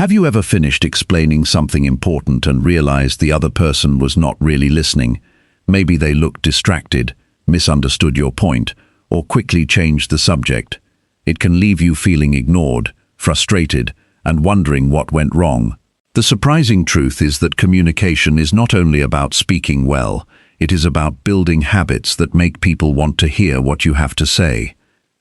Have you ever finished explaining something important and realized the other person was not really listening? Maybe they looked distracted, misunderstood your point, or quickly changed the subject. It can leave you feeling ignored, frustrated, and wondering what went wrong. The surprising truth is that communication is not only about speaking well, it is about building habits that make people want to hear what you have to say.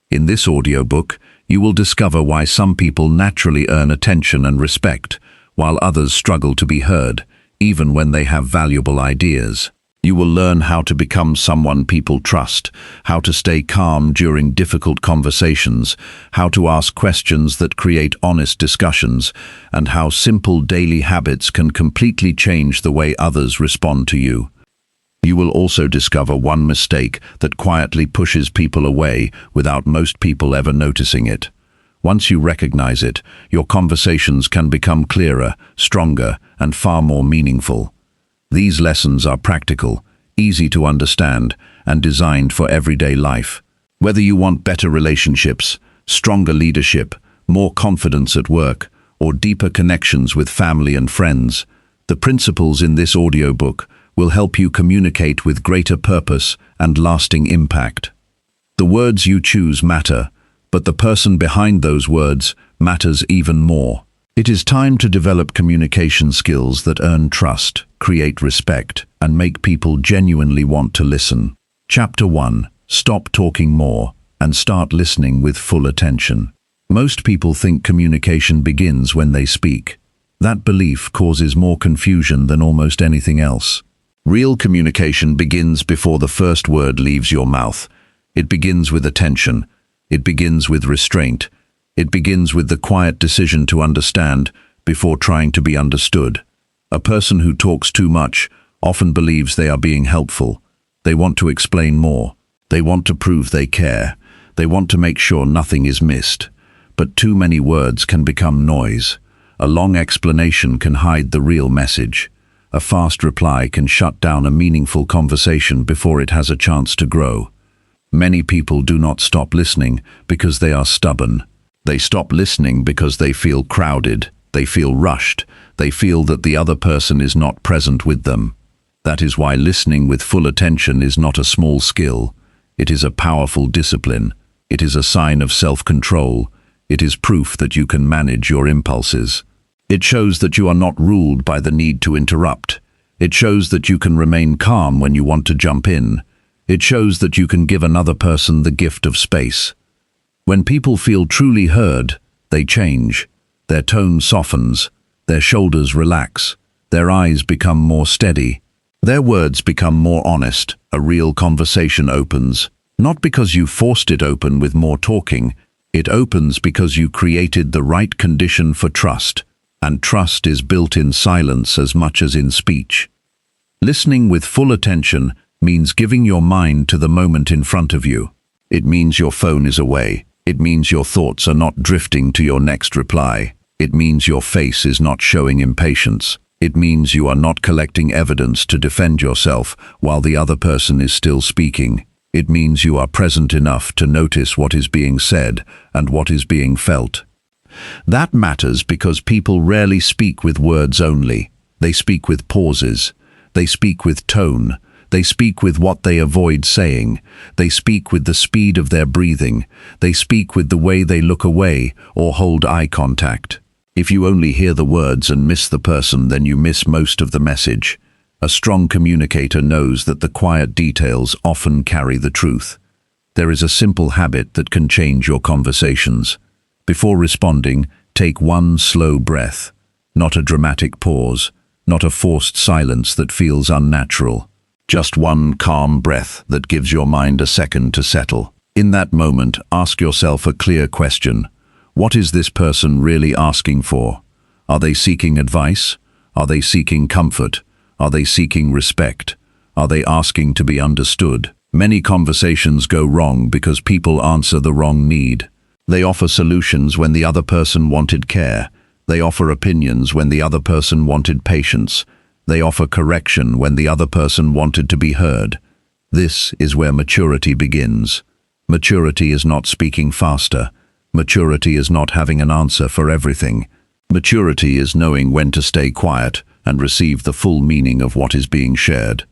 In this audiobook, you will discover why some people naturally earn attention and respect, while others struggle to be heard, even when they have valuable ideas. You will learn how to become someone people trust, how to stay calm during difficult conversations, how to ask questions that create honest discussions, and how simple daily habits can completely change the way others respond to you. You will also discover one mistake that quietly pushes people away without most people ever noticing it. Once you recognize it, your conversations can become clearer, stronger, and far more meaningful. These lessons are practical, easy to understand, and designed for everyday life. Whether you want better relationships, stronger leadership, more confidence at work, or deeper connections with family and friends, the principles in this audiobook will help you communicate with greater purpose and lasting impact. The words you choose matter, but the person behind those words matters even more. It is time to develop communication skills that earn trust, create respect, and make people genuinely want to listen. Chapter 1. Stop talking more and start listening with full attention. Most people think communication begins when they speak. That belief causes more confusion than almost anything else. Real communication begins before the first word leaves your mouth. It begins with attention. It begins with restraint. It begins with the quiet decision to understand before trying to be understood. A person who talks too much often believes they are being helpful. They want to explain more. They want to prove they care. They want to make sure nothing is missed. But too many words can become noise. A long explanation can hide the real message. A fast reply can shut down a meaningful conversation before it has a chance to grow. Many people do not stop listening because they are stubborn. They stop listening because they feel crowded, they feel rushed, they feel that the other person is not present with them. That is why listening with full attention is not a small skill. It is a powerful discipline. It is a sign of self-control. It is proof that you can manage your impulses. It shows that you are not ruled by the need to interrupt. It shows that you can remain calm when you want to jump in. It shows that you can give another person the gift of space. When people feel truly heard, they change. Their tone softens. Their shoulders relax. Their eyes become more steady. Their words become more honest. A real conversation opens. Not because you forced it open with more talking. It opens because you created the right condition for trust. And trust is built in silence as much as in speech. Listening with full attention means giving your mind to the moment in front of you. It means your phone is away. It means your thoughts are not drifting to your next reply. It means your face is not showing impatience. It means you are not collecting evidence to defend yourself while the other person is still speaking. It means you are present enough to notice what is being said and what is being felt. That matters because people rarely speak with words only. They speak with pauses. They speak with tone. They speak with what they avoid saying. They speak with the speed of their breathing. They speak with the way they look away or hold eye contact. If you only hear the words and miss the person, then you miss most of the message. A strong communicator knows that the quiet details often carry the truth. There is a simple habit that can change your conversations. Before responding, take one slow breath. Not a dramatic pause, not a forced silence that feels unnatural. Just one calm breath that gives your mind a second to settle. In that moment, ask yourself a clear question. What is this person really asking for? Are they seeking advice? Are they seeking comfort? Are they seeking respect? Are they asking to be understood? Many conversations go wrong because people answer the wrong need. They offer solutions when the other person wanted care. They offer opinions when the other person wanted patience. They offer correction when the other person wanted to be heard. This is where maturity begins. Maturity is not speaking faster. Maturity is not having an answer for everything. Maturity is knowing when to stay quiet and receive the full meaning of what is being shared.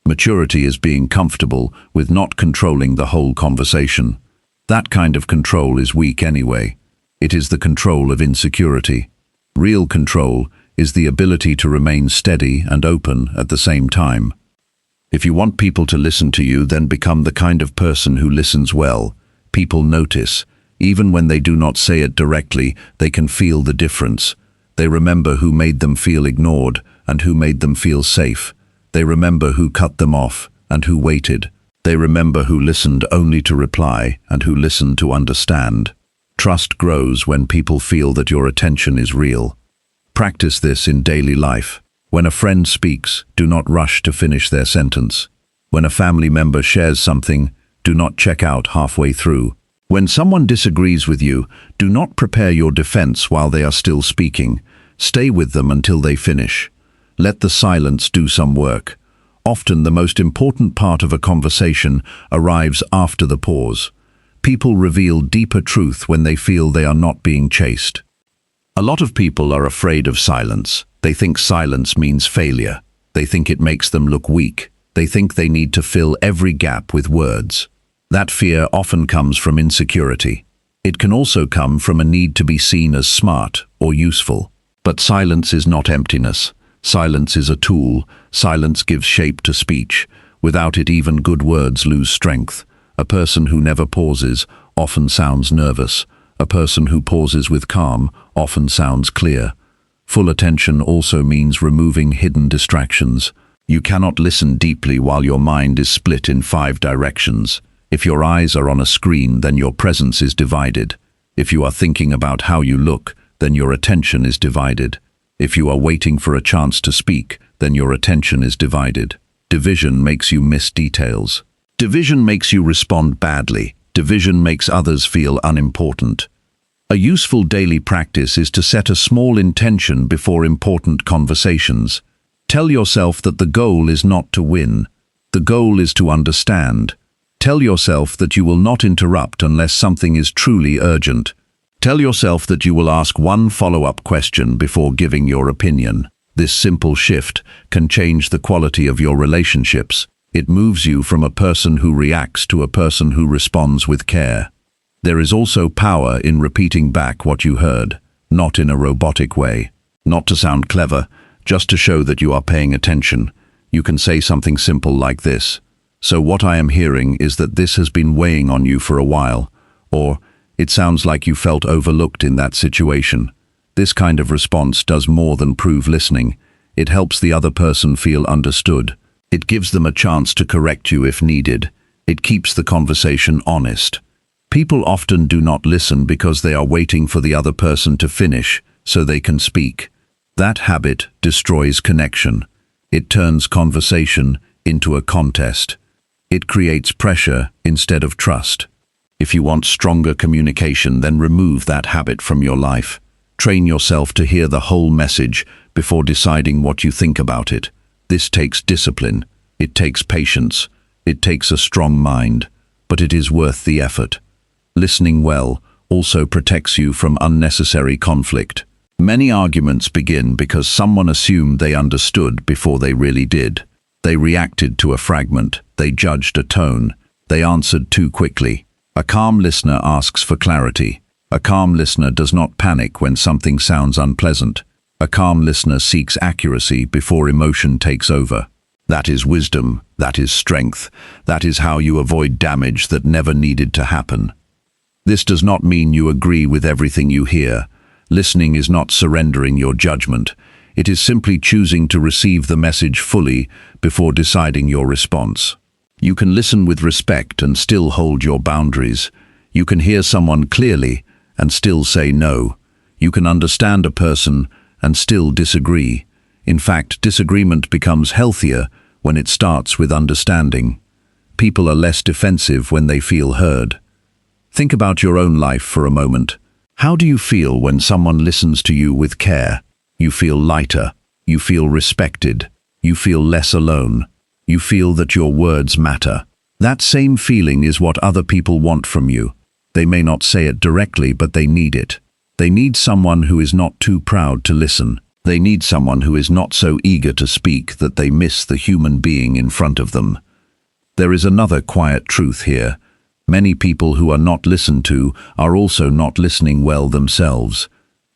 Maturity is being comfortable with not controlling the whole conversation. That kind of control is weak anyway. It is the control of insecurity. Real control is the ability to remain steady and open at the same time. If you want people to listen to you, then become the kind of person who listens well. People notice. Even when they do not say it directly, they can feel the difference. They remember who made them feel ignored and who made them feel safe. They remember who cut them off and who waited. They remember who listened only to reply and who listened to understand. Trust grows when people feel that your attention is real. Practice this in daily life. When a friend speaks, do not rush to finish their sentence. When a family member shares something, do not check out halfway through. When someone disagrees with you, do not prepare your defense while they are still speaking. Stay with them until they finish. Let the silence do some work. Often the most important part of a conversation arrives after the pause. People reveal deeper truth when they feel they are not being chased. A lot of people are afraid of silence. They think silence means failure. They think it makes them look weak. They think they need to fill every gap with words. That fear often comes from insecurity. It can also come from a need to be seen as smart or useful. But silence is not emptiness. Silence is a tool. Silence gives shape to speech. Without it, even good words lose strength. A person who never pauses often sounds nervous. A person who pauses with calm often sounds clear. Full attention also means removing hidden distractions. You cannot listen deeply while your mind is split in 5 directions. If your eyes are on a screen, then your presence is divided. If you are thinking about how you look, then your attention is divided. If you are waiting for a chance to speak, then your attention is divided. Division makes you miss details. Division makes you respond badly. Division makes others feel unimportant. A useful daily practice is to set a small intention before important conversations. Tell yourself that the goal is not to win. The goal is to understand. Tell yourself that you will not interrupt unless something is truly urgent. Tell yourself that you will ask one follow-up question before giving your opinion. This simple shift can change the quality of your relationships. It moves you from a person who reacts to a person who responds with care. There is also power in repeating back what you heard, not in a robotic way. Not to sound clever, just to show that you are paying attention. You can say something simple like this: "So what I am hearing is that this has been weighing on you for a while," or "It sounds like you felt overlooked in that situation." This kind of response does more than prove listening. It helps the other person feel understood. It gives them a chance to correct you if needed. It keeps the conversation honest. People often do not listen because they are waiting for the other person to finish so they can speak. That habit destroys connection. It turns conversation into a contest. It creates pressure instead of trust. If you want stronger communication, then remove that habit from your life. Train yourself to hear the whole message before deciding what you think about it. This takes discipline. It takes patience. It takes a strong mind, but it is worth the effort. Listening well also protects you from unnecessary conflict. Many arguments begin because someone assumed they understood before they really did. They reacted to a fragment. They judged a tone. They answered too quickly. A calm listener asks for clarity. A calm listener does not panic when something sounds unpleasant. A calm listener seeks accuracy before emotion takes over. That is wisdom. That is strength. That is how you avoid damage that never needed to happen. This does not mean you agree with everything you hear. Listening is not surrendering your judgment. It is simply choosing to receive the message fully before deciding your response. You can listen with respect and still hold your boundaries. You can hear someone clearly and still say no. You can understand a person and still disagree. In fact, disagreement becomes healthier when it starts with understanding. People are less defensive when they feel heard. Think about your own life for a moment. How do you feel when someone listens to you with care? You feel lighter. You feel respected. You feel less alone. You feel that your words matter. That same feeling is what other people want from you. They may not say it directly, but they need it. They need someone who is not too proud to listen. They need someone who is not so eager to speak that they miss the human being in front of them. There is another quiet truth here. Many people who are not listened to are also not listening well themselves.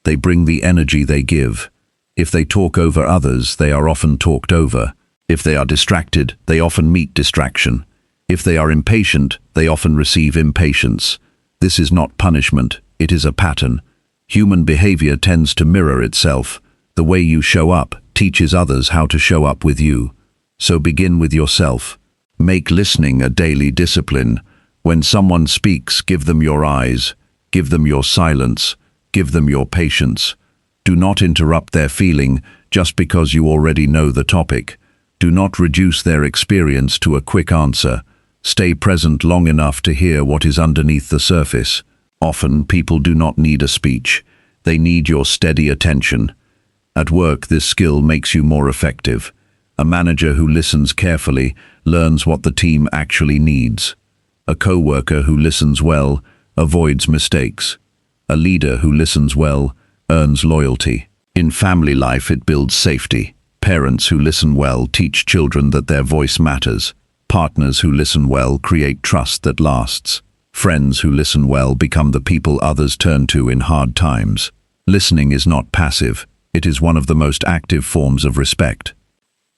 They bring the energy they give. If they talk over others, they are often talked over. If they are distracted, they often meet distraction. If they are impatient, they often receive impatience. This is not punishment, it is a pattern. Human behavior tends to mirror itself. The way you show up teaches others how to show up with you. So begin with yourself. Make listening a daily discipline. When someone speaks, give them your eyes, give them your silence, give them your patience. Do not interrupt their feeling just because you already know the topic. Do not reduce their experience to a quick answer. Stay present long enough to hear what is underneath the surface. Often, people do not need a speech. They need your steady attention. At work, this skill makes you more effective. A manager who listens carefully learns what the team actually needs. A co-worker who listens well avoids mistakes. A leader who listens well earns loyalty. In family life, it builds safety. Parents who listen well teach children that their voice matters. Partners who listen well create trust that lasts. Friends who listen well become the people others turn to in hard times. Listening is not passive. It is one of the most active forms of respect.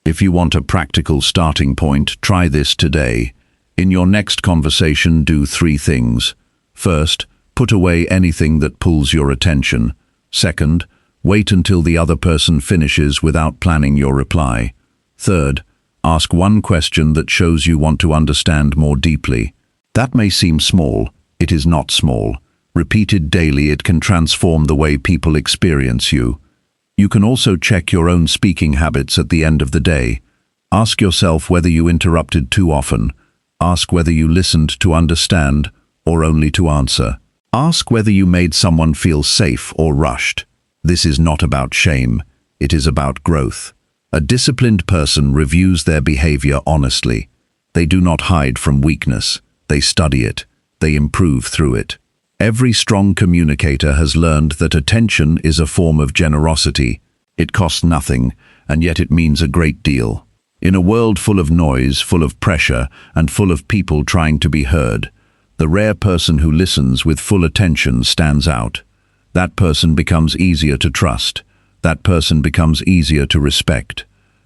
If you want a practical starting point, try this today. In your next conversation, do 3 things. First, put away anything that pulls your attention. Second, wait until the other person finishes without planning your reply. Third, ask one question that shows you want to understand more deeply. That may seem small. It is not small. Repeated daily, it can transform the way people experience you. You can also check your own speaking habits at the end of the day. Ask yourself whether you interrupted too often. Ask whether you listened to understand or only to answer. Ask whether you made someone feel safe or rushed. This is not about shame. It is about growth. A disciplined person reviews their behavior honestly. They do not hide from weakness. They study it. They improve through it. Every strong communicator has learned that attention is a form of generosity. It costs nothing, and yet it means a great deal. In a world full of noise, full of pressure, and full of people trying to be heard, the rare person who listens with full attention stands out. That person becomes easier to trust. That person becomes easier to respect.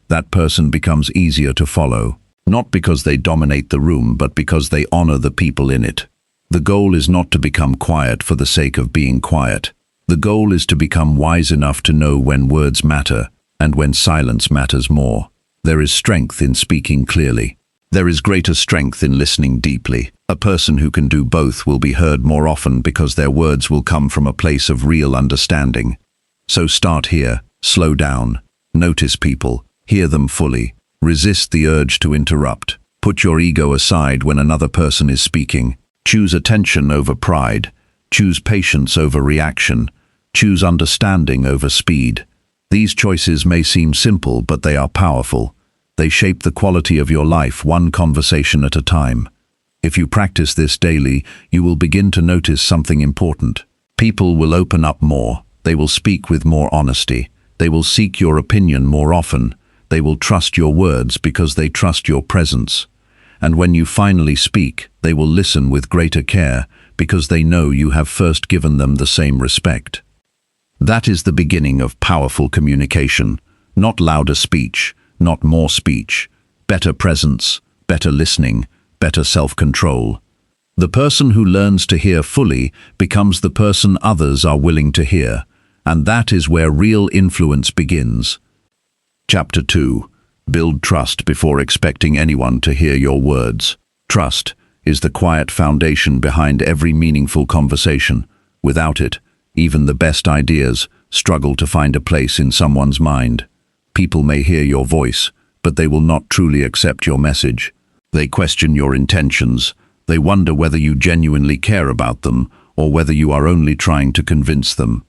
That person becomes easier to follow. Not because they dominate the room, but because they honor the people in it. The goal is not to become quiet for the sake of being quiet. The goal is to become wise enough to know when words matter and when silence matters more. There is strength in speaking clearly. There is greater strength in listening deeply. A person who can do both will be heard more often because their words will come from a place of real understanding. So start here, slow down, notice people, hear them fully, resist the urge to interrupt, put your ego aside when another person is speaking, choose attention over pride, choose patience over reaction, choose understanding over speed. These choices may seem simple, but they are powerful. They shape the quality of your life one conversation at a time. If you practice this daily, you will begin to notice something important. People will open up more. They will speak with more honesty. They will seek your opinion more often. They will trust your words because they trust your presence. And when you finally speak, they will listen with greater care because they know you have first given them the same respect. That is the beginning of powerful communication. Not louder speech, not more speech. Better presence, better listening, better self-control. The person who learns to hear fully becomes the person others are willing to hear, and that is where real influence begins. Chapter 2. Build trust before expecting anyone to hear your words. Trust is the quiet foundation behind every meaningful conversation. Without it, even the best ideas struggle to find a place in someone's mind. People may hear your voice, but they will not truly accept your message. They question your intentions. They wonder whether you genuinely care about them or whether you are only trying to convince them.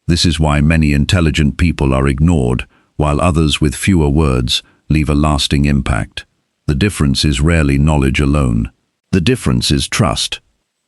This is why many intelligent people are ignored, while others with fewer words leave a lasting impact. The difference is rarely knowledge alone. The difference is trust.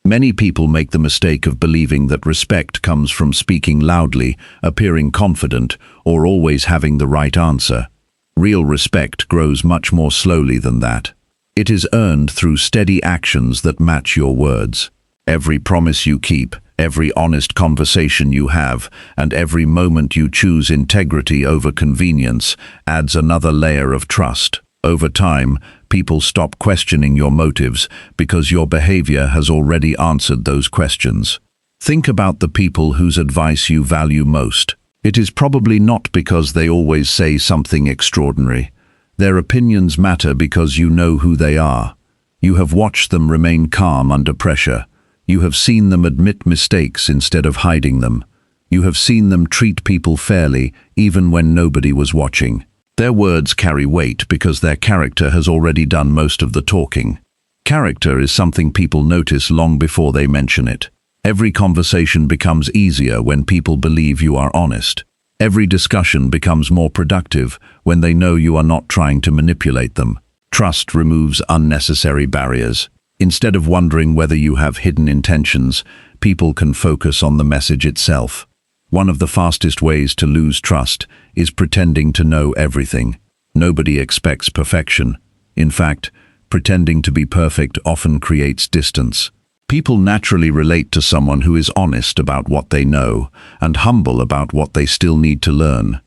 Many people make the mistake of believing that respect comes from speaking loudly, appearing confident, or always having the right answer. Real respect grows much more slowly than that. It is earned through steady actions that match your words. Every promise you keep, every honest conversation you have, and every moment you choose integrity over convenience adds another layer of trust. Over time, people stop questioning your motives because your behavior has already answered those questions. Think about the people whose advice you value most. It is probably not because they always say something extraordinary. Their opinions matter because you know who they are. You have watched them remain calm under pressure. You have seen them admit mistakes instead of hiding them. You have seen them treat people fairly even when nobody was watching. Their words carry weight because their character has already done most of the talking. Character is something people notice long before they mention it. Every conversation becomes easier when people believe you are honest. Every discussion becomes more productive when they know you are not trying to manipulate them. Trust removes unnecessary barriers. Instead of wondering whether you have hidden intentions, people can focus on the message itself. One of the fastest ways to lose trust is pretending to know everything. Nobody expects perfection. In fact, pretending to be perfect often creates distance. People naturally relate to someone who is honest about what they know and humble about what they still need to learn.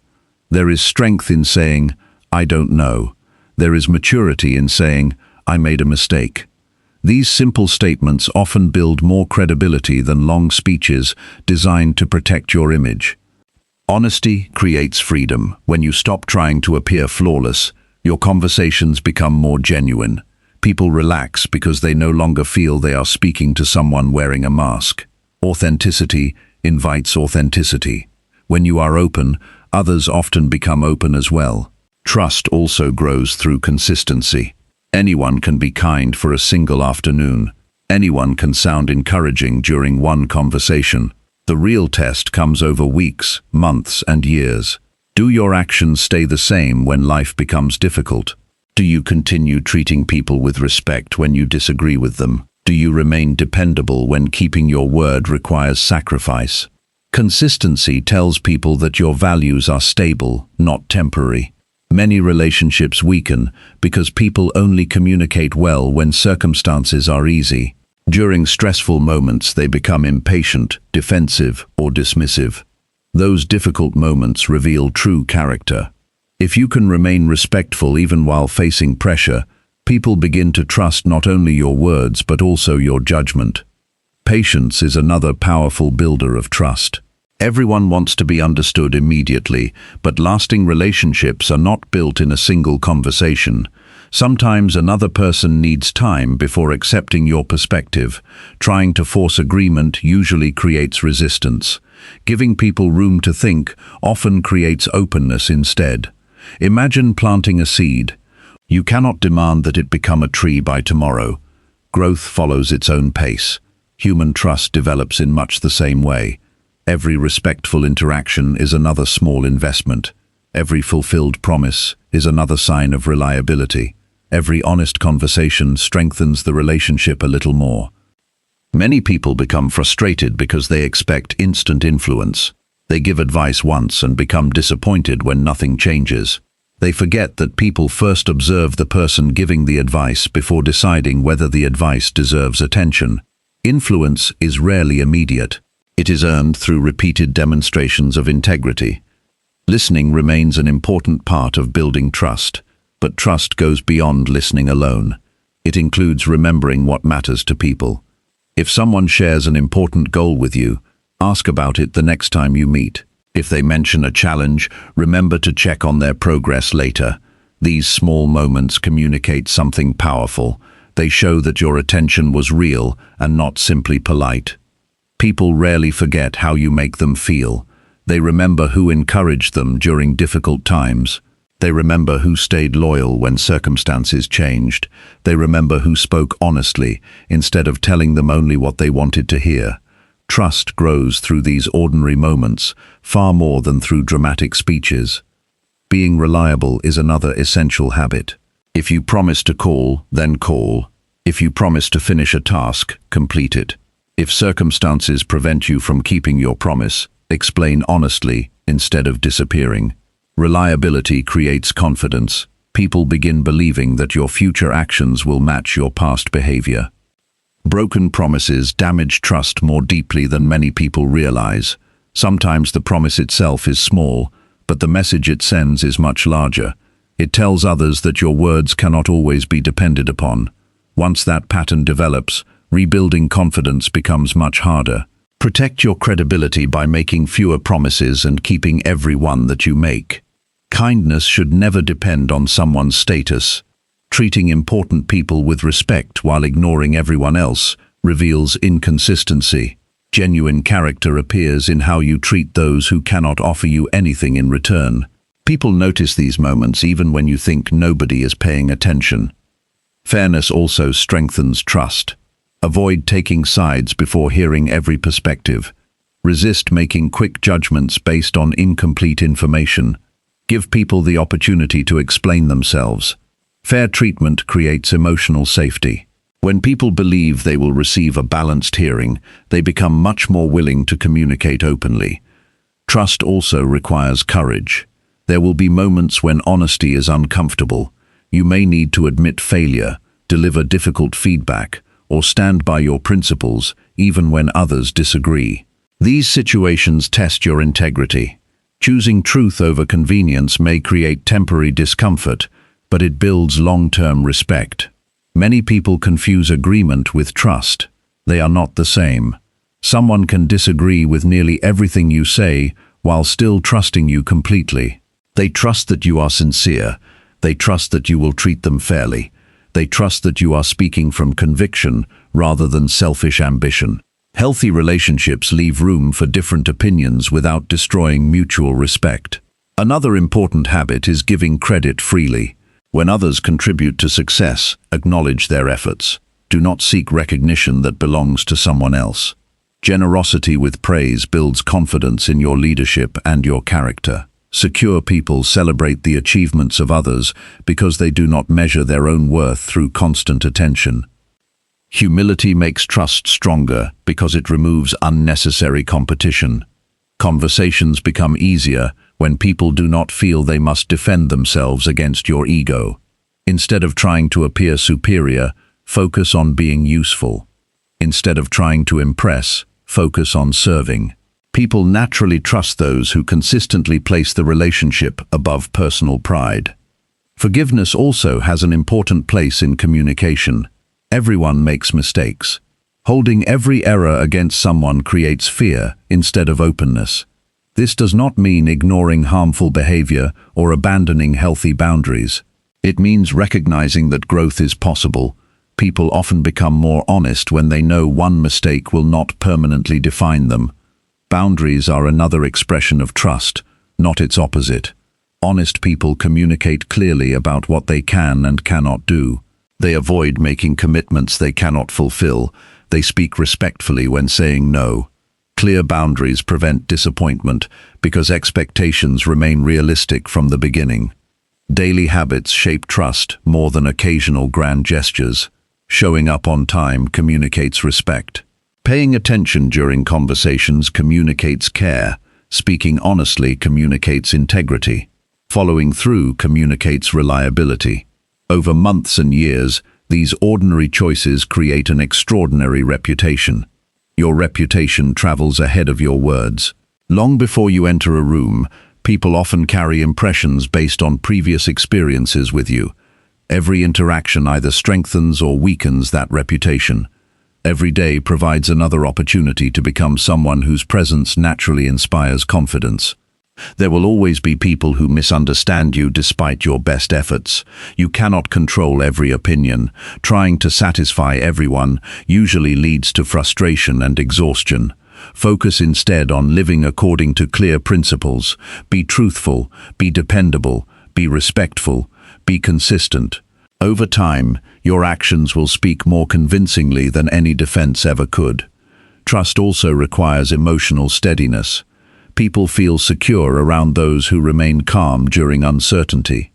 There is strength in saying, "I don't know." There is maturity in saying, "I made a mistake." These simple statements often build more credibility than long speeches designed to protect your image. Honesty creates freedom. When you stop trying to appear flawless, your conversations become more genuine. People relax because they no longer feel they are speaking to someone wearing a mask. Authenticity invites authenticity. When you are open, others often become open as well. Trust also grows through consistency. Anyone can be kind for a single afternoon. Anyone can sound encouraging during one conversation. The real test comes over weeks, months, and years. Do your actions stay the same when life becomes difficult? Do you continue treating people with respect when you disagree with them? Do you remain dependable when keeping your word requires sacrifice? Consistency tells people that your values are stable, not temporary. Many relationships weaken because people only communicate well when circumstances are easy. During stressful moments, they become impatient, defensive, or dismissive. Those difficult moments reveal true character. If you can remain respectful even while facing pressure, people begin to trust not only your words but also your judgment. Patience is another powerful builder of trust. Everyone wants to be understood immediately, but lasting relationships are not built in a single conversation. Sometimes another person needs time before accepting your perspective. Trying to force agreement usually creates resistance. Giving people room to think often creates openness instead. Imagine planting a seed. You cannot demand that it become a tree by tomorrow. Growth follows its own pace. Human trust develops in much the same way. Every respectful interaction is another small investment. Every fulfilled promise is another sign of reliability. Every honest conversation strengthens the relationship a little more. Many people become frustrated because they expect instant influence. They give advice once and become disappointed when nothing changes. They forget that people first observe the person giving the advice before deciding whether the advice deserves attention. Influence is rarely immediate. It is earned through repeated demonstrations of integrity. Listening remains an important part of building trust, but trust goes beyond listening alone. It includes remembering what matters to people. If someone shares an important goal with you, ask about it the next time you meet. If they mention a challenge, remember to check on their progress later. These small moments communicate something powerful. They show that your attention was real and not simply polite. People rarely forget how you make them feel. They remember who encouraged them during difficult times. They remember who stayed loyal when circumstances changed. They remember who spoke honestly instead of telling them only what they wanted to hear. Trust grows through these ordinary moments, far more than through dramatic speeches. Being reliable is another essential habit. If you promise to call, then call. If you promise to finish a task, complete it. If circumstances prevent you from keeping your promise, explain honestly instead of disappearing. Reliability creates confidence. People begin believing that your future actions will match your past behavior. Broken promises damage trust more deeply than many people realize. Sometimes the promise itself is small, but the message it sends is much larger. It tells others that your words cannot always be depended upon. Once that pattern develops, rebuilding confidence becomes much harder. Protect your credibility by making fewer promises and keeping every one that you make. Kindness should never depend on someone's status. Treating important people with respect while ignoring everyone else reveals inconsistency. Genuine character appears in how you treat those who cannot offer you anything in return. People notice these moments even when you think nobody is paying attention. Fairness also strengthens trust. Avoid taking sides before hearing every perspective. Resist making quick judgments based on incomplete information. Give people the opportunity to explain themselves. Fair treatment creates emotional safety. When people believe they will receive a balanced hearing, they become much more willing to communicate openly. Trust also requires courage. There will be moments when honesty is uncomfortable. You may need to admit failure, deliver difficult feedback, or stand by your principles even when others disagree. These situations test your integrity. Choosing truth over convenience may create temporary discomfort, but it builds long-term respect. Many people confuse agreement with trust. They are not the same. Someone can disagree with nearly everything you say while still trusting you completely. They trust that you are sincere. They trust that you will treat them fairly. They trust that you are speaking from conviction rather than selfish ambition. Healthy relationships leave room for different opinions without destroying mutual respect. Another important habit is giving credit freely. When others contribute to success, acknowledge their efforts. Do not seek recognition that belongs to someone else. Generosity with praise builds confidence in your leadership and your character. Secure people celebrate the achievements of others because they do not measure their own worth through constant attention. Humility makes trust stronger because it removes unnecessary competition. Conversations become easier when people do not feel they must defend themselves against your ego. Instead of trying to appear superior, focus on being useful. Instead of trying to impress, focus on serving. People naturally trust those who consistently place the relationship above personal pride. Forgiveness also has an important place in communication. Everyone makes mistakes. Holding every error against someone creates fear instead of openness. This does not mean ignoring harmful behavior or abandoning healthy boundaries. It means recognizing that growth is possible. People often become more honest when they know one mistake will not permanently define them. Boundaries are another expression of trust, not its opposite. Honest people communicate clearly about what they can and cannot do. They avoid making commitments they cannot fulfill. They speak respectfully when saying no. Clear boundaries prevent disappointment because expectations remain realistic from the beginning. Daily habits shape trust more than occasional grand gestures. Showing up on time communicates respect. Paying attention during conversations communicates care. Speaking honestly communicates integrity. Following through communicates reliability. Over months and years, these ordinary choices create an extraordinary reputation. Your reputation travels ahead of your words. Long before you enter a room, people often carry impressions based on previous experiences with you. Every interaction either strengthens or weakens that reputation. Every day provides another opportunity to become someone whose presence naturally inspires confidence. There will always be people who misunderstand you despite your best efforts. You cannot control every opinion. Trying to satisfy everyone usually leads to frustration and exhaustion. Focus instead on living according to clear principles. Be truthful, be dependable, be respectful, be consistent. Over time, your actions will speak more convincingly than any defense ever could. Trust also requires emotional steadiness. People feel secure around those who remain calm during uncertainty.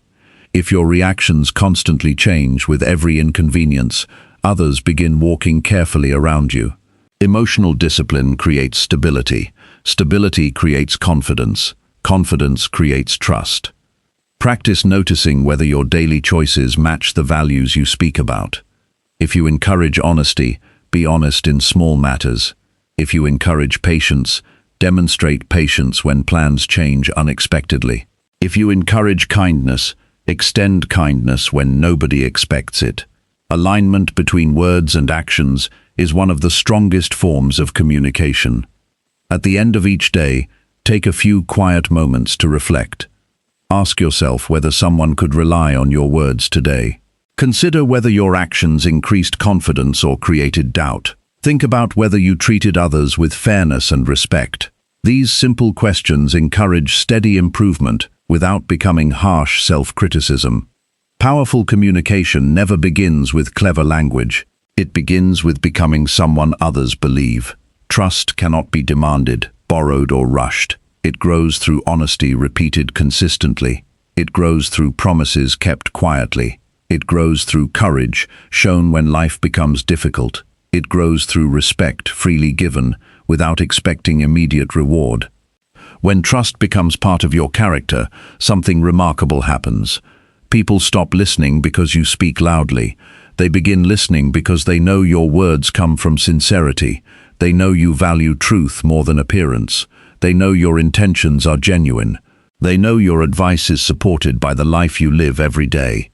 If your reactions constantly change with every inconvenience, others begin walking carefully around you. Emotional discipline creates stability. Stability creates confidence. Confidence creates trust. Practice noticing whether your daily choices match the values you speak about. If you encourage honesty, be honest in small matters. If you encourage patience, demonstrate patience when plans change unexpectedly. If you encourage kindness, extend kindness when nobody expects it. Alignment between words and actions is one of the strongest forms of communication. At the end of each day, take a few quiet moments to reflect. Ask yourself whether someone could rely on your words today. Consider whether your actions increased confidence or created doubt. Think about whether you treated others with fairness and respect. These simple questions encourage steady improvement without becoming harsh self-criticism. Powerful communication never begins with clever language. It begins with becoming someone others believe. Trust cannot be demanded, borrowed, or rushed. It grows through honesty repeated consistently. It grows through promises kept quietly. It grows through courage shown when life becomes difficult. It grows through respect freely given without expecting immediate reward. When trust becomes part of your character, something remarkable happens. People stop listening because you speak loudly. They begin listening because they know your words come from sincerity. They know you value truth more than appearance. They know your intentions are genuine. They know your advice is supported by the life you live every day.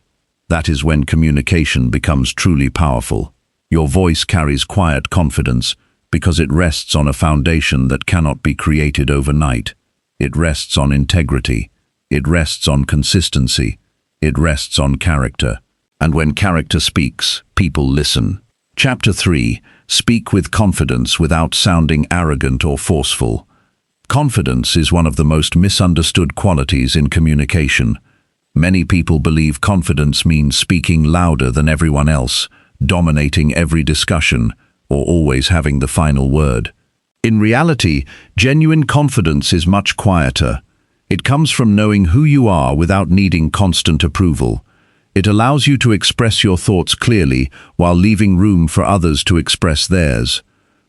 That is when communication becomes truly powerful. Your voice carries quiet confidence because it rests on a foundation that cannot be created overnight. It rests on integrity. It rests on consistency. It rests on character. And when character speaks, people listen. Chapter 3. Speak with confidence without sounding arrogant or forceful. Confidence is one of the most misunderstood qualities in communication. Many people believe confidence means speaking louder than everyone else, dominating every discussion, or always having the final word. In reality, genuine confidence is much quieter. It comes from knowing who you are without needing constant approval. It allows you to express your thoughts clearly while leaving room for others to express theirs.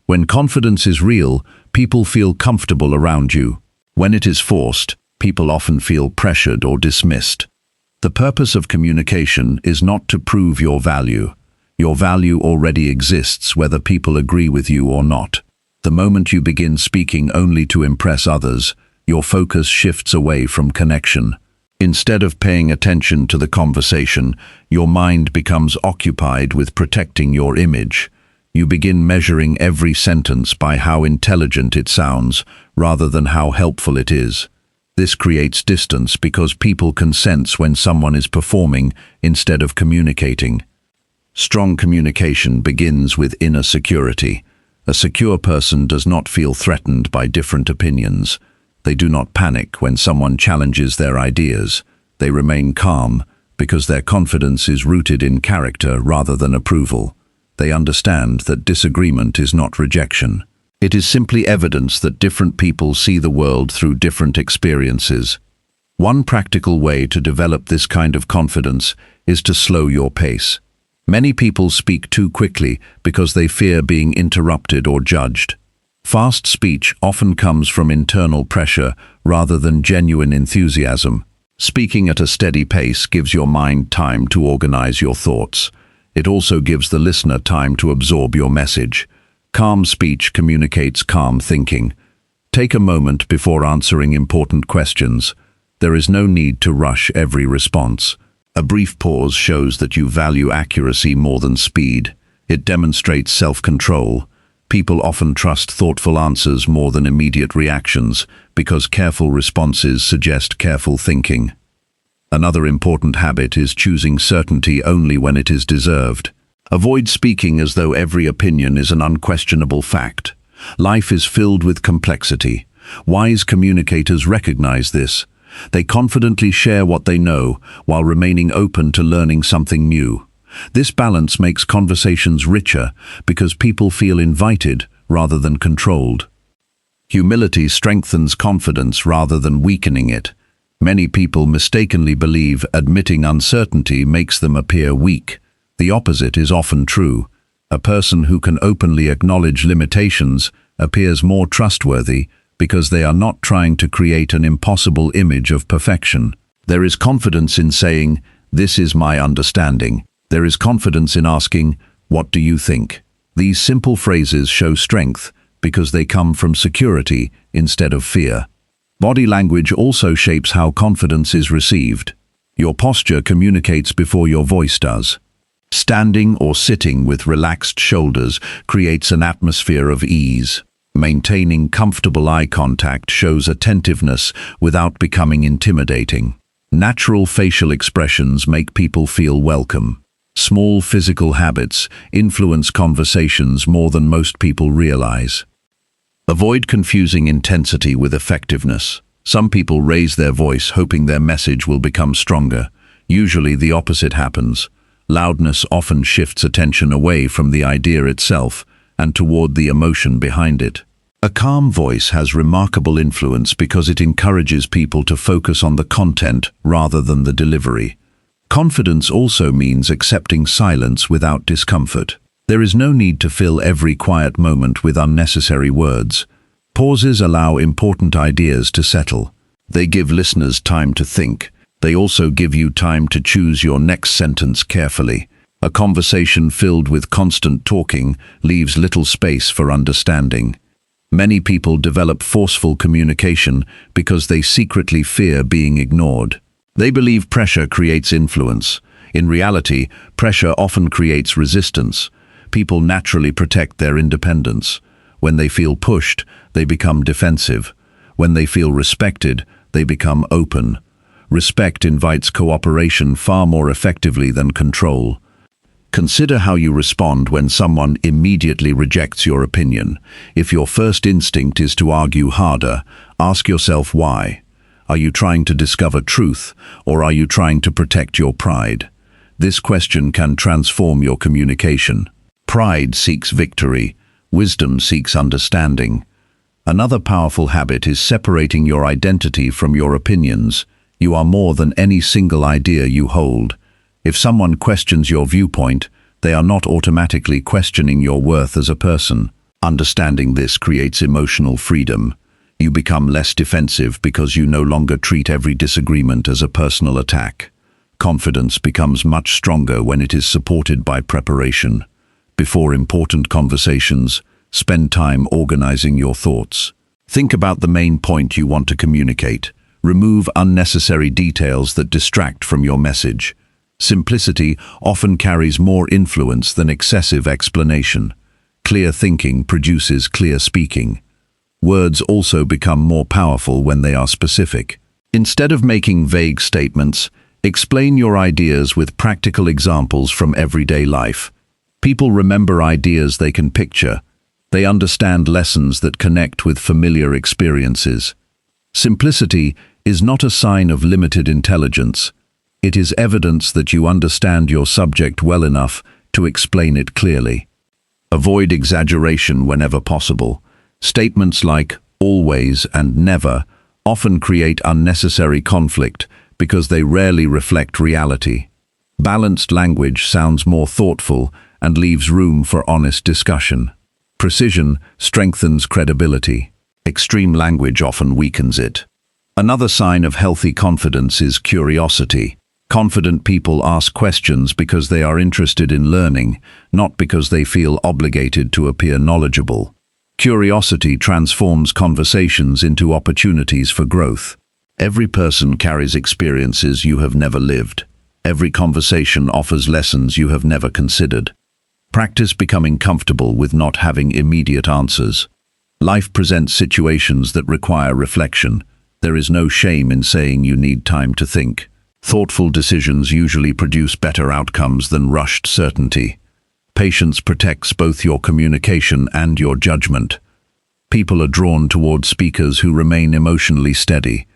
When confidence is real, people feel comfortable around you. When it is forced, people often feel pressured or dismissed. The purpose of communication is not to prove your value. Your value already exists whether people agree with you or not. The moment you begin speaking only to impress others, your focus shifts away from connection. Instead of paying attention to the conversation, your mind becomes occupied with protecting your image. You begin measuring every sentence by how intelligent it sounds, rather than how helpful it is. This creates distance because people can sense when someone is performing instead of communicating. Strong communication begins with inner security. A secure person does not feel threatened by different opinions. They do not panic when someone challenges their ideas. They remain calm because their confidence is rooted in character rather than approval. They understand that disagreement is not rejection. It is simply evidence that different people see the world through different experiences. One practical way to develop this kind of confidence is to slow your pace. Many people speak too quickly because they fear being interrupted or judged. Fast speech often comes from internal pressure rather than genuine enthusiasm. Speaking at a steady pace gives your mind time to organize your thoughts. It also gives the listener time to absorb your message. Calm speech communicates calm thinking. Take a moment before answering important questions. There is no need to rush every response. A brief pause shows that you value accuracy more than speed. It demonstrates self-control. People often trust thoughtful answers more than immediate reactions because careful responses suggest careful thinking. Another important habit is choosing certainty only when it is deserved. Avoid speaking as though every opinion is an unquestionable fact. Life is filled with complexity. Wise communicators recognize this. They confidently share what they know while remaining open to learning something new. This balance makes conversations richer because people feel invited rather than controlled. Humility strengthens confidence rather than weakening it. Many people mistakenly believe admitting uncertainty makes them appear weak. The opposite is often true. A person who can openly acknowledge limitations appears more trustworthy because they are not trying to create an impossible image of perfection. There is confidence in saying, "This is my understanding." There is confidence in asking, "What do you think?" These simple phrases show strength because they come from security instead of fear. Body language also shapes how confidence is received. Your posture communicates before your voice does. Standing or sitting with relaxed shoulders creates an atmosphere of ease. Maintaining comfortable eye contact shows attentiveness without becoming intimidating. Natural facial expressions make people feel welcome. Small physical habits influence conversations more than most people realize. Avoid confusing intensity with effectiveness. Some people raise their voice hoping their message will become stronger. Usually the opposite happens. Loudness often shifts attention away from the idea itself and toward the emotion behind it. A calm voice has remarkable influence because it encourages people to focus on the content rather than the delivery. Confidence also means accepting silence without discomfort. There is no need to fill every quiet moment with unnecessary words. Pauses allow important ideas to settle. They give listeners time to think. They also give you time to choose your next sentence carefully. A conversation filled with constant talking leaves little space for understanding. Many people develop forceful communication because they secretly fear being ignored. They believe pressure creates influence. In reality, pressure often creates resistance. People naturally protect their independence. When they feel pushed, they become defensive. When they feel respected, they become open. Respect invites cooperation far more effectively than control. Consider how you respond when someone immediately rejects your opinion. If your first instinct is to argue harder, ask yourself why. Are you trying to discover truth, or are you trying to protect your pride? This question can transform your communication. Pride seeks victory. Wisdom seeks understanding. Another powerful habit is separating your identity from your opinions. You are more than any single idea you hold. If someone questions your viewpoint, they are not automatically questioning your worth as a person. Understanding this creates emotional freedom. You become less defensive because you no longer treat every disagreement as a personal attack. Confidence becomes much stronger when it is supported by preparation. Before important conversations, spend time organizing your thoughts. Think about the main point you want to communicate. Remove unnecessary details that distract from your message. Simplicity often carries more influence than excessive explanation. Clear thinking produces clear speaking. Words also become more powerful when they are specific. Instead of making vague statements, explain your ideas with practical examples from everyday life. People remember ideas they can picture. They understand lessons that connect with familiar experiences. Simplicity is not a sign of limited intelligence. It is evidence that you understand your subject well enough to explain it clearly. Avoid exaggeration whenever possible. Statements like always and never often create unnecessary conflict because they rarely reflect reality. Balanced language sounds more thoughtful and leaves room for honest discussion. Precision strengthens credibility. Extreme language often weakens it. Another sign of healthy confidence is curiosity. Confident people ask questions because they are interested in learning, not because they feel obligated to appear knowledgeable. Curiosity transforms conversations into opportunities for growth. Every person carries experiences you have never lived. Every conversation offers lessons you have never considered. Practice becoming comfortable with not having immediate answers. Life presents situations that require reflection. There is no shame in saying you need time to think. Thoughtful decisions usually produce better outcomes than rushed certainty. Patience protects both your communication and your judgment. People are drawn toward speakers who remain emotionally steady.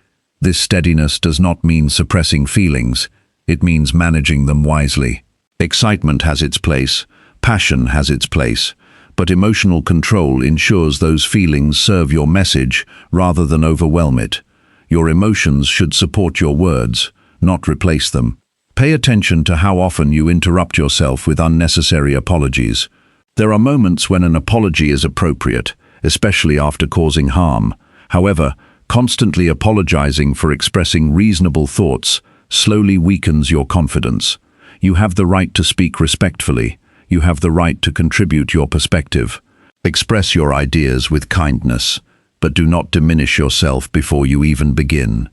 This steadiness does not mean suppressing feelings. It means managing them wisely. Excitement has its place. Passion has its place, but emotional control ensures those feelings serve your message rather than overwhelm it. Your emotions should support your words, not replace them. Pay attention to how often you interrupt yourself with unnecessary apologies. There are moments when an apology is appropriate, especially after causing harm. However, constantly apologizing for expressing reasonable thoughts slowly weakens your confidence. You have the right to speak respectfully. You have the right to contribute your perspective. Express your ideas with kindness, but do not diminish yourself before you even begin.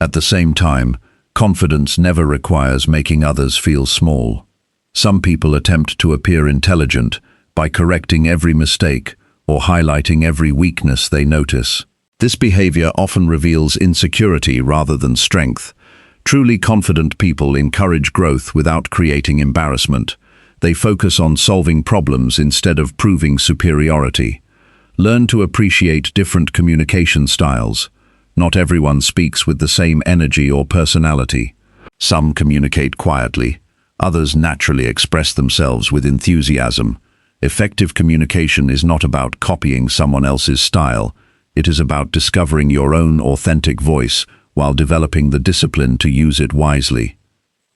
At the same time, confidence never requires making others feel small. Some people attempt to appear intelligent by correcting every mistake or highlighting every weakness they notice. This behavior often reveals insecurity rather than strength. Truly confident people encourage growth without creating embarrassment. They focus on solving problems instead of proving superiority. Learn to appreciate different communication styles. Not everyone speaks with the same energy or personality. Some communicate quietly. Others naturally express themselves with enthusiasm. Effective communication is not about copying someone else's style. It is about discovering your own authentic voice while developing the discipline to use it wisely.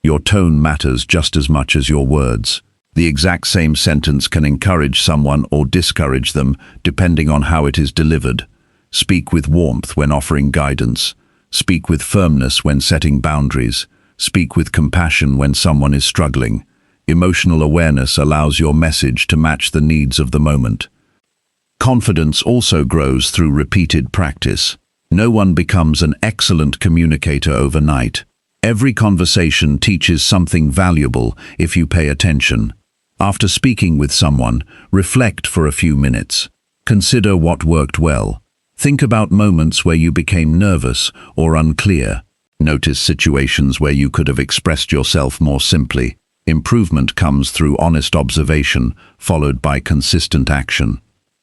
Your tone matters just as much as your words. The exact same sentence can encourage someone or discourage them depending on how it is delivered. Speak with warmth when offering guidance. Speak with firmness when setting boundaries. Speak with compassion when someone is struggling. Emotional awareness allows your message to match the needs of the moment. Confidence also grows through repeated practice. No one becomes an excellent communicator overnight. Every conversation teaches something valuable if you pay attention. After speaking with someone, reflect for a few minutes. Consider what worked well. Think about moments where you became nervous or unclear. Notice situations where you could have expressed yourself more simply. Improvement comes through honest observation, followed by consistent action.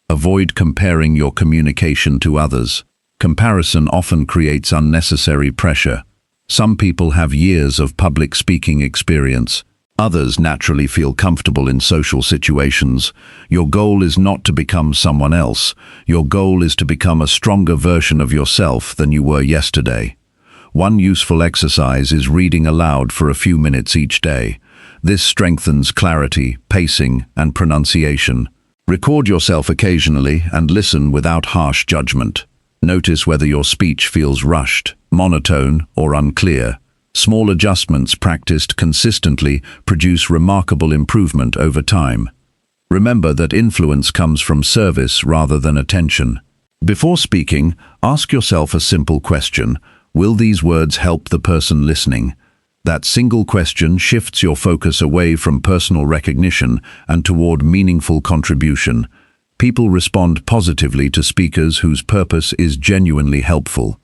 Avoid comparing your communication to others. Comparison often creates unnecessary pressure. Some people have years of public speaking experience. Others naturally feel comfortable in social situations. Your goal is not to become someone else. Your goal is to become a stronger version of yourself than you were yesterday. One useful exercise is reading aloud for a few minutes each day. This strengthens clarity, pacing, and pronunciation. Record yourself occasionally and listen without harsh judgment. Notice whether your speech feels rushed, monotone, or unclear. Small adjustments practiced consistently produce remarkable improvement over time. Remember that influence comes from service rather than attention. Before speaking, ask yourself a simple question. Will these words help the person listening? That single question shifts your focus away from personal recognition and toward meaningful contribution. People respond positively to speakers whose purpose is genuinely helpful.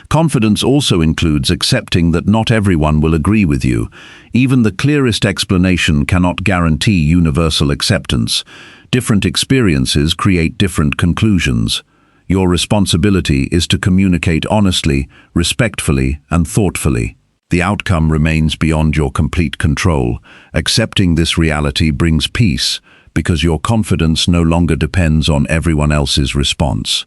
Confidence also includes accepting that not everyone will agree with you. Even the clearest explanation cannot guarantee universal acceptance. Different experiences create different conclusions. Your responsibility is to communicate honestly, respectfully, and thoughtfully. The outcome remains beyond your complete control. Accepting this reality brings peace, because your confidence no longer depends on everyone else's response.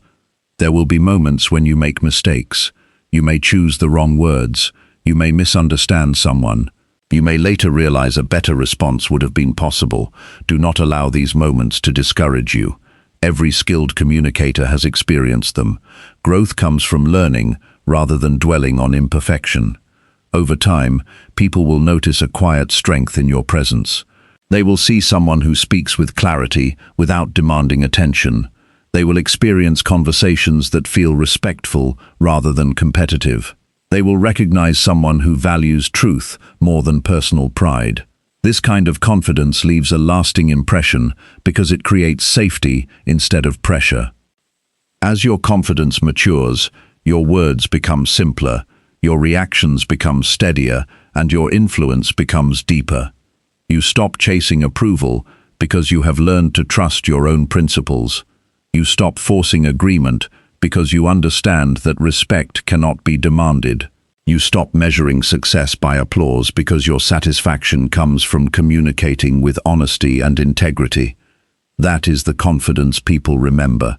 There will be moments when you make mistakes. You may choose the wrong words. You may misunderstand someone. You may later realize a better response would have been possible. Do not allow these moments to discourage you. Every skilled communicator has experienced them. Growth comes from learning rather than dwelling on imperfection. Over time, people will notice a quiet strength in your presence. They will see someone who speaks with clarity without demanding attention. They will experience conversations that feel respectful rather than competitive. They will recognize someone who values truth more than personal pride. This kind of confidence leaves a lasting impression because it creates safety instead of pressure. As your confidence matures, your words become simpler, your reactions become steadier, and your influence becomes deeper. You stop chasing approval because you have learned to trust your own principles. You stop forcing agreement because you understand that respect cannot be demanded. You stop measuring success by applause because your satisfaction comes from communicating with honesty and integrity. That is the confidence people remember.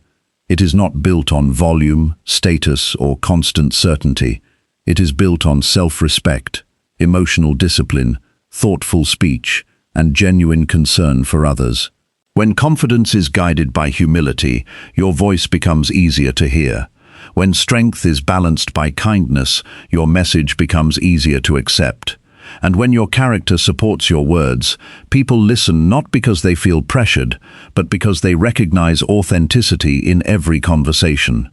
It is not built on volume, status, or constant certainty. It is built on self-respect, emotional discipline, thoughtful speech, and genuine concern for others. When confidence is guided by humility, your voice becomes easier to hear. When strength is balanced by kindness, your message becomes easier to accept. And when your character supports your words, people listen not because they feel pressured, but because they recognize authenticity in every conversation.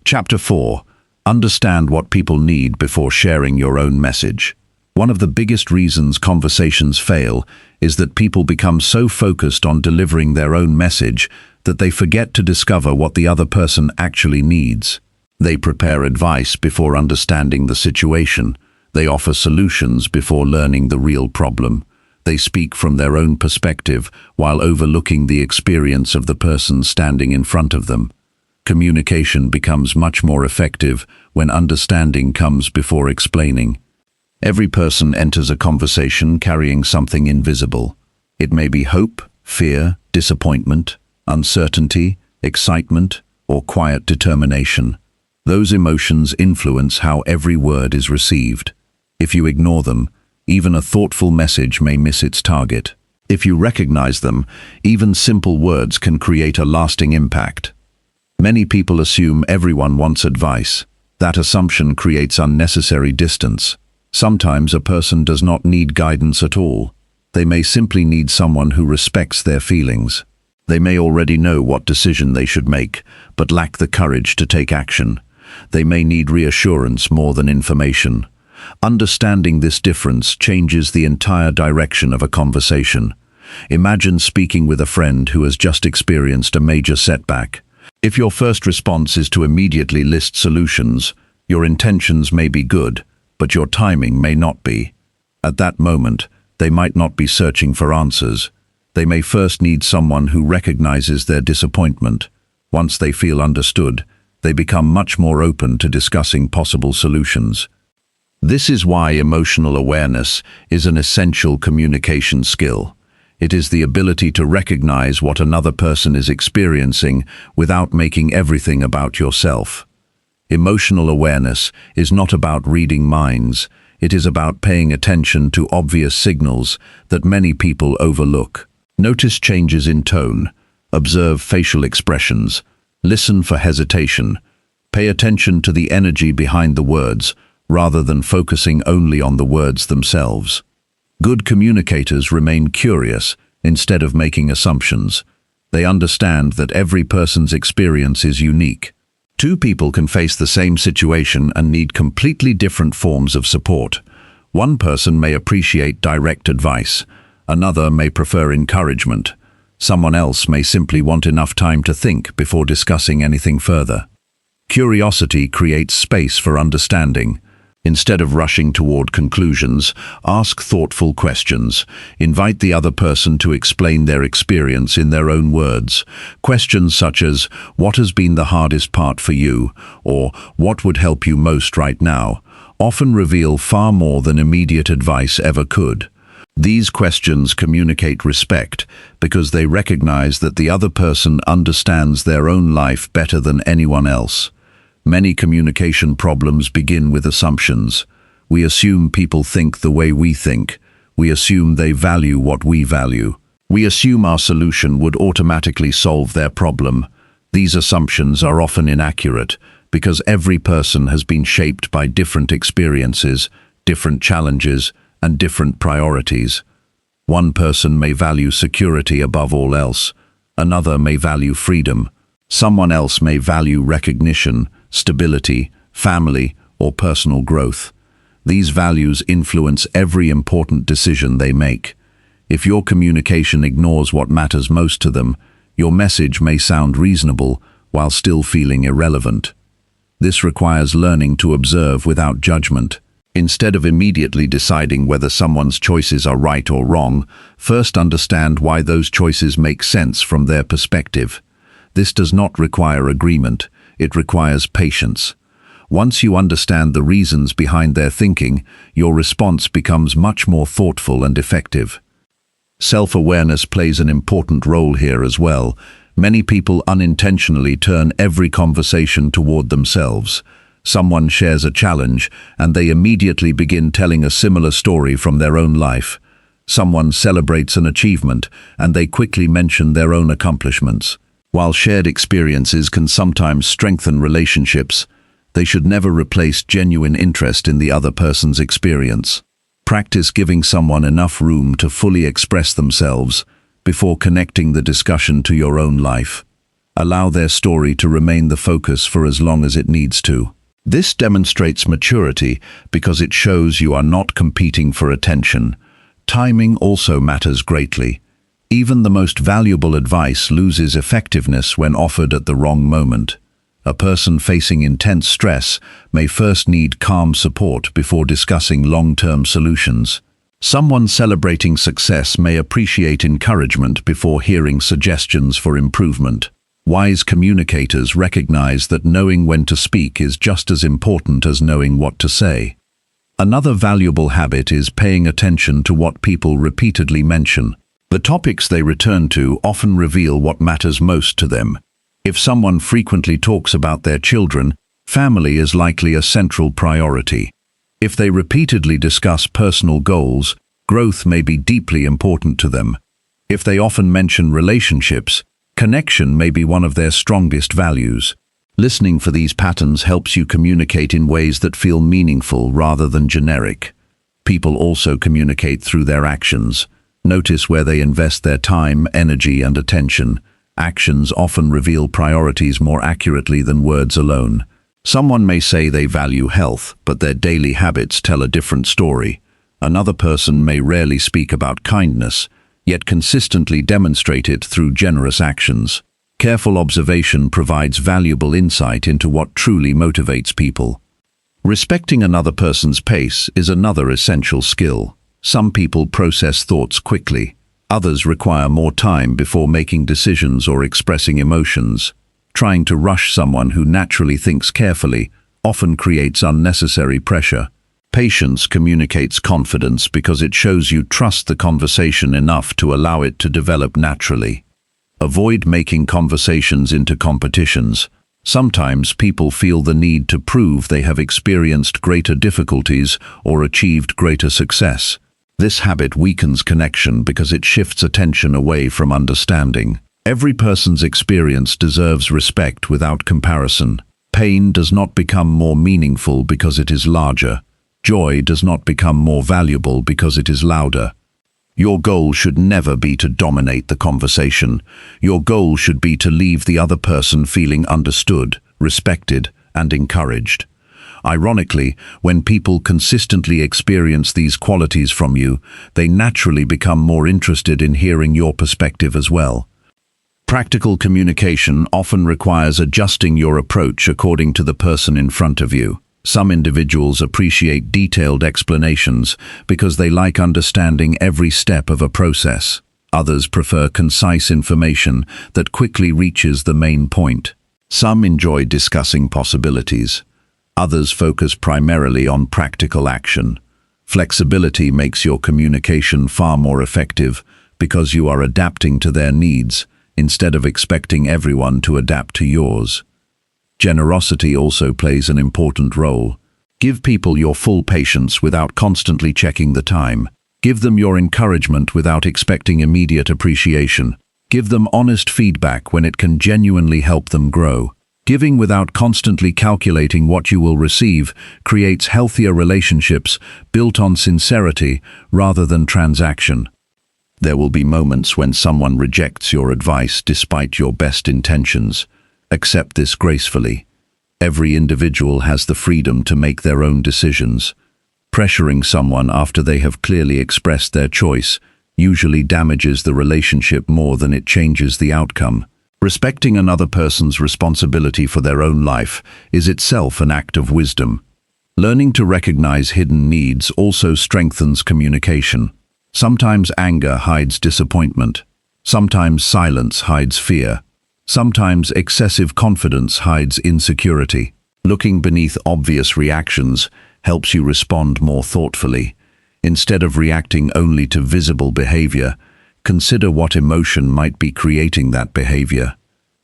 Chapter 4. Understand what people need before sharing your own message. One of the biggest reasons conversations fail is that people become so focused on delivering their own message that they forget to discover what the other person actually needs. They prepare advice before understanding the situation. They offer solutions before learning the real problem. They speak from their own perspective while overlooking the experience of the person standing in front of them. Communication becomes much more effective when understanding comes before explaining. Every person enters a conversation carrying something invisible. It may be hope, fear, disappointment, uncertainty, excitement, or quiet determination. Those emotions influence how every word is received. If you ignore them, even a thoughtful message may miss its target. If you recognize them, even simple words can create a lasting impact. Many people assume everyone wants advice. That assumption creates unnecessary distance. Sometimes a person does not need guidance at all. They may simply need someone who respects their feelings. They may already know what decision they should make, but lack the courage to take action. They may need reassurance more than information. Understanding this difference changes the entire direction of a conversation. Imagine speaking with a friend who has just experienced a major setback. If your first response is to immediately list solutions, your intentions may be good, but your timing may not be. At that moment, they might not be searching for answers. They may first need someone who recognizes their disappointment. Once they feel understood, they become much more open to discussing possible solutions. This is why emotional awareness is an essential communication skill. It is the ability to recognize what another person is experiencing without making everything about yourself. Emotional awareness is not about reading minds. It is about paying attention to obvious signals that many people overlook. Notice changes in tone. Observe facial expressions. Listen for hesitation. Pay attention to the energy behind the words, rather than focusing only on the words themselves. Good communicators remain curious instead of making assumptions. They understand that every person's experience is unique. Two people can face the same situation and need completely different forms of support. One person may appreciate direct advice. Another may prefer encouragement. Someone else may simply want enough time to think before discussing anything further. Curiosity creates space for understanding. Instead of rushing toward conclusions, ask thoughtful questions. Invite the other person to explain their experience in their own words. Questions such as, "What has been the hardest part for you?" or "What would help you most right now?" often reveal far more than immediate advice ever could. These questions communicate respect because they recognize that the other person understands their own life better than anyone else. Many communication problems begin with assumptions. We assume people think the way we think. We assume they value what we value. We assume our solution would automatically solve their problem. These assumptions are often inaccurate because every person has been shaped by different experiences, different challenges, and different priorities. One person may value security above all else. Another may value freedom. Someone else may value recognition, stability, family, or personal growth. These values influence every important decision they make. If your communication ignores what matters most to them, your message may sound reasonable while still feeling irrelevant. This requires learning to observe without judgment. Instead of immediately deciding whether someone's choices are right or wrong, first understand why those choices make sense from their perspective. This does not require agreement. It requires patience. Once you understand the reasons behind their thinking, your response becomes much more thoughtful and effective. Self-awareness plays an important role here as well. Many people unintentionally turn every conversation toward themselves. Someone shares a challenge, and they immediately begin telling a similar story from their own life. Someone celebrates an achievement, and they quickly mention their own accomplishments. While shared experiences can sometimes strengthen relationships, they should never replace genuine interest in the other person's experience. Practice giving someone enough room to fully express themselves before connecting the discussion to your own life. Allow their story to remain the focus for as long as it needs to. This demonstrates maturity because it shows you are not competing for attention. Timing also matters greatly. Even the most valuable advice loses effectiveness when offered at the wrong moment. A person facing intense stress may first need calm support before discussing long-term solutions. Someone celebrating success may appreciate encouragement before hearing suggestions for improvement. Wise communicators recognize that knowing when to speak is just as important as knowing what to say. Another valuable habit is paying attention to what people repeatedly mention. The topics they return to often reveal what matters most to them. If someone frequently talks about their children, family is likely a central priority. If they repeatedly discuss personal goals, growth may be deeply important to them. If they often mention relationships, connection may be one of their strongest values. Listening for these patterns helps you communicate in ways that feel meaningful rather than generic. People also communicate through their actions. Notice where they invest their time, energy, and attention. Actions often reveal priorities more accurately than words alone. Someone may say they value health, but their daily habits tell a different story. Another person may rarely speak about kindness, yet consistently demonstrate it through generous actions. Careful observation provides valuable insight into what truly motivates people. Respecting another person's pace is another essential skill. Some people process thoughts quickly. Others require more time before making decisions or expressing emotions. Trying to rush someone who naturally thinks carefully often creates unnecessary pressure. Patience communicates confidence because it shows you trust the conversation enough to allow it to develop naturally. Avoid making conversations into competitions. Sometimes people feel the need to prove they have experienced greater difficulties or achieved greater success. This habit weakens connection because it shifts attention away from understanding. Every person's experience deserves respect without comparison. Pain does not become more meaningful because it is larger. Joy does not become more valuable because it is louder. Your goal should never be to dominate the conversation. Your goal should be to leave the other person feeling understood, respected, and encouraged. Ironically, when people consistently experience these qualities from you, they naturally become more interested in hearing your perspective as well. Practical communication often requires adjusting your approach according to the person in front of you. Some individuals appreciate detailed explanations because they like understanding every step of a process. Others prefer concise information that quickly reaches the main point. Some enjoy discussing possibilities. Others focus primarily on practical action. Flexibility makes your communication far more effective because you are adapting to their needs instead of expecting everyone to adapt to yours. Generosity also plays an important role. Give people your full patience without constantly checking the time. Give them your encouragement without expecting immediate appreciation. Give them honest feedback when it can genuinely help them grow. Giving without constantly calculating what you will receive creates healthier relationships built on sincerity rather than transaction. There will be moments when someone rejects your advice despite your best intentions. Accept this gracefully. Every individual has the freedom to make their own decisions. Pressuring someone after they have clearly expressed their choice usually damages the relationship more than it changes the outcome. Respecting another person's responsibility for their own life is itself an act of wisdom. Learning to recognize hidden needs also strengthens communication. Sometimes anger hides disappointment. Sometimes silence hides fear. Sometimes excessive confidence hides insecurity. Looking beneath obvious reactions helps you respond more thoughtfully. Instead of reacting only to visible behavior, consider what emotion might be creating that behavior.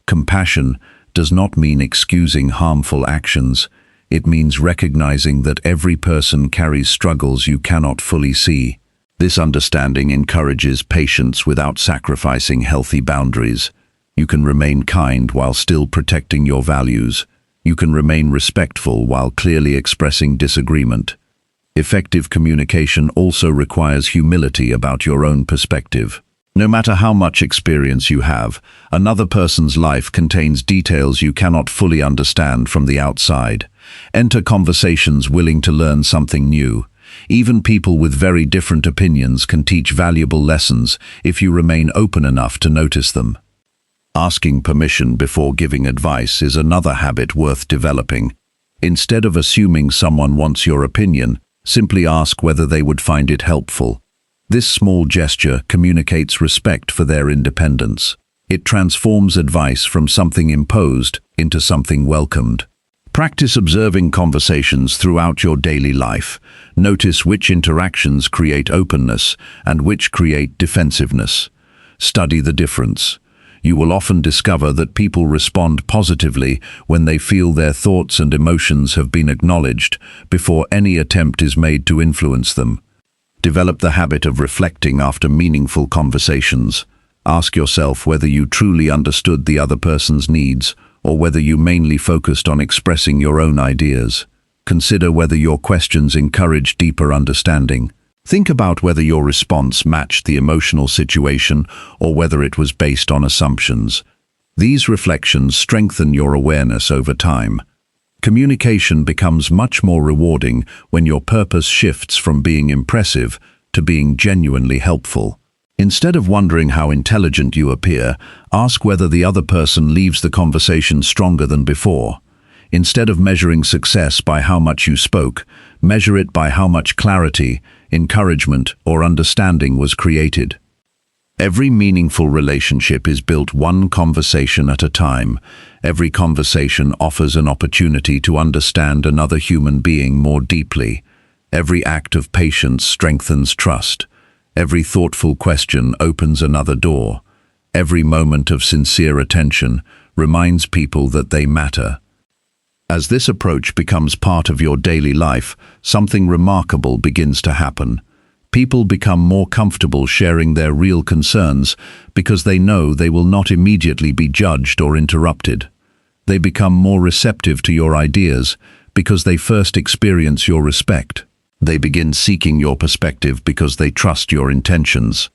Compassion does not mean excusing harmful actions. It means recognizing that every person carries struggles you cannot fully see. This understanding encourages patience without sacrificing healthy boundaries. You can remain kind while still protecting your values. You can remain respectful while clearly expressing disagreement. Effective communication also requires humility about your own perspective. No matter how much experience you have, another person's life contains details you cannot fully understand from the outside. Enter conversations willing to learn something new. Even people with very different opinions can teach valuable lessons if you remain open enough to notice them. Asking permission before giving advice is another habit worth developing. Instead of assuming someone wants your opinion, simply ask whether they would find it helpful. This small gesture communicates respect for their independence. It transforms advice from something imposed into something welcomed. Practice observing conversations throughout your daily life. Notice which interactions create openness and which create defensiveness. Study the difference. You will often discover that people respond positively when they feel their thoughts and emotions have been acknowledged before any attempt is made to influence them. Develop the habit of reflecting after meaningful conversations. Ask yourself whether you truly understood the other person's needs or whether you mainly focused on expressing your own ideas. Consider whether your questions encourage deeper understanding. Think about whether your response matched the emotional situation or whether it was based on assumptions. These reflections strengthen your awareness over time. Communication becomes much more rewarding when your purpose shifts from being impressive to being genuinely helpful. Instead of wondering how intelligent you appear, ask whether the other person leaves the conversation stronger than before. Instead of measuring success by how much you spoke, measure it by how much clarity, encouragement, or understanding was created. Every meaningful relationship is built one conversation at a time. Every conversation offers an opportunity to understand another human being more deeply. Every act of patience strengthens trust. Every thoughtful question opens another door. Every moment of sincere attention reminds people that they matter. As this approach becomes part of your daily life, something remarkable begins to happen. People become more comfortable sharing their real concerns because they know they will not immediately be judged or interrupted. They become more receptive to your ideas because they first experience your respect. They begin seeking your perspective because they trust your intentions.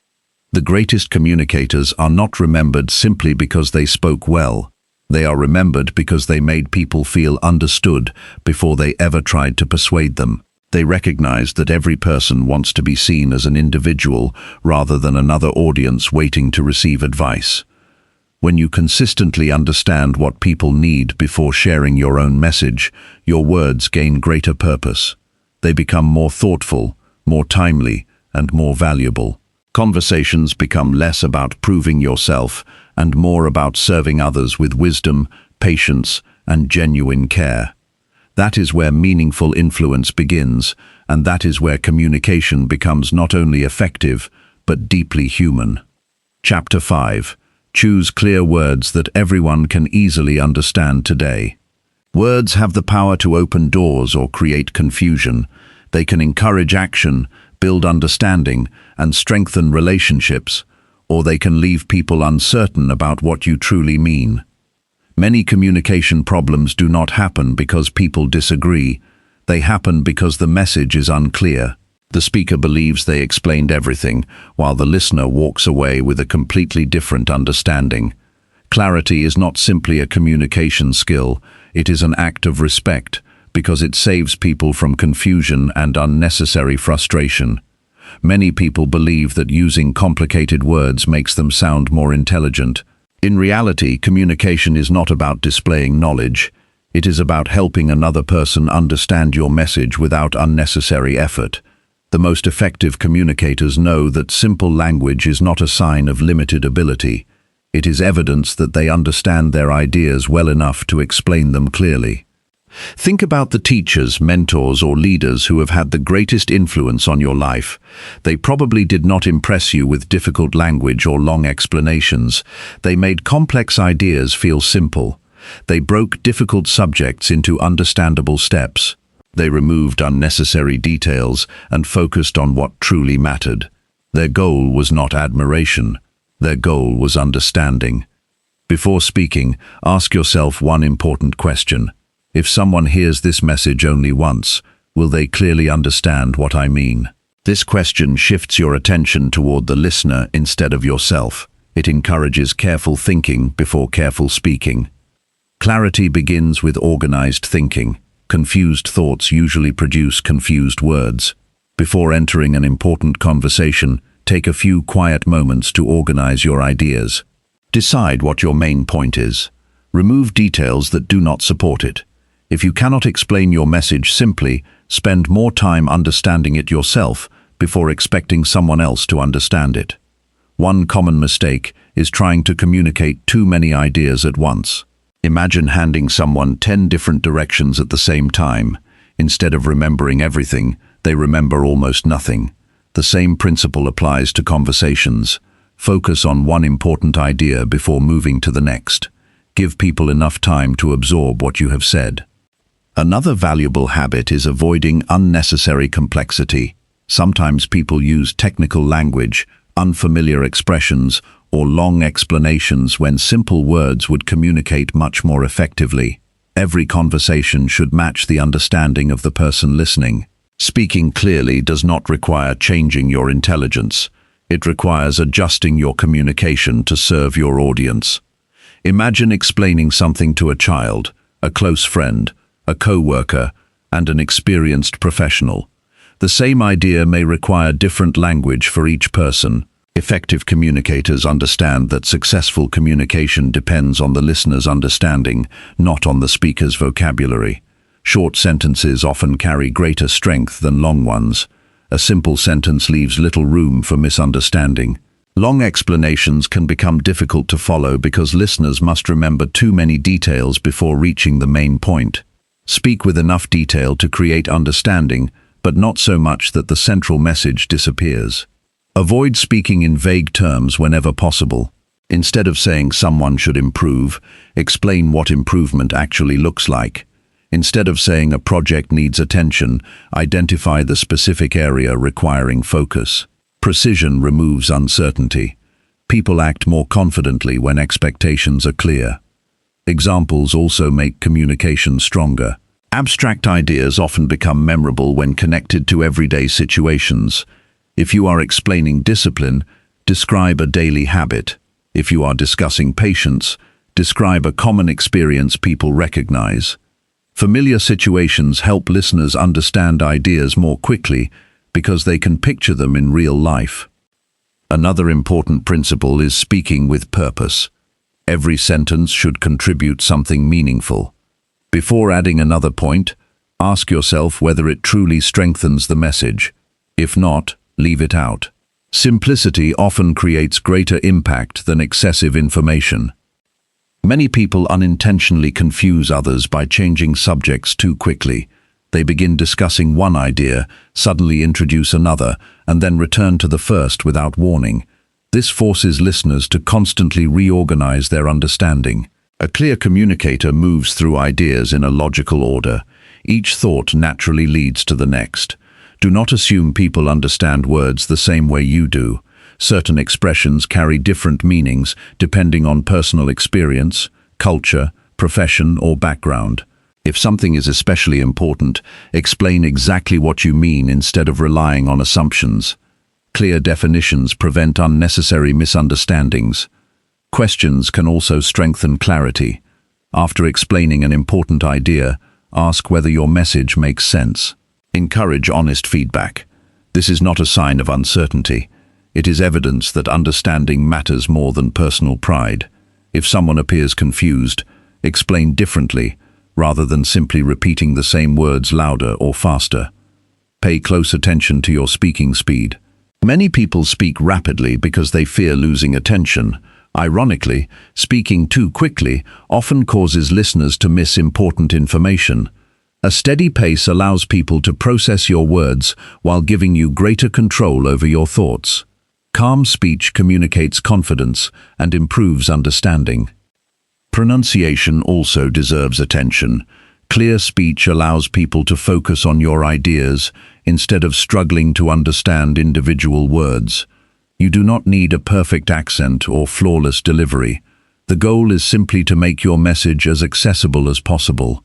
The greatest communicators are not remembered simply because they spoke well. They are remembered because they made people feel understood before they ever tried to persuade them. They recognized that every person wants to be seen as an individual rather than another audience waiting to receive advice. When you consistently understand what people need before sharing your own message, your words gain greater purpose. They become more thoughtful, more timely, and more valuable. Conversations become less about proving yourself and more about serving others with wisdom, patience, and genuine care. That is where meaningful influence begins, and that is where communication becomes not only effective, but deeply human. Chapter 5. Choose clear words that everyone can easily understand today. Words have the power to open doors or create confusion. They can encourage action, build understanding, and strengthen relationships, or they can leave people uncertain about what you truly mean. Many communication problems do not happen because people disagree. They happen because the message is unclear. The speaker believes they explained everything, while the listener walks away with a completely different understanding. Clarity is not simply a communication skill, it is an act of respect, because it saves people from confusion and unnecessary frustration. Many people believe that using complicated words makes them sound more intelligent. In reality, communication is not about displaying knowledge. It is about helping another person understand your message without unnecessary effort. The most effective communicators know that simple language is not a sign of limited ability. It is evidence that they understand their ideas well enough to explain them clearly. Think about the teachers, mentors, or leaders who have had the greatest influence on your life. They probably did not impress you with difficult language or long explanations. They made complex ideas feel simple. They broke difficult subjects into understandable steps. They removed unnecessary details and focused on what truly mattered. Their goal was not admiration. Their goal was understanding. Before speaking, ask yourself one important question. If someone hears this message only once, will they clearly understand what I mean? This question shifts your attention toward the listener instead of yourself. It encourages careful thinking before careful speaking. Clarity begins with organized thinking. Confused thoughts usually produce confused words. Before entering an important conversation, take a few quiet moments to organize your ideas. Decide what your main point is. Remove details that do not support it. If you cannot explain your message simply, spend more time understanding it yourself before expecting someone else to understand it. One common mistake is trying to communicate too many ideas at once. Imagine handing someone 10 different directions at the same time. Instead of remembering everything, they remember almost nothing. The same principle applies to conversations. Focus on one important idea before moving to the next. Give people enough time to absorb what you have said. Another valuable habit is avoiding unnecessary complexity. Sometimes people use technical language, unfamiliar expressions, or long explanations when simple words would communicate much more effectively. Every conversation should match the understanding of the person listening. Speaking clearly does not require changing your intelligence. It requires adjusting your communication to serve your audience. Imagine explaining something to a child, a close friend, a co-worker, and an experienced professional. The same idea may require different language for each person. Effective communicators understand that successful communication depends on the listener's understanding, not on the speaker's vocabulary. Short sentences often carry greater strength than long ones. A simple sentence leaves little room for misunderstanding. Long explanations can become difficult to follow because listeners must remember too many details before reaching the main point. Speak with enough detail to create understanding, but not so much that the central message disappears. Avoid speaking in vague terms whenever possible. Instead of saying someone should improve, explain what improvement actually looks like. Instead of saying a project needs attention, identify the specific area requiring focus. Precision removes uncertainty. People act more confidently when expectations are clear. Examples also make communication stronger. Abstract ideas often become memorable when connected to everyday situations. If you are explaining discipline, describe a daily habit. If you are discussing patience, describe a common experience people recognize. Familiar situations help listeners understand ideas more quickly because they can picture them in real life. Another important principle is speaking with purpose. Every sentence should contribute something meaningful. Before adding another point, ask yourself whether it truly strengthens the message. If not, leave it out. Simplicity often creates greater impact than excessive information. Many people unintentionally confuse others by changing subjects too quickly. They begin discussing one idea, suddenly introduce another, and then return to the first without warning. This forces listeners to constantly reorganize their understanding. A clear communicator moves through ideas in a logical order. Each thought naturally leads to the next. Do not assume people understand words the same way you do. Certain expressions carry different meanings depending on personal experience, culture, profession, or background. If something is especially important, explain exactly what you mean instead of relying on assumptions. Clear definitions prevent unnecessary misunderstandings. Questions can also strengthen clarity. After explaining an important idea, ask whether your message makes sense. Encourage honest feedback. This is not a sign of uncertainty. It is evidence that understanding matters more than personal pride. If someone appears confused, explain differently, rather than simply repeating the same words louder or faster. Pay close attention to your speaking speed. Many people speak rapidly because they fear losing attention. Ironically, speaking too quickly often causes listeners to miss important information. A steady pace allows people to process your words while giving you greater control over your thoughts. Calm speech communicates confidence and improves understanding. Pronunciation also deserves attention. Clear speech allows people to focus on your ideas instead of struggling to understand individual words. You do not need a perfect accent or flawless delivery. The goal is simply to make your message as accessible as possible.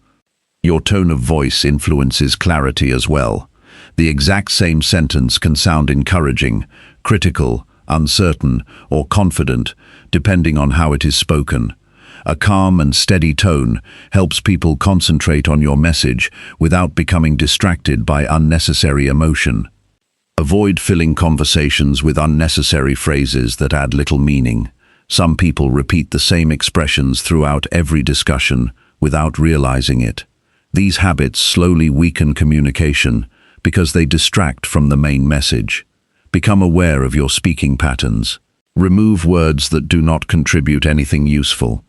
Your tone of voice influences clarity as well. The exact same sentence can sound encouraging, critical, uncertain, or confident, depending on how it is spoken. A calm and steady tone helps people concentrate on your message without becoming distracted by unnecessary emotion. Avoid filling conversations with unnecessary phrases that add little meaning. Some people repeat the same expressions throughout every discussion without realizing it. These habits slowly weaken communication because they distract from the main message. Become aware of your speaking patterns. Remove words that do not contribute anything useful.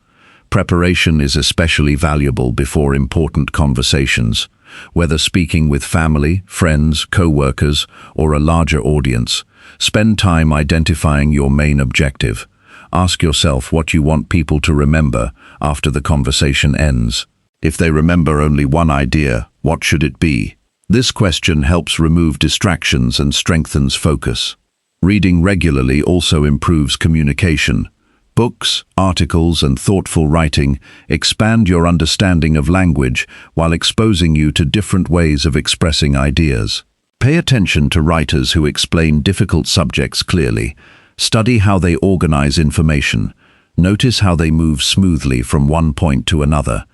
Preparation is especially valuable before important conversations. Whether speaking with family, friends, co-workers, or a larger audience, spend time identifying your main objective. Ask yourself what you want people to remember after the conversation ends. If they remember only one idea, what should it be? This question helps remove distractions and strengthens focus. Reading regularly also improves communication. Books, articles, and thoughtful writing expand your understanding of language while exposing you to different ways of expressing ideas. Pay attention to writers who explain difficult subjects clearly. Study how they organize information. Notice how they move smoothly from one point to another.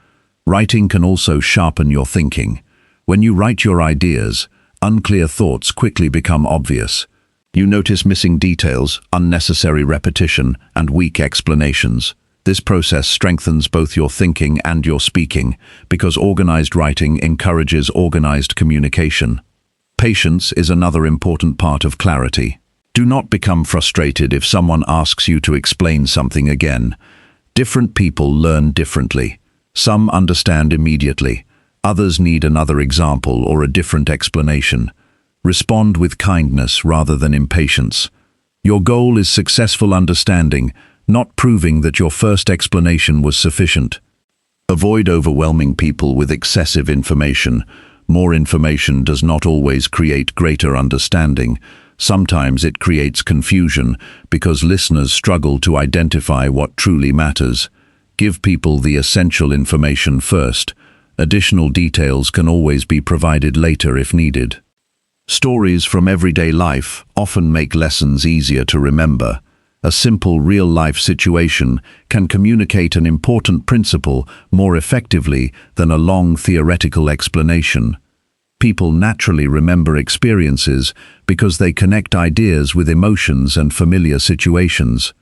Writing can also sharpen your thinking. When you write your ideas, unclear thoughts quickly become obvious. You notice missing details, unnecessary repetition, and weak explanations. This process strengthens both your thinking and your speaking, because organized writing encourages organized communication. Patience is another important part of clarity. Do not become frustrated if someone asks you to explain something again. Different people learn differently. Some understand immediately. Others need another example or a different explanation. Respond with kindness rather than impatience. Your goal is successful understanding, not proving that your first explanation was sufficient. Avoid overwhelming people with excessive information. More information does not always create greater understanding. Sometimes it creates confusion because listeners struggle to identify what truly matters. Give people the essential information first. Additional details can always be provided later if needed. Stories from everyday life often make lessons easier to remember. A simple real-life situation can communicate an important principle more effectively than a long theoretical explanation. People naturally remember experiences because they connect ideas with emotions and familiar situations.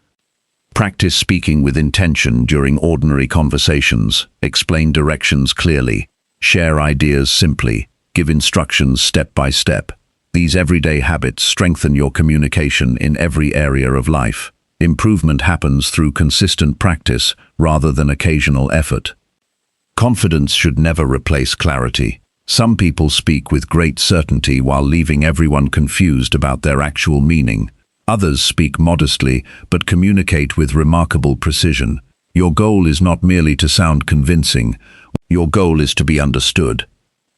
Practice speaking with intention during ordinary conversations. Explain directions clearly. Share ideas simply. Give instructions step by step. These everyday habits strengthen your communication in every area of life. Improvement happens through consistent practice rather than occasional effort. Confidence should never replace clarity. Some people speak with great certainty while leaving everyone confused about their actual meaning. Others speak modestly but communicate with remarkable precision. Your goal is not merely to sound convincing. Your goal is to be understood.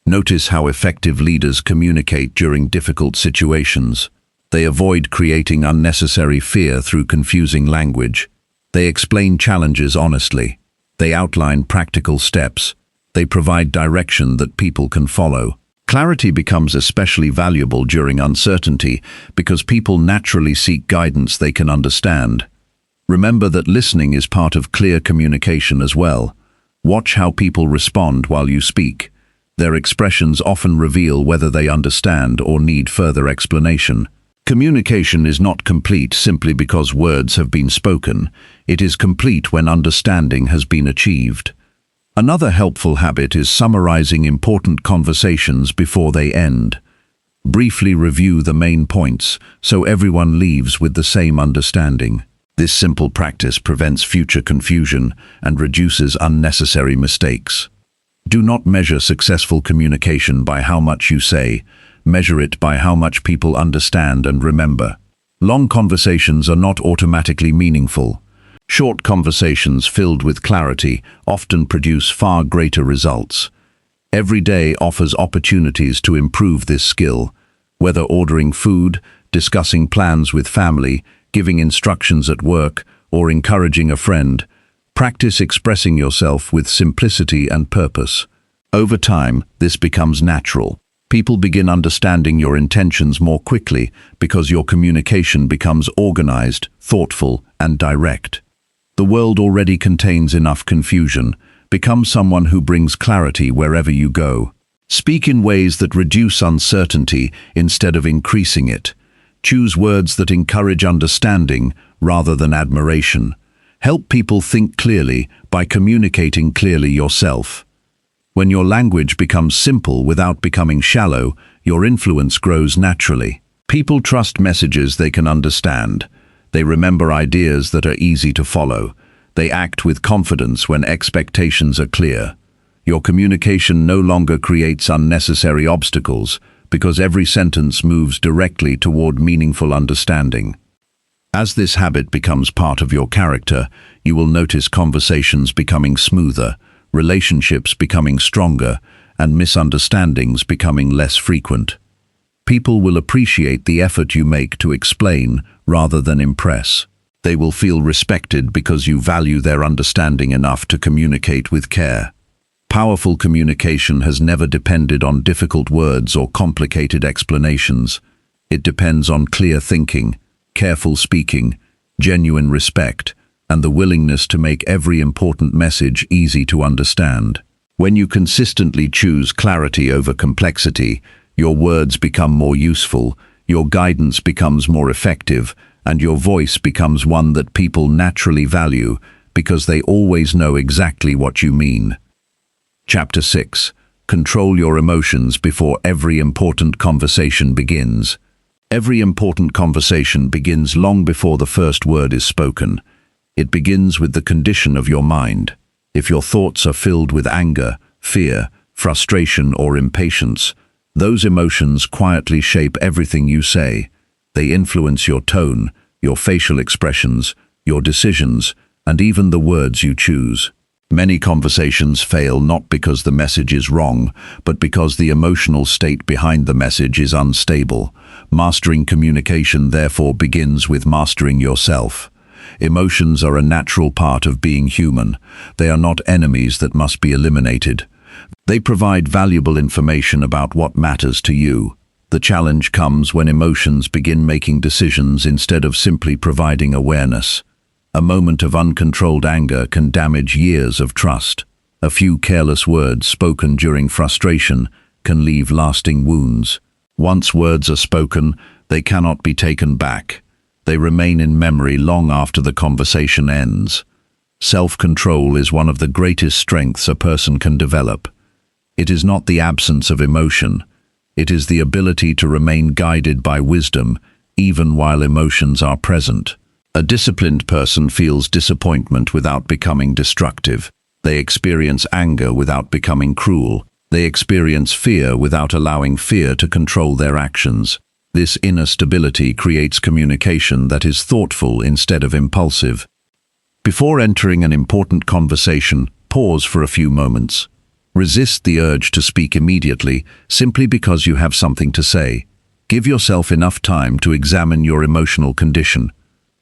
Notice how effective leaders communicate during difficult situations. They avoid creating unnecessary fear through confusing language. They explain challenges honestly. They outline practical steps. They provide direction that people can follow. Clarity becomes especially valuable during uncertainty because people naturally seek guidance they can understand. Remember that listening is part of clear communication as well. Watch how people respond while you speak. Their expressions often reveal whether they understand or need further explanation. Communication is not complete simply because words have been spoken. It is complete when understanding has been achieved. Another helpful habit is summarizing important conversations before they end. Briefly review the main points so everyone leaves with the same understanding. This simple practice prevents future confusion and reduces unnecessary mistakes. Do not measure successful communication by how much you say. Measure it by how much people understand and remember. Long conversations are not automatically meaningful. Short conversations filled with clarity often produce far greater results. Every day offers opportunities to improve this skill. Whether ordering food, discussing plans with family, giving instructions at work, or encouraging a friend, practice expressing yourself with simplicity and purpose. Over time, this becomes natural. People begin understanding your intentions more quickly because your communication becomes organized, thoughtful, and direct. The world already contains enough confusion. Become someone who brings clarity wherever you go. Speak in ways that reduce uncertainty instead of increasing it. Choose words that encourage understanding rather than admiration. Help people think clearly by communicating clearly yourself. When your language becomes simple without becoming shallow, your influence grows naturally. People trust messages they can understand. They remember ideas that are easy to follow. They act with confidence when expectations are clear. Your communication no longer creates unnecessary obstacles because every sentence moves directly toward meaningful understanding. As this habit becomes part of your character, you will notice conversations becoming smoother, relationships becoming stronger, and misunderstandings becoming less frequent. People will appreciate the effort you make to explain rather than impress. They will feel respected because you value their understanding enough to communicate with care. Powerful communication has never depended on difficult words or complicated explanations. It depends on clear thinking, careful speaking, genuine respect, and the willingness to make every important message easy to understand. When you consistently choose clarity over complexity, your words become more useful, your guidance becomes more effective, and your voice becomes one that people naturally value because they always know exactly what you mean. Chapter 6. Control your emotions before every important conversation begins. Every important conversation begins long before the first word is spoken. It begins with the condition of your mind. If your thoughts are filled with anger, fear, frustration, or impatience, those emotions quietly shape everything you say. They influence your tone, your facial expressions, your decisions, and even the words you choose. Many conversations fail not because the message is wrong, but because the emotional state behind the message is unstable. Mastering communication therefore begins with mastering yourself. Emotions are a natural part of being human. They are not enemies that must be eliminated. They provide valuable information about what matters to you. The challenge comes when emotions begin making decisions instead of simply providing awareness. A moment of uncontrolled anger can damage years of trust. A few careless words spoken during frustration can leave lasting wounds. Once words are spoken, they cannot be taken back. They remain in memory long after the conversation ends. Self-control is one of the greatest strengths a person can develop. It is not the absence of emotion. It is the ability to remain guided by wisdom, even while emotions are present. A disciplined person feels disappointment without becoming destructive. They experience anger without becoming cruel. They experience fear without allowing fear to control their actions. This inner stability creates communication that is thoughtful instead of impulsive. Before entering an important conversation, pause for a few moments. Resist the urge to speak immediately simply because you have something to say. Give yourself enough time to examine your emotional condition.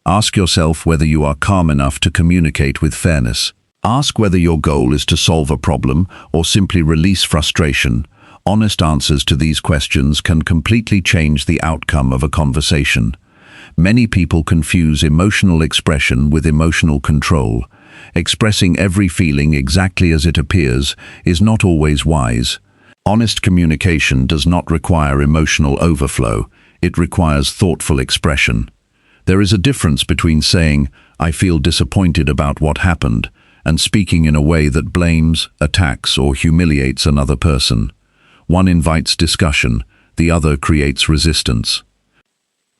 Ask yourself whether you are calm enough to communicate with fairness. Ask whether your goal is to solve a problem or simply release frustration. Honest answers to these questions can completely change the outcome of a conversation. Many people confuse emotional expression with emotional control. Expressing every feeling exactly as it appears is not always wise. Honest communication does not require emotional overflow. It requires thoughtful expression. There is a difference between saying, "I feel disappointed about what happened," and speaking in a way that blames, attacks, or humiliates another person. One invites discussion, the other creates resistance.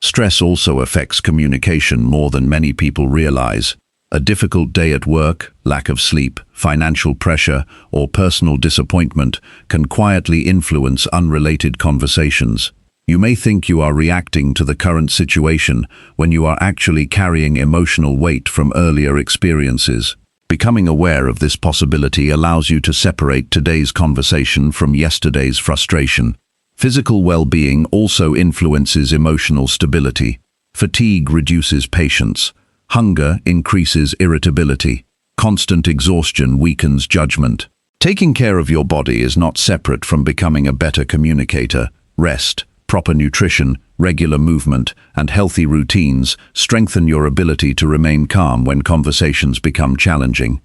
Stress also affects communication more than many people realize. A difficult day at work, lack of sleep, financial pressure, or personal disappointment can quietly influence unrelated conversations. You may think you are reacting to the current situation when you are actually carrying emotional weight from earlier experiences. Becoming aware of this possibility allows you to separate today's conversation from yesterday's frustration. Physical well-being also influences emotional stability. Fatigue reduces patience. Hunger increases irritability. Constant exhaustion weakens judgment. Taking care of your body is not separate from becoming a better communicator. Rest, proper nutrition, regular movement, and healthy routines strengthen your ability to remain calm when conversations become challenging.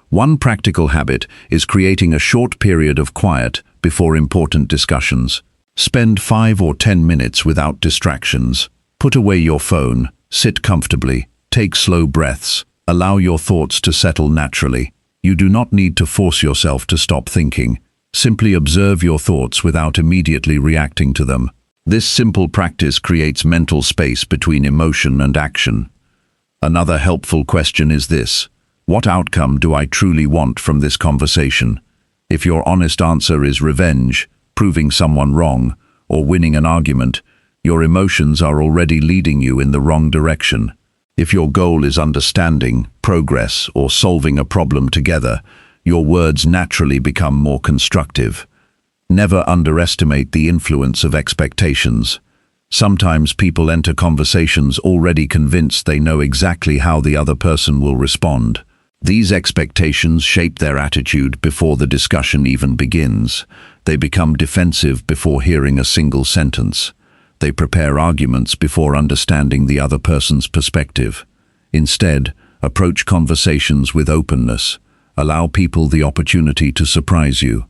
One practical habit is creating a short period of quiet before important discussions. Spend 5 or 10 minutes without distractions. Put away your phone, sit comfortably, take slow breaths, allow your thoughts to settle naturally. You do not need to force yourself to stop thinking. Simply observe your thoughts without immediately reacting to them. This simple practice creates mental space between emotion and action. Another helpful question is this: what outcome do I truly want from this conversation? If your honest answer is revenge, proving someone wrong, or winning an argument, your emotions are already leading you in the wrong direction. If your goal is understanding, progress, or solving a problem together, your words naturally become more constructive. Never underestimate the influence of expectations. Sometimes people enter conversations already convinced they know exactly how the other person will respond. These expectations shape their attitude before the discussion even begins. They become defensive before hearing a single sentence. They prepare arguments before understanding the other person's perspective. Instead, approach conversations with openness. Allow people the opportunity to surprise you.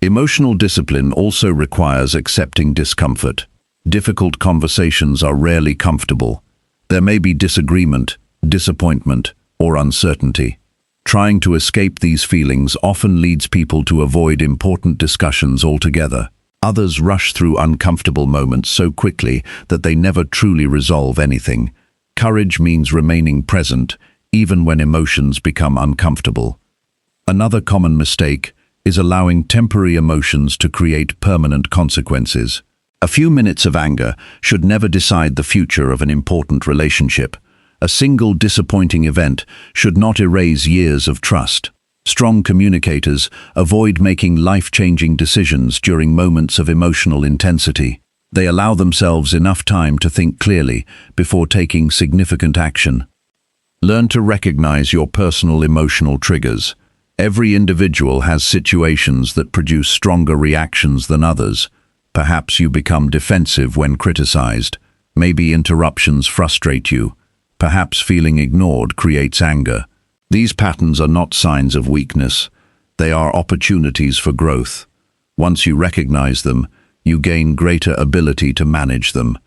Emotional discipline also requires accepting discomfort. Difficult conversations are rarely comfortable. There may be disagreement, disappointment, or uncertainty. Trying to escape these feelings often leads people to avoid important discussions altogether. Others rush through uncomfortable moments so quickly that they never truly resolve anything. Courage means remaining present, even when emotions become uncomfortable. Another common mistake is allowing temporary emotions to create permanent consequences. A few minutes of anger should never decide the future of an important relationship. A single disappointing event should not erase years of trust. Strong communicators avoid making life-changing decisions during moments of emotional intensity. They allow themselves enough time to think clearly before taking significant action. Learn to recognize your personal emotional triggers. Every individual has situations that produce stronger reactions than others. Perhaps you become defensive when criticized. Maybe interruptions frustrate you. Perhaps feeling ignored creates anger. These patterns are not signs of weakness. They are opportunities for growth. Once you recognize them, you gain greater ability to manage them.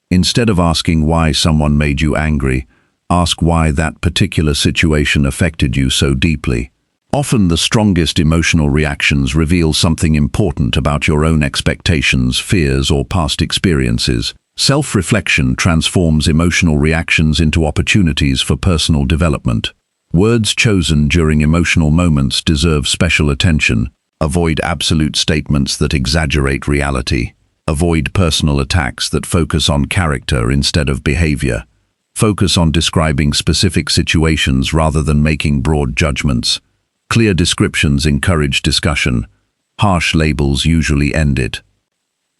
Instead of asking why someone made you angry, ask why that particular situation affected you so deeply. Often the strongest emotional reactions reveal something important about your own expectations, fears, or past experiences. Self-reflection transforms emotional reactions into opportunities for personal development. Words chosen during emotional moments deserve special attention. Avoid absolute statements that exaggerate reality. Avoid personal attacks that focus on character instead of behavior. Focus on describing specific situations rather than making broad judgments. Clear descriptions encourage discussion. Harsh labels usually end it.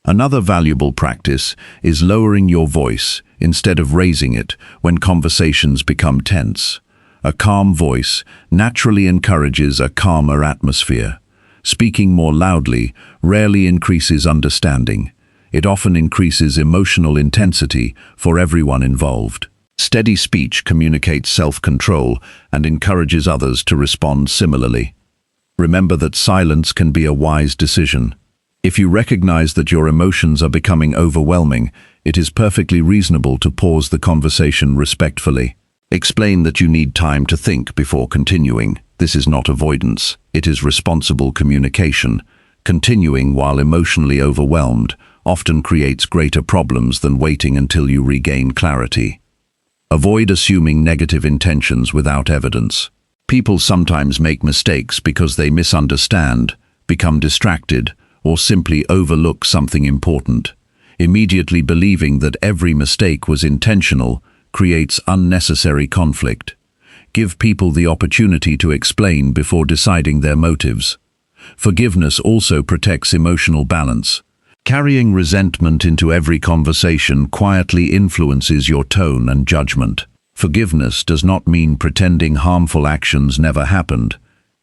Another valuable practice is lowering your voice instead of raising it when conversations become tense. A calm voice naturally encourages a calmer atmosphere. Speaking more loudly rarely increases understanding. It often increases emotional intensity for everyone involved. Steady speech communicates self-control and encourages others to respond similarly. Remember that silence can be a wise decision. If you recognize that your emotions are becoming overwhelming, it is perfectly reasonable to pause the conversation respectfully. Explain that you need time to think before continuing. This is not avoidance. It is responsible communication. Continuing while emotionally overwhelmed often creates greater problems than waiting until you regain clarity. Avoid assuming negative intentions without evidence. People sometimes make mistakes because they misunderstand, become distracted, or simply overlook something important. Immediately believing that every mistake was intentional creates unnecessary conflict. Give people the opportunity to explain before deciding their motives. Forgiveness also protects emotional balance. Carrying resentment into every conversation quietly influences your tone and judgment. Forgiveness does not mean pretending harmful actions never happened.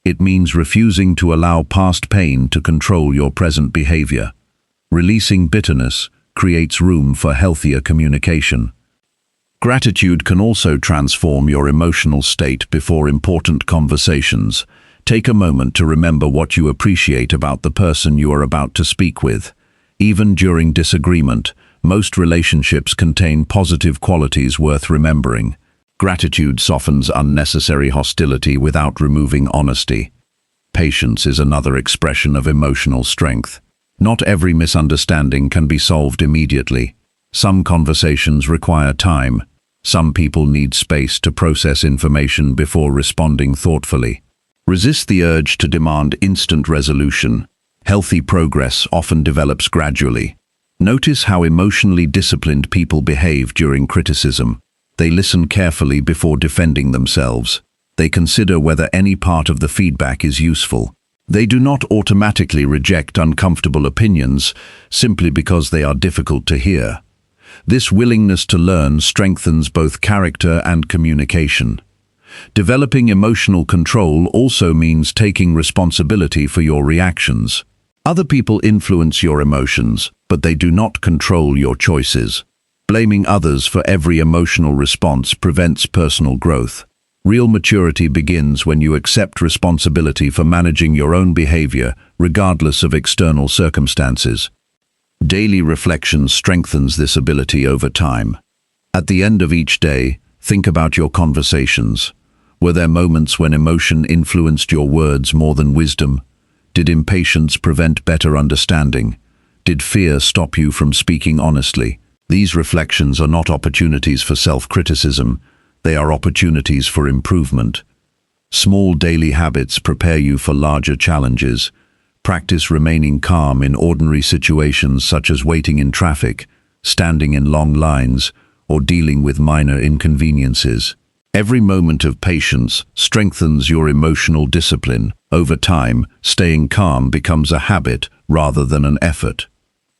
It means refusing to allow past pain to control your present behavior. Releasing bitterness creates room for healthier communication. Gratitude can also transform your emotional state before important conversations. Take a moment to remember what you appreciate about the person you are about to speak with. Even during disagreement, most relationships contain positive qualities worth remembering. Gratitude softens unnecessary hostility without removing honesty. Patience is another expression of emotional strength. Not every misunderstanding can be solved immediately. Some conversations require time. Some people need space to process information before responding thoughtfully. Resist the urge to demand instant resolution. Healthy progress often develops gradually. Notice how emotionally disciplined people behave during criticism. They listen carefully before defending themselves. They consider whether any part of the feedback is useful. They do not automatically reject uncomfortable opinions simply because they are difficult to hear. This willingness to learn strengthens both character and communication. Developing emotional control also means taking responsibility for your reactions. Other people influence your emotions, but they do not control your choices. Blaming others for every emotional response prevents personal growth. Real maturity begins when you accept responsibility for managing your own behavior, regardless of external circumstances. Daily reflection strengthens this ability over time. At the end of each day, think about your conversations. Were there moments when emotion influenced your words more than wisdom? Did impatience prevent better understanding? Did fear stop you from speaking honestly? These reflections are not opportunities for self-criticism. They are opportunities for improvement. Small daily habits prepare you for larger challenges. Practice remaining calm in ordinary situations such as waiting in traffic, standing in long lines, or dealing with minor inconveniences. Every moment of patience strengthens your emotional discipline. Over time, staying calm becomes a habit rather than an effort.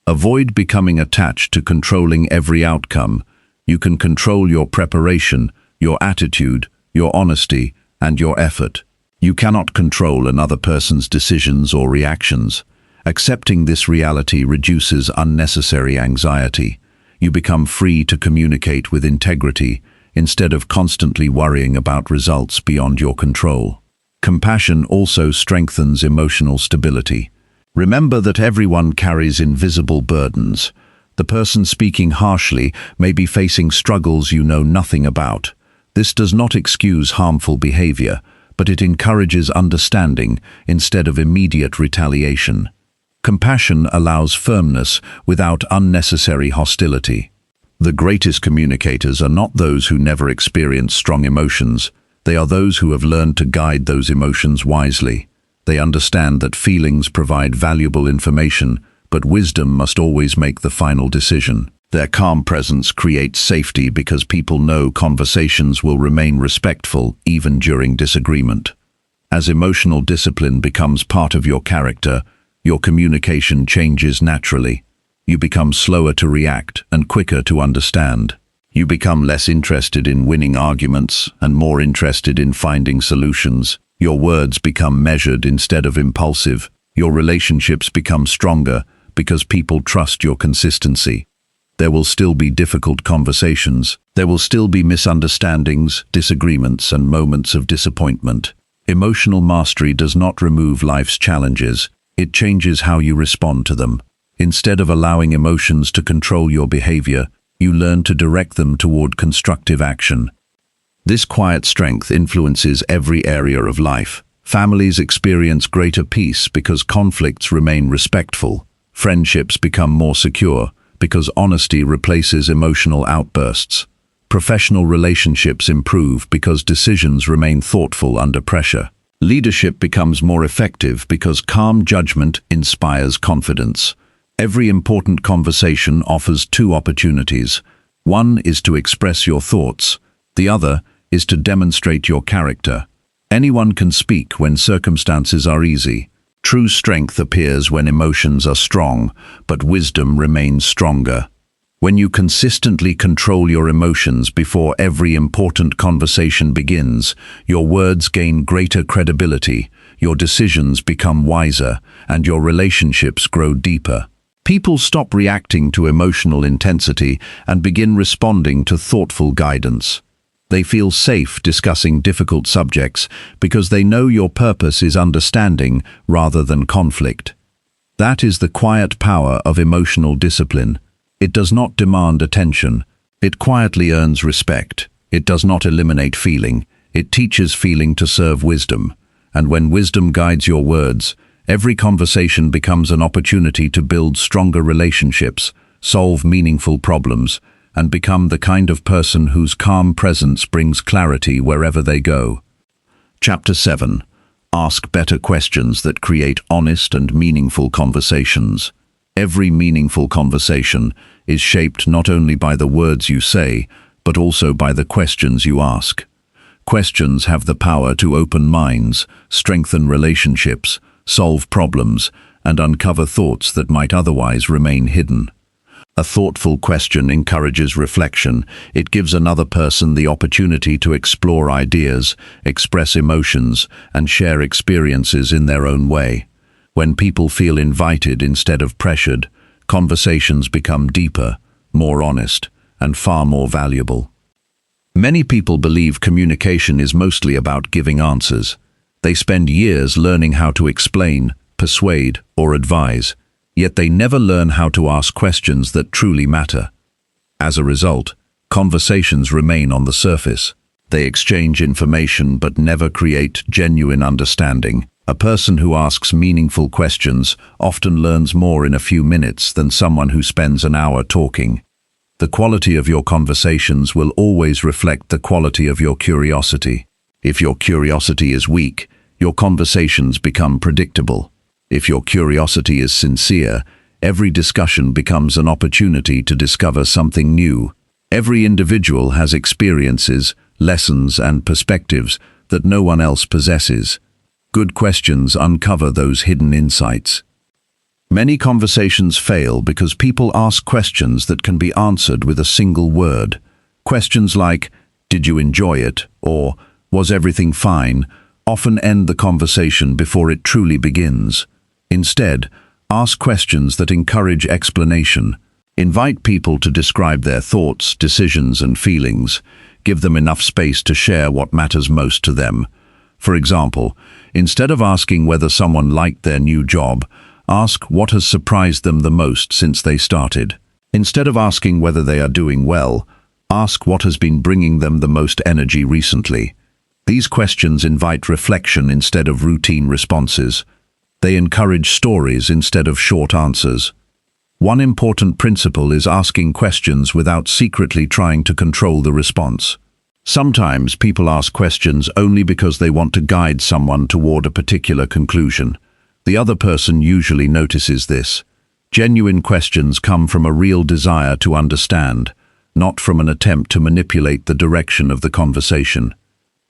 Avoid becoming attached to controlling every outcome. You can control your preparation, your attitude, your honesty, and your effort. You cannot control another person's decisions or reactions. Accepting this reality reduces unnecessary anxiety. You become free to communicate with integrity instead of constantly worrying about results beyond your control. Compassion also strengthens emotional stability. Remember that everyone carries invisible burdens. The person speaking harshly may be facing struggles you know nothing about. This does not excuse harmful behavior, but it encourages understanding instead of immediate retaliation. Compassion allows firmness without unnecessary hostility. The greatest communicators are not those who never experience strong emotions. They are those who have learned to guide those emotions wisely. They understand that feelings provide valuable information, but wisdom must always make the final decision. Their calm presence creates safety because people know conversations will remain respectful even during disagreement. As emotional discipline becomes part of your character, your communication changes naturally. You become slower to react and quicker to understand. You become less interested in winning arguments and more interested in finding solutions. Your words become measured instead of impulsive. Your relationships become stronger because people trust your consistency. There will still be difficult conversations. There will still be misunderstandings, disagreements, and moments of disappointment. Emotional mastery does not remove life's challenges. It changes how you respond to them. Instead of allowing emotions to control your behavior, you learn to direct them toward constructive action. This quiet strength influences every area of life. Families experience greater peace because conflicts remain respectful. Friendships become more secure because honesty replaces emotional outbursts. Professional relationships improve because decisions remain thoughtful under pressure. Leadership becomes more effective because calm judgment inspires confidence. Every important conversation offers two opportunities. One is to express your thoughts. The other is to demonstrate your character. Anyone can speak when circumstances are easy. True strength appears when emotions are strong, but wisdom remains stronger. When you consistently control your emotions before every important conversation begins, your words gain greater credibility, your decisions become wiser, and your relationships grow deeper. People stop reacting to emotional intensity and begin responding to thoughtful guidance. They feel safe discussing difficult subjects because they know your purpose is understanding rather than conflict. That is the quiet power of emotional discipline. It does not demand attention. It quietly earns respect. It does not eliminate feeling. It teaches feeling to serve wisdom. And when wisdom guides your words, every conversation becomes an opportunity to build stronger relationships, solve meaningful problems, and become the kind of person whose calm presence brings clarity wherever they go. Chapter 7. Ask better questions that create honest and meaningful conversations. Every meaningful conversation is shaped not only by the words you say, but also by the questions you ask. Questions have the power to open minds, strengthen relationships, solve problems, and uncover thoughts that might otherwise remain hidden. A thoughtful question encourages reflection. It gives another person the opportunity to explore ideas, express emotions, and share experiences in their own way. When people feel invited instead of pressured, conversations become deeper, more honest, and far more valuable. Many people believe communication is mostly about giving answers. They spend years learning how to explain, persuade, or advise, yet they never learn how to ask questions that truly matter. As a result, conversations remain on the surface. They exchange information but never create genuine understanding. A person who asks meaningful questions often learns more in a few minutes than someone who spends an hour talking. The quality of your conversations will always reflect the quality of your curiosity. If your curiosity is weak, your conversations become predictable. If your curiosity is sincere, every discussion becomes an opportunity to discover something new. Every individual has experiences, lessons, and perspectives that no one else possesses. Good questions uncover those hidden insights. Many conversations fail because people ask questions that can be answered with a single word. Questions like, "Did you enjoy it?" or "Was everything fine?" often end the conversation before it truly begins. Instead, ask questions that encourage explanation. Invite people to describe their thoughts, decisions, and feelings. Give them enough space to share what matters most to them. For example, instead of asking whether someone liked their new job, ask what has surprised them the most since they started. Instead of asking whether they are doing well, ask what has been bringing them the most energy recently. These questions invite reflection instead of routine responses. They encourage stories instead of short answers. One important principle is asking questions without secretly trying to control the response. Sometimes people ask questions only because they want to guide someone toward a particular conclusion. The other person usually notices this. Genuine questions come from a real desire to understand, not from an attempt to manipulate the direction of the conversation.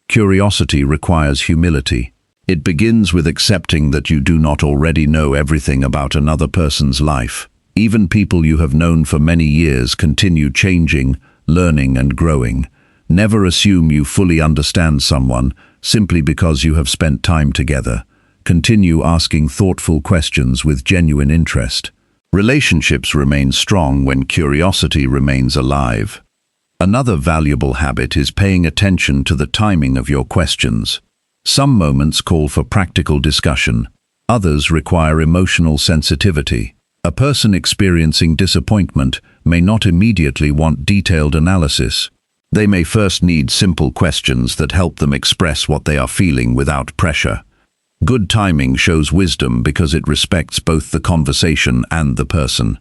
Curiosity requires humility. It begins with accepting that you do not already know everything about another person's life. Even people you have known for many years continue changing, learning, and growing. Never assume you fully understand someone simply because you have spent time together. Continue asking thoughtful questions with genuine interest. Relationships remain strong when curiosity remains alive. Another valuable habit is paying attention to the timing of your questions. Some moments call for practical discussion. Others require emotional sensitivity. A person experiencing disappointment may not immediately want detailed analysis. They may first need simple questions that help them express what they are feeling without pressure. Good timing shows wisdom because it respects both the conversation and the person.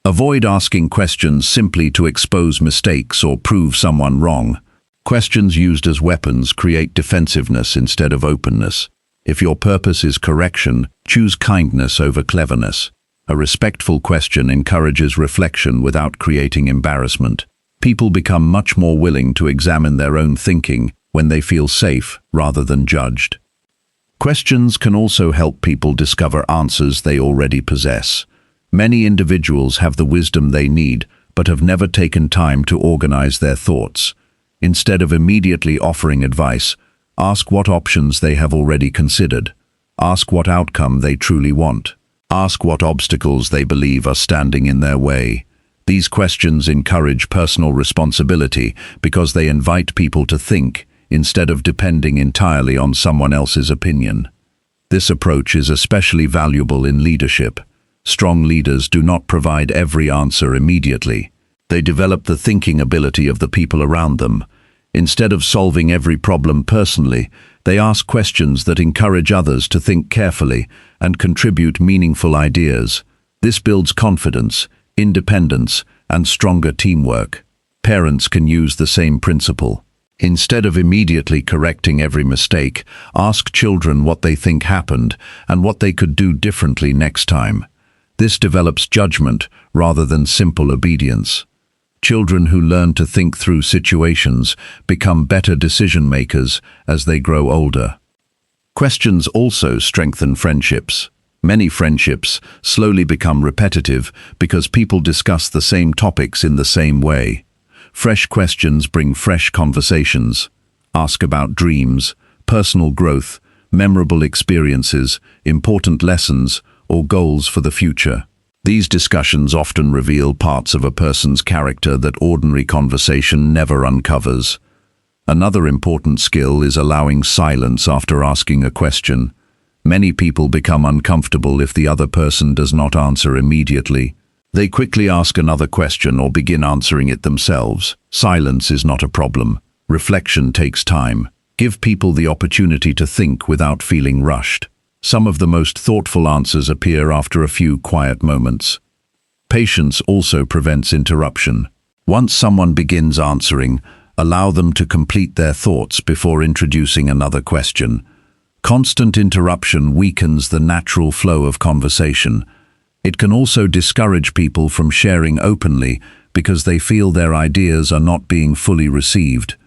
Avoid asking questions simply to expose mistakes or prove someone wrong. Questions used as weapons create defensiveness instead of openness. If your purpose is correction, choose kindness over cleverness. A respectful question encourages reflection without creating embarrassment. People become much more willing to examine their own thinking when they feel safe rather than judged. Questions can also help people discover answers they already possess. Many individuals have the wisdom they need, but have never taken time to organize their thoughts. Instead of immediately offering advice, ask what options they have already considered. Ask what outcome they truly want. Ask what obstacles they believe are standing in their way. These questions encourage personal responsibility because they invite people to think instead of depending entirely on someone else's opinion. This approach is especially valuable in leadership. Strong leaders do not provide every answer immediately. They develop the thinking ability of the people around them. Instead of solving every problem personally, they ask questions that encourage others to think carefully and contribute meaningful ideas. This builds confidence, independence, and stronger teamwork. Parents can use the same principle. Instead of immediately correcting every mistake, ask children what they think happened and what they could do differently next time. This develops judgment rather than simple obedience. Children who learn to think through situations become better decision makers as they grow older. Questions also strengthen friendships. Many friendships slowly become repetitive because people discuss the same topics in the same way. Fresh questions bring fresh conversations. Ask about dreams, personal growth, memorable experiences, important lessons, or goals for the future. These discussions often reveal parts of a person's character that ordinary conversation never uncovers. Another important skill is allowing silence after asking a question. Many people become uncomfortable if the other person does not answer immediately. They quickly ask another question or begin answering it themselves. Silence is not a problem. Reflection takes time. Give people the opportunity to think without feeling rushed. Some of the most thoughtful answers appear after a few quiet moments. Patience also prevents interruption. Once someone begins answering, allow them to complete their thoughts before introducing another question. Constant interruption weakens the natural flow of conversation. It can also discourage people from sharing openly because they feel their ideas are not being fully received.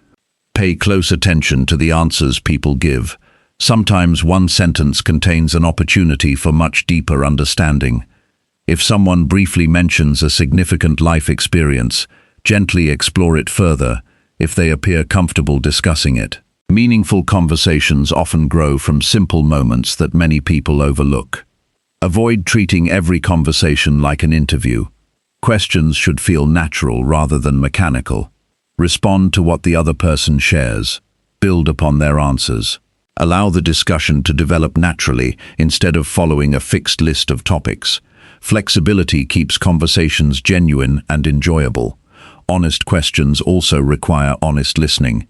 Pay close attention to the answers people give. Sometimes one sentence contains an opportunity for much deeper understanding. If someone briefly mentions a significant life experience, gently explore it further if they appear comfortable discussing it. Meaningful conversations often grow from simple moments that many people overlook. Avoid treating every conversation like an interview. Questions should feel natural rather than mechanical. Respond to what the other person shares. Build upon their answers. Allow the discussion to develop naturally instead of following a fixed list of topics. Flexibility keeps conversations genuine and enjoyable. Honest questions also require honest listening.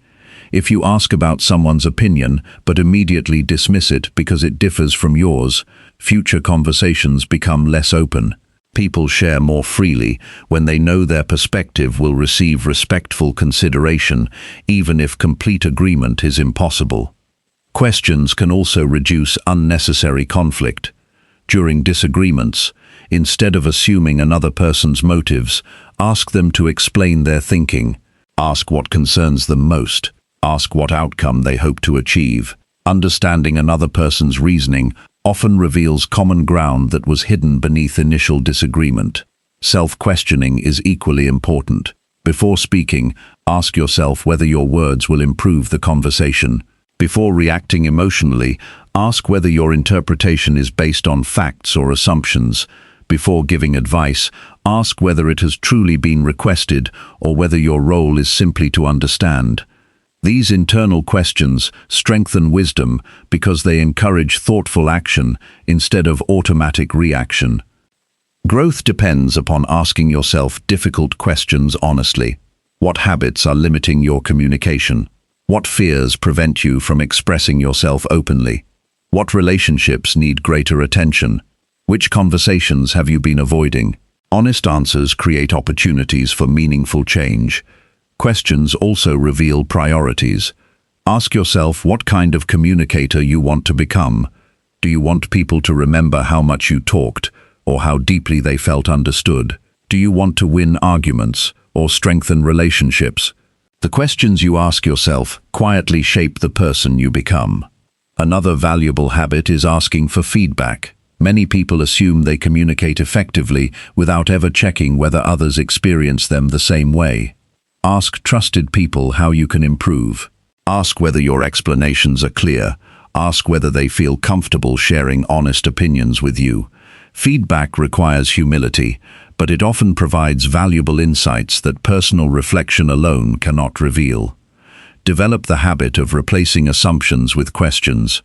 If you ask about someone's opinion but immediately dismiss it because it differs from yours, future conversations become less open. People share more freely when they know their perspective will receive respectful consideration, even if complete agreement is impossible. Questions can also reduce unnecessary conflict. During disagreements, instead of assuming another person's motives, ask them to explain their thinking. Ask what concerns them most. Ask what outcome they hope to achieve. Understanding another person's reasoning often reveals common ground that was hidden beneath initial disagreement. Self-questioning is equally important. Before speaking, ask yourself whether your words will improve the conversation. Before reacting emotionally, ask whether your interpretation is based on facts or assumptions. Before giving advice, ask whether it has truly been requested or whether your role is simply to understand. These internal questions strengthen wisdom because they encourage thoughtful action instead of automatic reaction. Growth depends upon asking yourself difficult questions honestly. What habits are limiting your communication? What fears prevent you from expressing yourself openly? What relationships need greater attention? Which conversations have you been avoiding? Honest answers create opportunities for meaningful change. Questions also reveal priorities. Ask yourself what kind of communicator you want to become. Do you want people to remember how much you talked or how deeply they felt understood? Do you want to win arguments or strengthen relationships? The questions you ask yourself quietly shape the person you become. Another valuable habit is asking for feedback. Many people assume they communicate effectively without ever checking whether others experience them the same way. Ask trusted people how you can improve. Ask whether your explanations are clear. Ask whether they feel comfortable sharing honest opinions with you. Feedback requires humility, but it often provides valuable insights that personal reflection alone cannot reveal. Develop the habit of replacing assumptions with questions.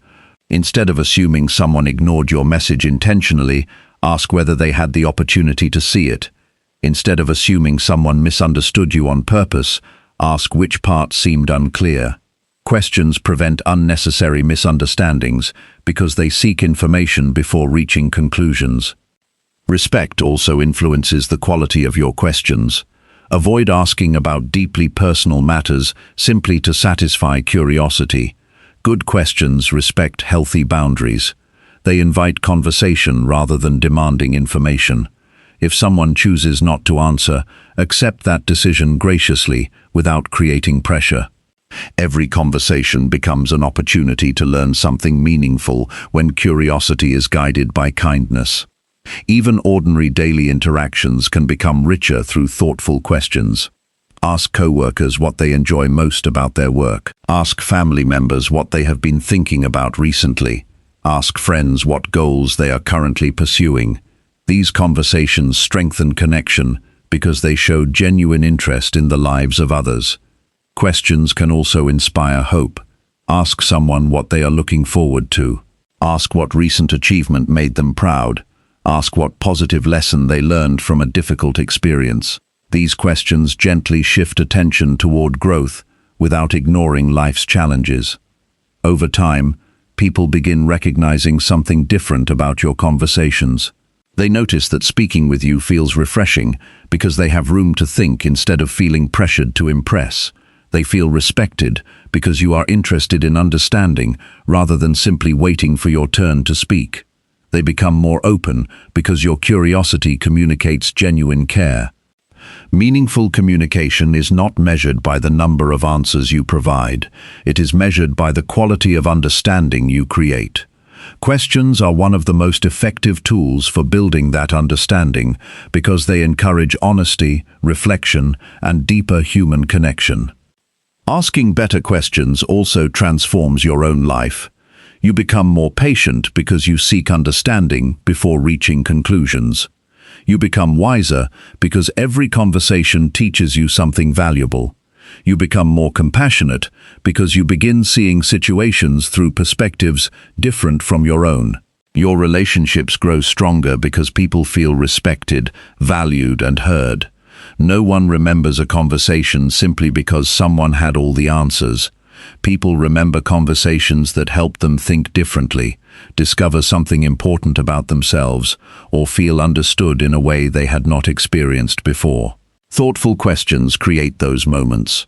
Instead of assuming someone ignored your message intentionally, ask whether they had the opportunity to see it. Instead of assuming someone misunderstood you on purpose, ask which part seemed unclear. Questions prevent unnecessary misunderstandings because they seek information before reaching conclusions. Respect also influences the quality of your questions. Avoid asking about deeply personal matters simply to satisfy curiosity. Good questions respect healthy boundaries. They invite conversation rather than demanding information. If someone chooses not to answer, accept that decision graciously without creating pressure. Every conversation becomes an opportunity to learn something meaningful when curiosity is guided by kindness. Even ordinary daily interactions can become richer through thoughtful questions. Ask co-workers what they enjoy most about their work. Ask family members what they have been thinking about recently. Ask friends what goals they are currently pursuing. These conversations strengthen connection because they show genuine interest in the lives of others. Questions can also inspire hope. Ask someone what they are looking forward to. Ask what recent achievement made them proud. Ask what positive lesson they learned from a difficult experience. These questions gently shift attention toward growth without ignoring life's challenges. Over time, people begin recognizing something different about your conversations. They notice that speaking with you feels refreshing because they have room to think instead of feeling pressured to impress. They feel respected because you are interested in understanding rather than simply waiting for your turn to speak. They become more open because your curiosity communicates genuine care. Meaningful communication is not measured by the number of answers you provide. It is measured by the quality of understanding you create. Questions are one of the most effective tools for building that understanding because they encourage honesty, reflection, and deeper human connection. Asking better questions also transforms your own life. You become more patient because you seek understanding before reaching conclusions. You become wiser because every conversation teaches you something valuable. You become more compassionate because you begin seeing situations through perspectives different from your own. Your relationships grow stronger because people feel respected, valued, and heard. No one remembers a conversation simply because someone had all the answers. People remember conversations that help them think differently, discover something important about themselves, or feel understood in a way they had not experienced before. Thoughtful questions create those moments.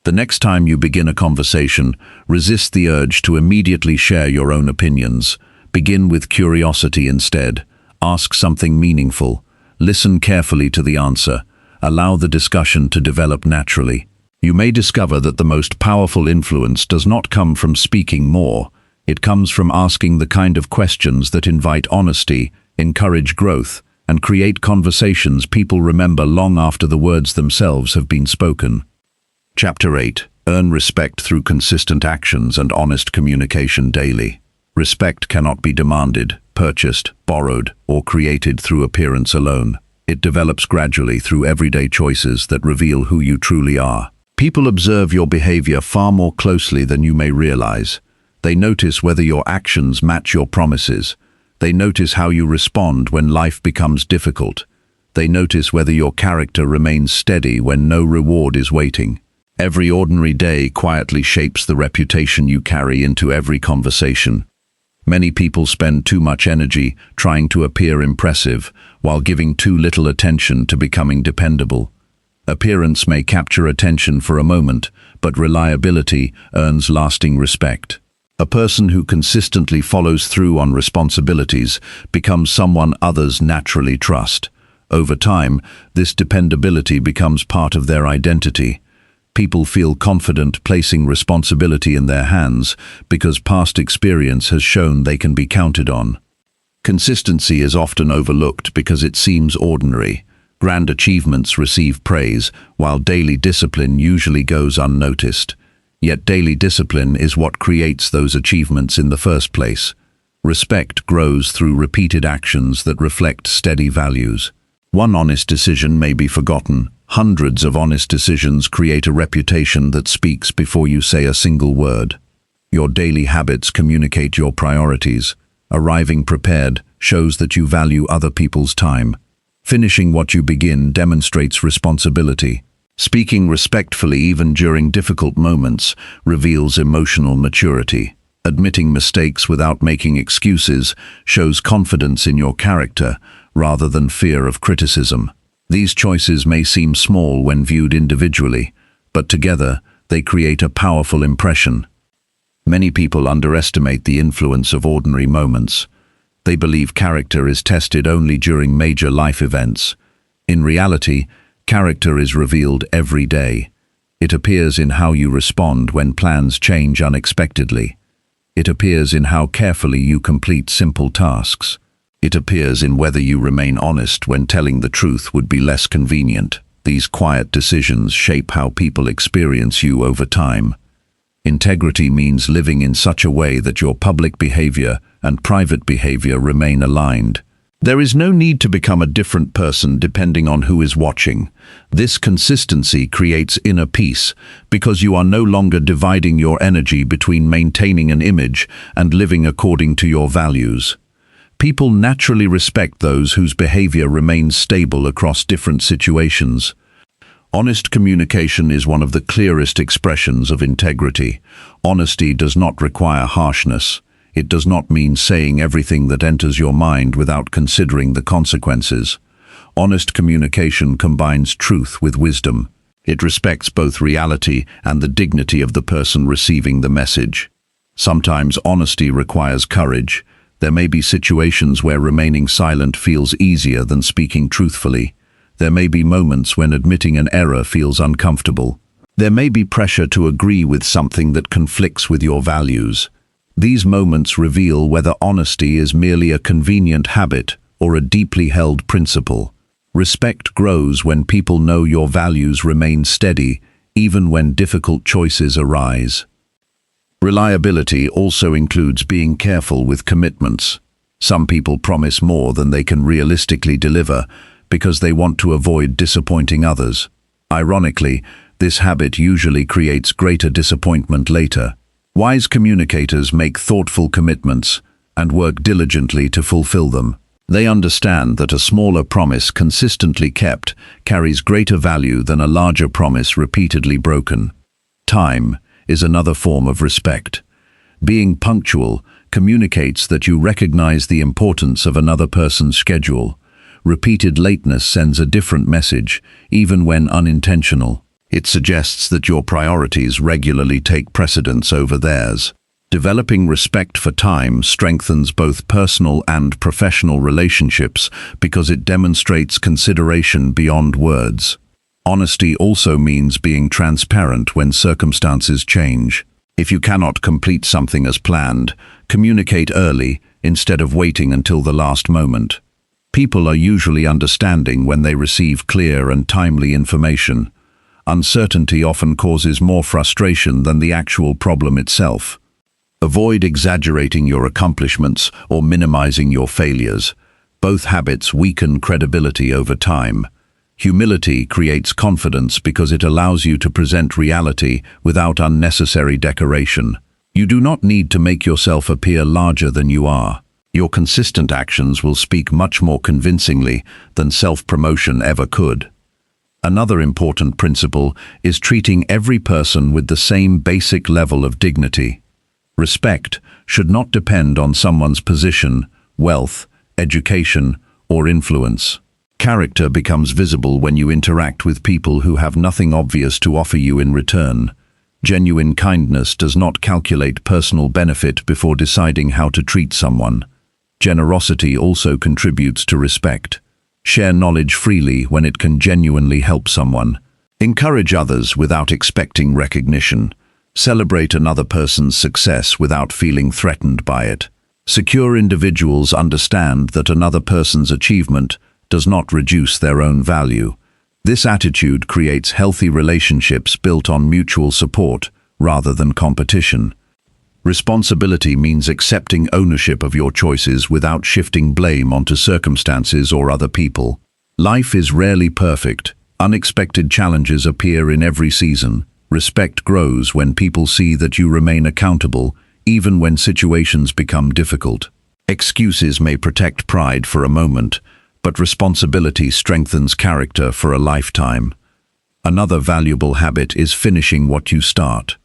The next time you begin a conversation, resist the urge to immediately share your own opinions. Begin with curiosity instead. Ask something meaningful. Listen carefully to the answer. Allow the discussion to develop naturally. You may discover that the most powerful influence does not come from speaking more. It comes from asking the kind of questions that invite honesty, encourage growth, and create conversations people remember long after the words themselves have been spoken. Chapter 8. Earn respect through consistent actions and honest communication daily. Respect cannot be demanded, purchased, borrowed, or created through appearance alone. It develops gradually through everyday choices that reveal who you truly are. People observe your behavior far more closely than you may realize. They notice whether your actions match your promises. They notice how you respond when life becomes difficult. They notice whether your character remains steady when no reward is waiting. Every ordinary day quietly shapes the reputation you carry into every conversation. Many people spend too much energy trying to appear impressive while giving too little attention to becoming dependable. Appearance may capture attention for a moment, but reliability earns lasting respect. A person who consistently follows through on responsibilities becomes someone others naturally trust. Over time, this dependability becomes part of their identity. People feel confident placing responsibility in their hands because past experience has shown they can be counted on. Consistency is often overlooked because it seems ordinary. Grand achievements receive praise, while daily discipline usually goes unnoticed. Yet daily discipline is what creates those achievements in the first place. Respect grows through repeated actions that reflect steady values. One honest decision may be forgotten. Hundreds of honest decisions create a reputation that speaks before you say a single word. Your daily habits communicate your priorities. Arriving prepared shows that you value other people's time. Finishing what you begin demonstrates responsibility. Speaking respectfully even during difficult moments reveals emotional maturity. Admitting mistakes without making excuses shows confidence in your character rather than fear of criticism. These choices may seem small when viewed individually, but together they create a powerful impression. Many people underestimate the influence of ordinary moments. They believe character is tested only during major life events. In reality, character is revealed every day. It appears in how you respond when plans change unexpectedly. It appears in how carefully you complete simple tasks. It appears in whether you remain honest when telling the truth would be less convenient. These quiet decisions shape how people experience you over time. Integrity means living in such a way that your public behavior and private behavior remain aligned. There is no need to become a different person depending on who is watching. This consistency creates inner peace because you are no longer dividing your energy between maintaining an image and living according to your values. People naturally respect those whose behavior remains stable across different situations. Honest communication is one of the clearest expressions of integrity. Honesty does not require harshness. It does not mean saying everything that enters your mind without considering the consequences. Honest communication combines truth with wisdom. It respects both reality and the dignity of the person receiving the message. Sometimes honesty requires courage. There may be situations where remaining silent feels easier than speaking truthfully. There may be moments when admitting an error feels uncomfortable. There may be pressure to agree with something that conflicts with your values. These moments reveal whether honesty is merely a convenient habit or a deeply held principle. Respect grows when people know your values remain steady, even when difficult choices arise. Reliability also includes being careful with commitments. Some people promise more than they can realistically deliver because they want to avoid disappointing others. Ironically, this habit usually creates greater disappointment later. Wise communicators make thoughtful commitments and work diligently to fulfill them. They understand that a smaller promise consistently kept carries greater value than a larger promise repeatedly broken. Time is another form of respect. Being punctual communicates that you recognize the importance of another person's schedule. Repeated lateness sends a different message, even when unintentional. It suggests that your priorities regularly take precedence over theirs. Developing respect for time strengthens both personal and professional relationships because it demonstrates consideration beyond words. Honesty also means being transparent when circumstances change. If you cannot complete something as planned, communicate early instead of waiting until the last moment. People are usually understanding when they receive clear and timely information. Uncertainty often causes more frustration than the actual problem itself. Avoid exaggerating your accomplishments or minimizing your failures. Both habits weaken credibility over time. Humility creates confidence because it allows you to present reality without unnecessary decoration. You do not need to make yourself appear larger than you are. Your consistent actions will speak much more convincingly than self-promotion ever could. Another important principle is treating every person with the same basic level of dignity. Respect should not depend on someone's position, wealth, education, or influence. Character becomes visible when you interact with people who have nothing obvious to offer you in return. Genuine kindness does not calculate personal benefit before deciding how to treat someone. Generosity also contributes to respect. Share knowledge freely when it can genuinely help someone. Encourage others without expecting recognition. Celebrate another person's success without feeling threatened by it. Secure individuals understand that another person's achievement does not reduce their own value. This attitude creates healthy relationships built on mutual support rather than competition. Responsibility means accepting ownership of your choices without shifting blame onto circumstances or other people. Life is rarely perfect. Unexpected challenges appear in every season. Respect grows when people see that you remain accountable, even when situations become difficult. Excuses may protect pride for a moment, but responsibility strengthens character for a lifetime. Another valuable habit is finishing what you start.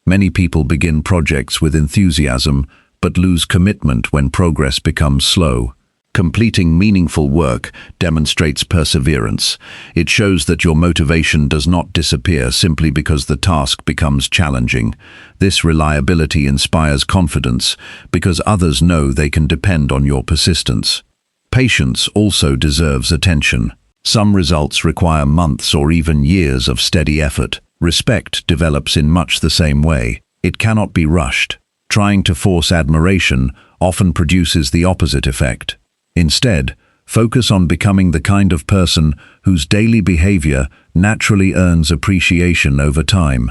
Many people begin projects with enthusiasm, but lose commitment when progress becomes slow. Completing meaningful work demonstrates perseverance. It shows that your motivation does not disappear simply because the task becomes challenging. This reliability inspires confidence because others know they can depend on your persistence. Patience also deserves attention. Some results require months or even years of steady effort. Respect develops in much the same way. It cannot be rushed. Trying to force admiration often produces the opposite effect. Instead, focus on becoming the kind of person whose daily behavior naturally earns appreciation over time.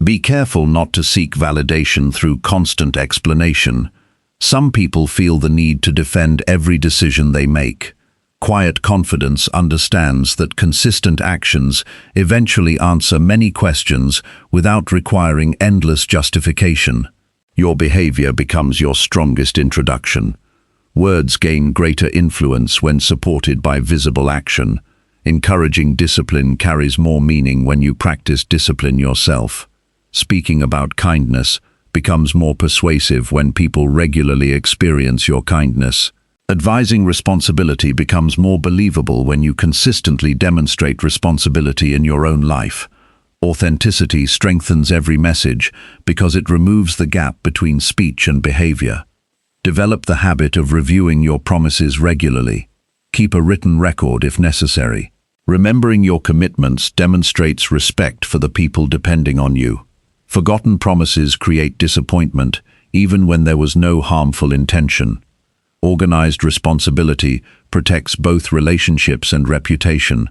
Be careful not to seek validation through constant explanation. Some people feel the need to defend every decision they make. Quiet confidence understands that consistent actions eventually answer many questions without requiring endless justification. Your behavior becomes your strongest introduction. Words gain greater influence when supported by visible action. Encouraging discipline carries more meaning when you practice discipline yourself. Speaking about kindness becomes more persuasive when people regularly experience your kindness. Advising responsibility becomes more believable when you consistently demonstrate responsibility in your own life. Authenticity strengthens every message because it removes the gap between speech and behavior. Develop the habit of reviewing your promises regularly. Keep a written record if necessary. Remembering your commitments demonstrates respect for the people depending on you. Forgotten promises create disappointment, even when there was no harmful intention. Organized responsibility protects both relationships and reputation.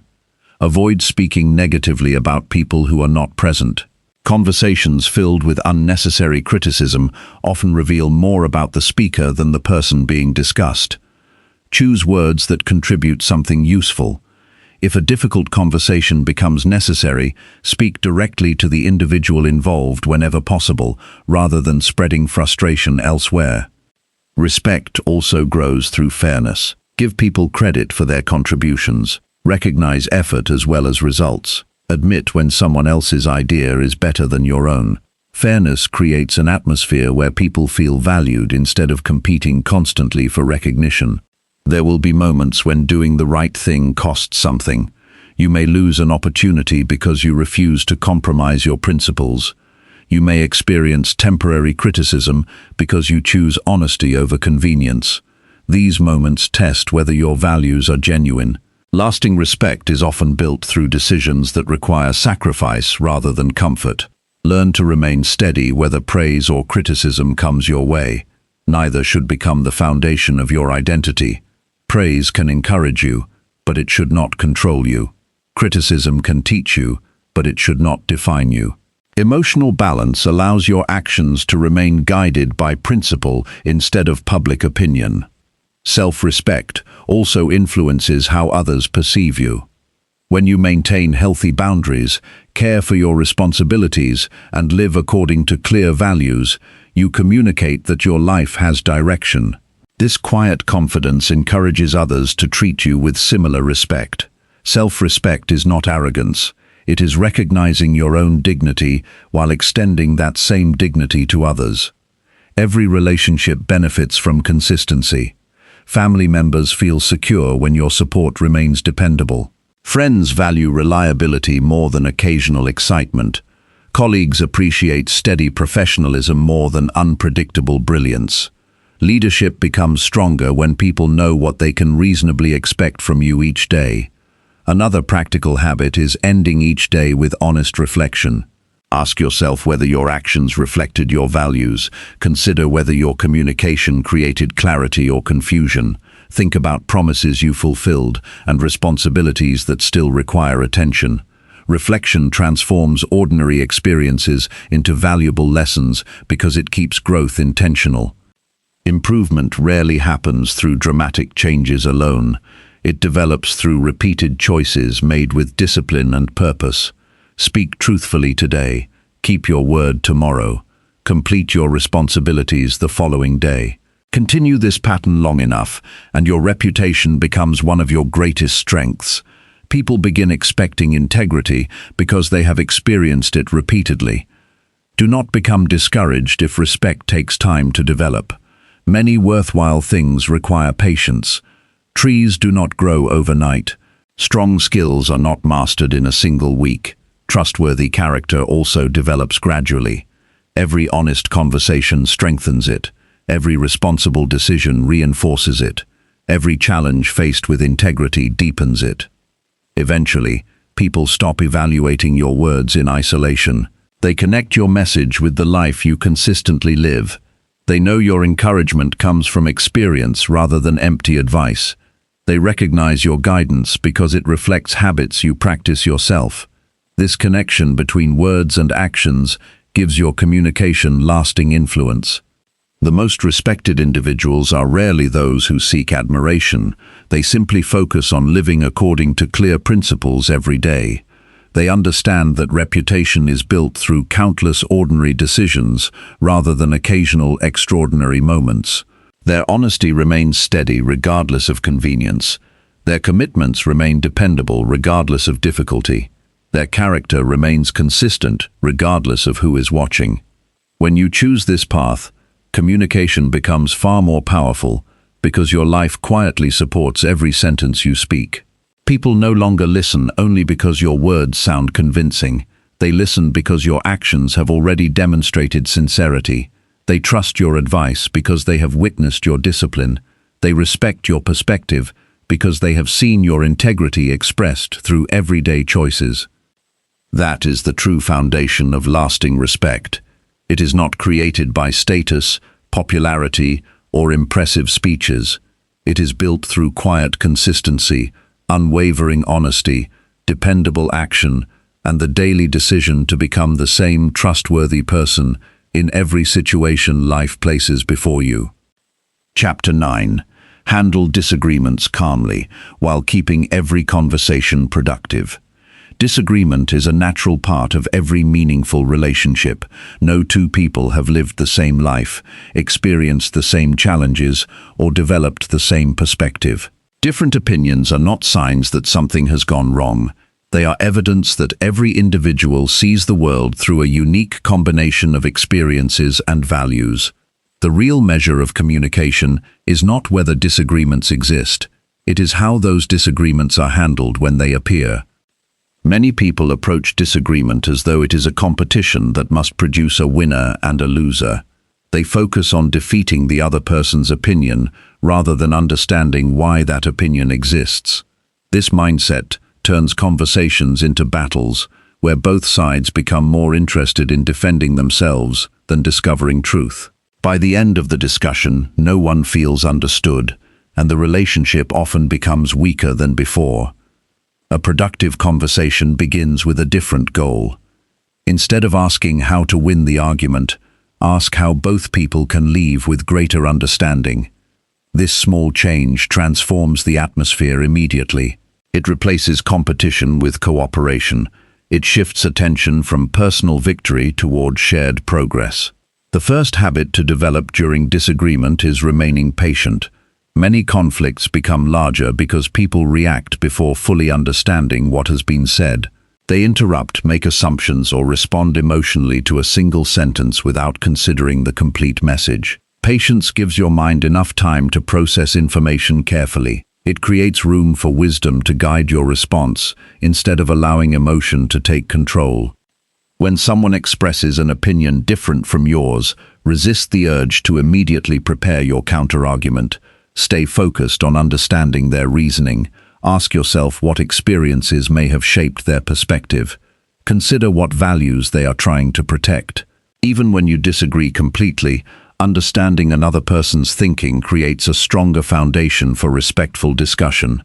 Avoid speaking negatively about people who are not present. Conversations filled with unnecessary criticism often reveal more about the speaker than the person being discussed. Choose words that contribute something useful. If a difficult conversation becomes necessary, speak directly to the individual involved whenever possible, rather than spreading frustration elsewhere. Respect also grows through fairness. Give people credit for their contributions. Recognize effort as well as results. Admit when someone else's idea is better than your own. Fairness creates an atmosphere where people feel valued instead of competing constantly for recognition. There will be moments when doing the right thing costs something. You may lose an opportunity because you refuse to compromise your principles. You may experience temporary criticism because you choose honesty over convenience. These moments test whether your values are genuine. Lasting respect is often built through decisions that require sacrifice rather than comfort. Learn to remain steady whether praise or criticism comes your way. Neither should become the foundation of your identity. Praise can encourage you, but it should not control you. Criticism can teach you, but it should not define you. Emotional balance allows your actions to remain guided by principle instead of public opinion. Self-respect also influences how others perceive you. When you maintain healthy boundaries, care for your responsibilities, and live according to clear values, you communicate that your life has direction. This quiet confidence encourages others to treat you with similar respect. Self-respect is not arrogance. It is recognizing your own dignity while extending that same dignity to others. Every relationship benefits from consistency. Family members feel secure when your support remains dependable. Friends value reliability more than occasional excitement. Colleagues appreciate steady professionalism more than unpredictable brilliance. Leadership becomes stronger when people know what they can reasonably expect from you each day. Another practical habit is ending each day with honest reflection. Ask yourself whether your actions reflected your values. Consider whether your communication created clarity or confusion. Think about promises you fulfilled and responsibilities that still require attention. Reflection transforms ordinary experiences into valuable lessons because it keeps growth intentional. Improvement rarely happens through dramatic changes alone. It develops through repeated choices made with discipline and purpose. Speak truthfully today. Keep your word tomorrow. Complete your responsibilities the following day. Continue this pattern long enough, and your reputation becomes one of your greatest strengths. People begin expecting integrity because they have experienced it repeatedly. Do not become discouraged if respect takes time to develop. Many worthwhile things require patience. Trees do not grow overnight. Strong skills are not mastered in a single week. Trustworthy character also develops gradually. Every honest conversation strengthens it. Every responsible decision reinforces it. Every challenge faced with integrity deepens it. Eventually, people stop evaluating your words in isolation. They connect your message with the life you consistently live. They know your encouragement comes from experience rather than empty advice. They recognize your guidance because it reflects habits you practice yourself. This connection between words and actions gives your communication lasting influence. The most respected individuals are rarely those who seek admiration. They simply focus on living according to clear principles every day. They understand that reputation is built through countless ordinary decisions rather than occasional extraordinary moments. Their honesty remains steady regardless of convenience. Their commitments remain dependable regardless of difficulty. Their character remains consistent regardless of who is watching. When you choose this path, communication becomes far more powerful because your life quietly supports every sentence you speak. People no longer listen only because your words sound convincing. They listen because your actions have already demonstrated sincerity. They trust your advice because they have witnessed your discipline. They respect your perspective because they have seen your integrity expressed through everyday choices. That is the true foundation of lasting respect. It is not created by status, popularity, or impressive speeches. It is built through quiet consistency, unwavering honesty, dependable action, and the daily decision to become the same trustworthy person in every situation life places before you. Chapter 9. Handle disagreements calmly while keeping every conversation productive. Disagreement is a natural part of every meaningful relationship. No two people have lived the same life, experienced the same challenges, or developed the same perspective. Different opinions are not signs that something has gone wrong. They are evidence that every individual sees the world through a unique combination of experiences and values. The real measure of communication is not whether disagreements exist. It is how those disagreements are handled when they appear. Many people approach disagreement as though it is a competition that must produce a winner and a loser. They focus on defeating the other person's opinion rather than understanding why that opinion exists. This mindset turns conversations into battles where both sides become more interested in defending themselves than discovering truth. By the end of the discussion, no one feels understood, and the relationship often becomes weaker than before. A productive conversation begins with a different goal. Instead of asking how to win the argument, ask how both people can leave with greater understanding. This small change transforms the atmosphere immediately. It replaces competition with cooperation. It shifts attention from personal victory toward shared progress. The first habit to develop during disagreement is remaining patient. Many conflicts become larger because people react before fully understanding what has been said. They interrupt, make assumptions, or respond emotionally to a single sentence without considering the complete message. Patience gives your mind enough time to process information carefully. It creates room for wisdom to guide your response instead of allowing emotion to take control. When someone expresses an opinion different from yours, resist the urge to immediately prepare your counterargument. Stay focused on understanding their reasoning. Ask yourself what experiences may have shaped their perspective. Consider what values they are trying to protect. Even when you disagree completely, understanding another person's thinking creates a stronger foundation for respectful discussion.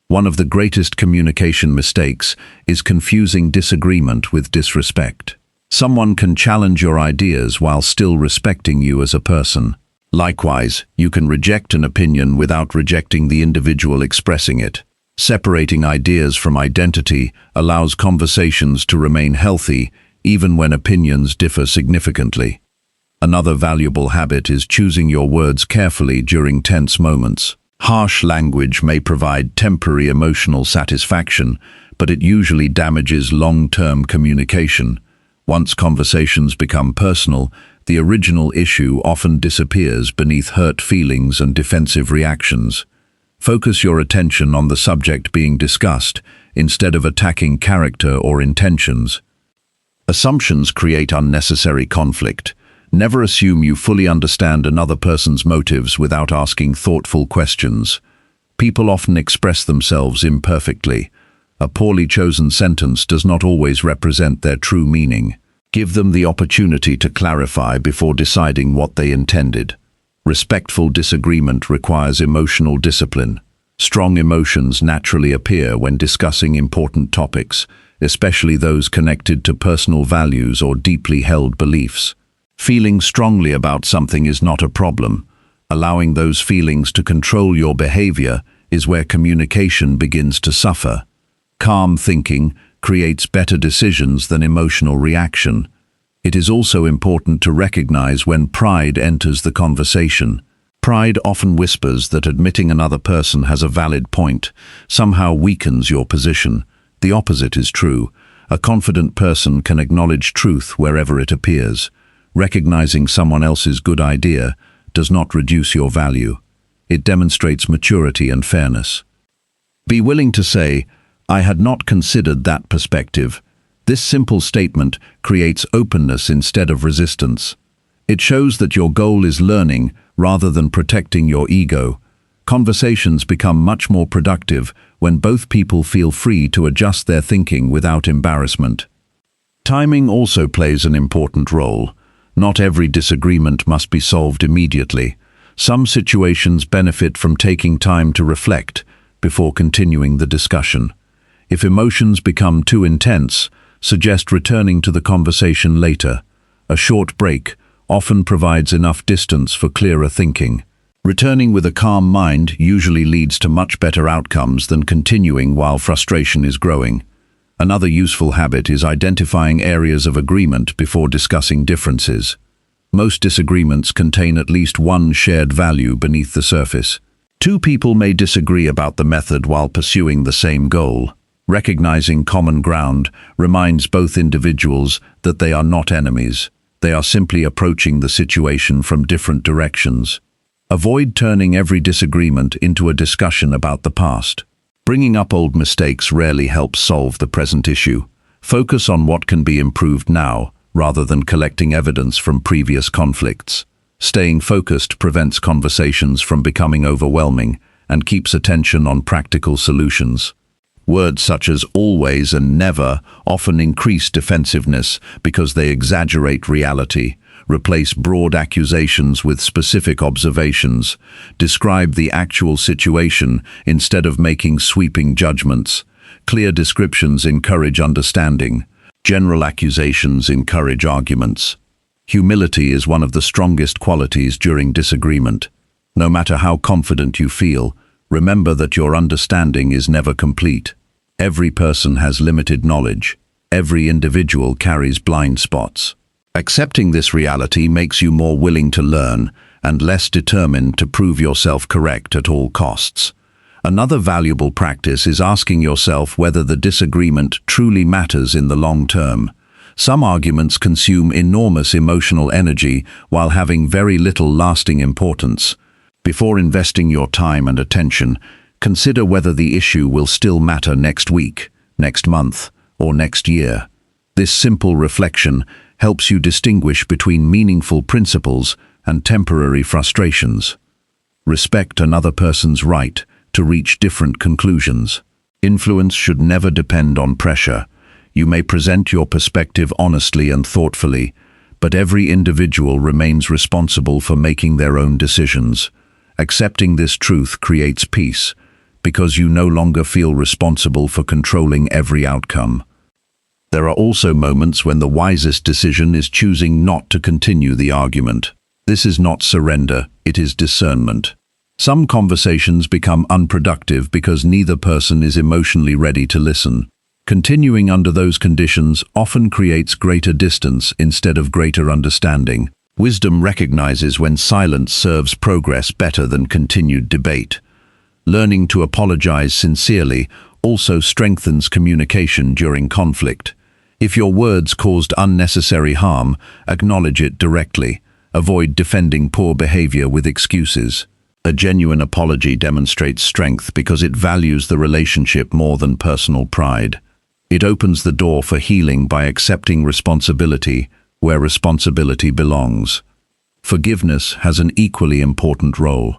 One of the greatest communication mistakes is confusing disagreement with disrespect. Someone can challenge your ideas while still respecting you as a person. Likewise, you can reject an opinion without rejecting the individual expressing it. Separating ideas from identity allows conversations to remain healthy, even when opinions differ significantly. Another valuable habit is choosing your words carefully during tense moments. Harsh language may provide temporary emotional satisfaction, but it usually damages long-term communication. Once conversations become personal, the original issue often disappears beneath hurt feelings and defensive reactions. Focus your attention on the subject being discussed, instead of attacking character or intentions. Assumptions create unnecessary conflict. Never assume you fully understand another person's motives without asking thoughtful questions. People often express themselves imperfectly. A poorly chosen sentence does not always represent their true meaning. Give them the opportunity to clarify before deciding what they intended. Respectful disagreement requires emotional discipline. Strong emotions naturally appear when discussing important topics, especially those connected to personal values or deeply held beliefs. Feeling strongly about something is not a problem. Allowing those feelings to control your behavior is where communication begins to suffer. Calm thinking creates better decisions than emotional reaction. It is also important to recognize when pride enters the conversation. Pride often whispers that admitting another person has a valid point somehow weakens your position. The opposite is true. A confident person can acknowledge truth wherever it appears. Recognizing someone else's good idea does not reduce your value. It demonstrates maturity and fairness. Be willing to say, "I had not considered that perspective." This simple statement creates openness instead of resistance. It shows that your goal is learning rather than protecting your ego. Conversations become much more productive when both people feel free to adjust their thinking without embarrassment. Timing also plays an important role. Not every disagreement must be solved immediately. Some situations benefit from taking time to reflect before continuing the discussion. If emotions become too intense, suggest returning to the conversation later. A short break often provides enough distance for clearer thinking. Returning with a calm mind usually leads to much better outcomes than continuing while frustration is growing. Another useful habit is identifying areas of agreement before discussing differences. Most disagreements contain at least one shared value beneath the surface. Two people may disagree about the method while pursuing the same goal. Recognizing common ground reminds both individuals that they are not enemies. They are simply approaching the situation from different directions. Avoid turning every disagreement into a discussion about the past. Bringing up old mistakes rarely helps solve the present issue. Focus on what can be improved now, rather than collecting evidence from previous conflicts. Staying focused prevents conversations from becoming overwhelming and keeps attention on practical solutions. Words such as always and never often increase defensiveness because they exaggerate reality. Replace broad accusations with specific observations. Describe the actual situation instead of making sweeping judgments. Clear descriptions encourage understanding. General accusations encourage arguments. Humility is one of the strongest qualities during disagreement. No matter how confident you feel, remember that your understanding is never complete. Every person has limited knowledge. Every individual carries blind spots. Accepting this reality makes you more willing to learn and less determined to prove yourself correct at all costs. Another valuable practice is asking yourself whether the disagreement truly matters in the long term. Some arguments consume enormous emotional energy while having very little lasting importance. Before investing your time and attention, consider whether the issue will still matter next week, next month, or next year. This simple reflection helps you distinguish between meaningful principles and temporary frustrations. Respect another person's right to reach different conclusions. Influence should never depend on pressure. You may present your perspective honestly and thoughtfully, but every individual remains responsible for making their own decisions. Accepting this truth creates peace, because you no longer feel responsible for controlling every outcome. There are also moments when the wisest decision is choosing not to continue the argument. This is not surrender, it is discernment. Some conversations become unproductive because neither person is emotionally ready to listen. Continuing under those conditions often creates greater distance instead of greater understanding. Wisdom recognizes when silence serves progress better than continued debate. Learning to apologize sincerely also strengthens communication during conflict. If your words caused unnecessary harm, acknowledge it directly. Avoid defending poor behavior with excuses. A genuine apology demonstrates strength because it values the relationship more than personal pride. It opens the door for healing by accepting responsibility where responsibility belongs. Forgiveness has an equally important role.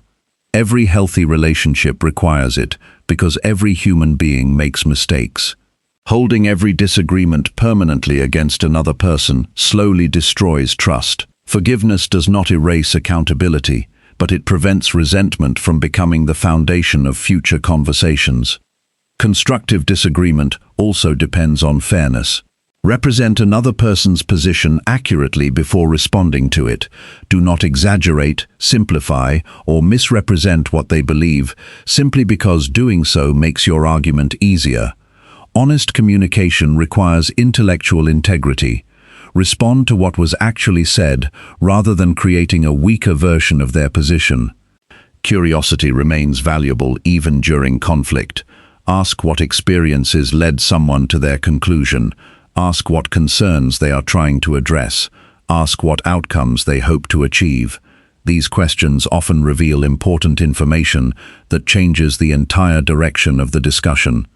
Every healthy relationship requires it because every human being makes mistakes. Holding every disagreement permanently against another person slowly destroys trust. Forgiveness does not erase accountability, but it prevents resentment from becoming the foundation of future conversations. Constructive disagreement also depends on fairness. Represent another person's position accurately before responding to it. Do not exaggerate, simplify, or misrepresent what they believe, simply because doing so makes your argument easier. Honest communication requires intellectual integrity. Respond to what was actually said, rather than creating a weaker version of their position. Curiosity remains valuable even during conflict. Ask what experiences led someone to their conclusion. Ask what concerns they are trying to address. Ask what outcomes they hope to achieve. These questions often reveal important information that changes the entire direction of the discussion.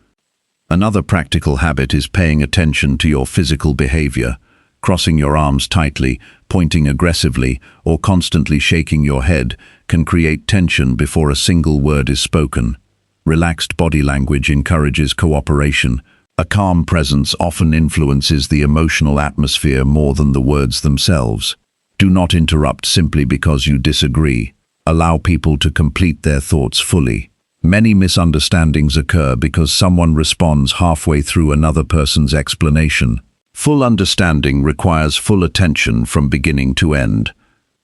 Another practical habit is paying attention to your physical behavior. Crossing your arms tightly, pointing aggressively, or constantly shaking your head can create tension before a single word is spoken. Relaxed body language encourages cooperation. A calm presence often influences the emotional atmosphere more than the words themselves. Do not interrupt simply because you disagree. Allow people to complete their thoughts fully. Many misunderstandings occur because someone responds halfway through another person's explanation. Full understanding requires full attention from beginning to end.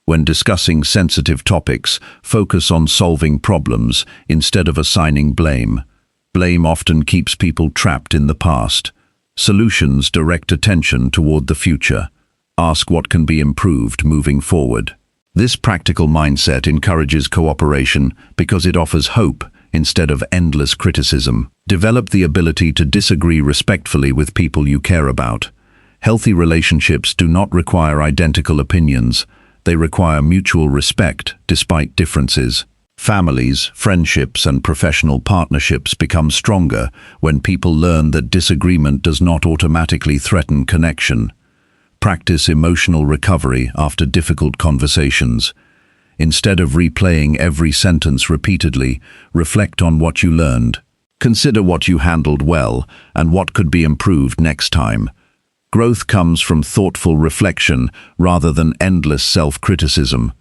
When discussing sensitive topics, focus on solving problems instead of assigning blame. Blame often keeps people trapped in the past. Solutions direct attention toward the future. Ask what can be improved moving forward. This practical mindset encourages cooperation because it offers hope instead of endless criticism. Develop the ability to disagree respectfully with people you care about. Healthy relationships do not require identical opinions. They require mutual respect despite differences. Families, friendships, and professional partnerships become stronger when people learn that disagreement does not automatically threaten connection. Practice emotional recovery after difficult conversations. Instead of replaying every sentence repeatedly, reflect on what you learned. Consider what you handled well and what could be improved next time. Growth comes from thoughtful reflection rather than endless self-criticism.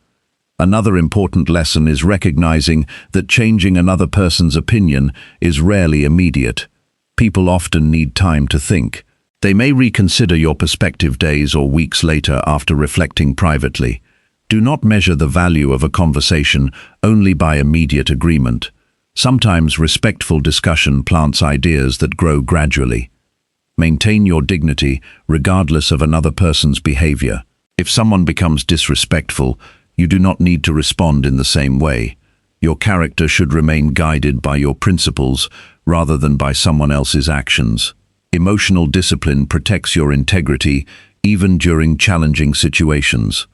Another important lesson is recognizing that changing another person's opinion is rarely immediate. People often need time to think. They may reconsider your perspective days or weeks later after reflecting privately. Do not measure the value of a conversation only by immediate agreement. Sometimes respectful discussion plants ideas that grow gradually. Maintain your dignity regardless of another person's behavior. If someone becomes disrespectful, you do not need to respond in the same way. Your character should remain guided by your principles rather than by someone else's actions. Emotional discipline protects your integrity even during challenging situations.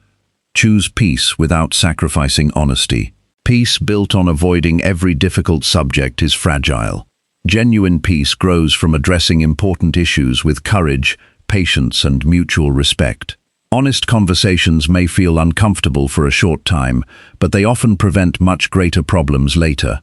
Choose peace without sacrificing honesty. Peace built on avoiding every difficult subject is fragile. Genuine peace grows from addressing important issues with courage, patience, and mutual respect. Honest conversations may feel uncomfortable for a short time, but they often prevent much greater problems later.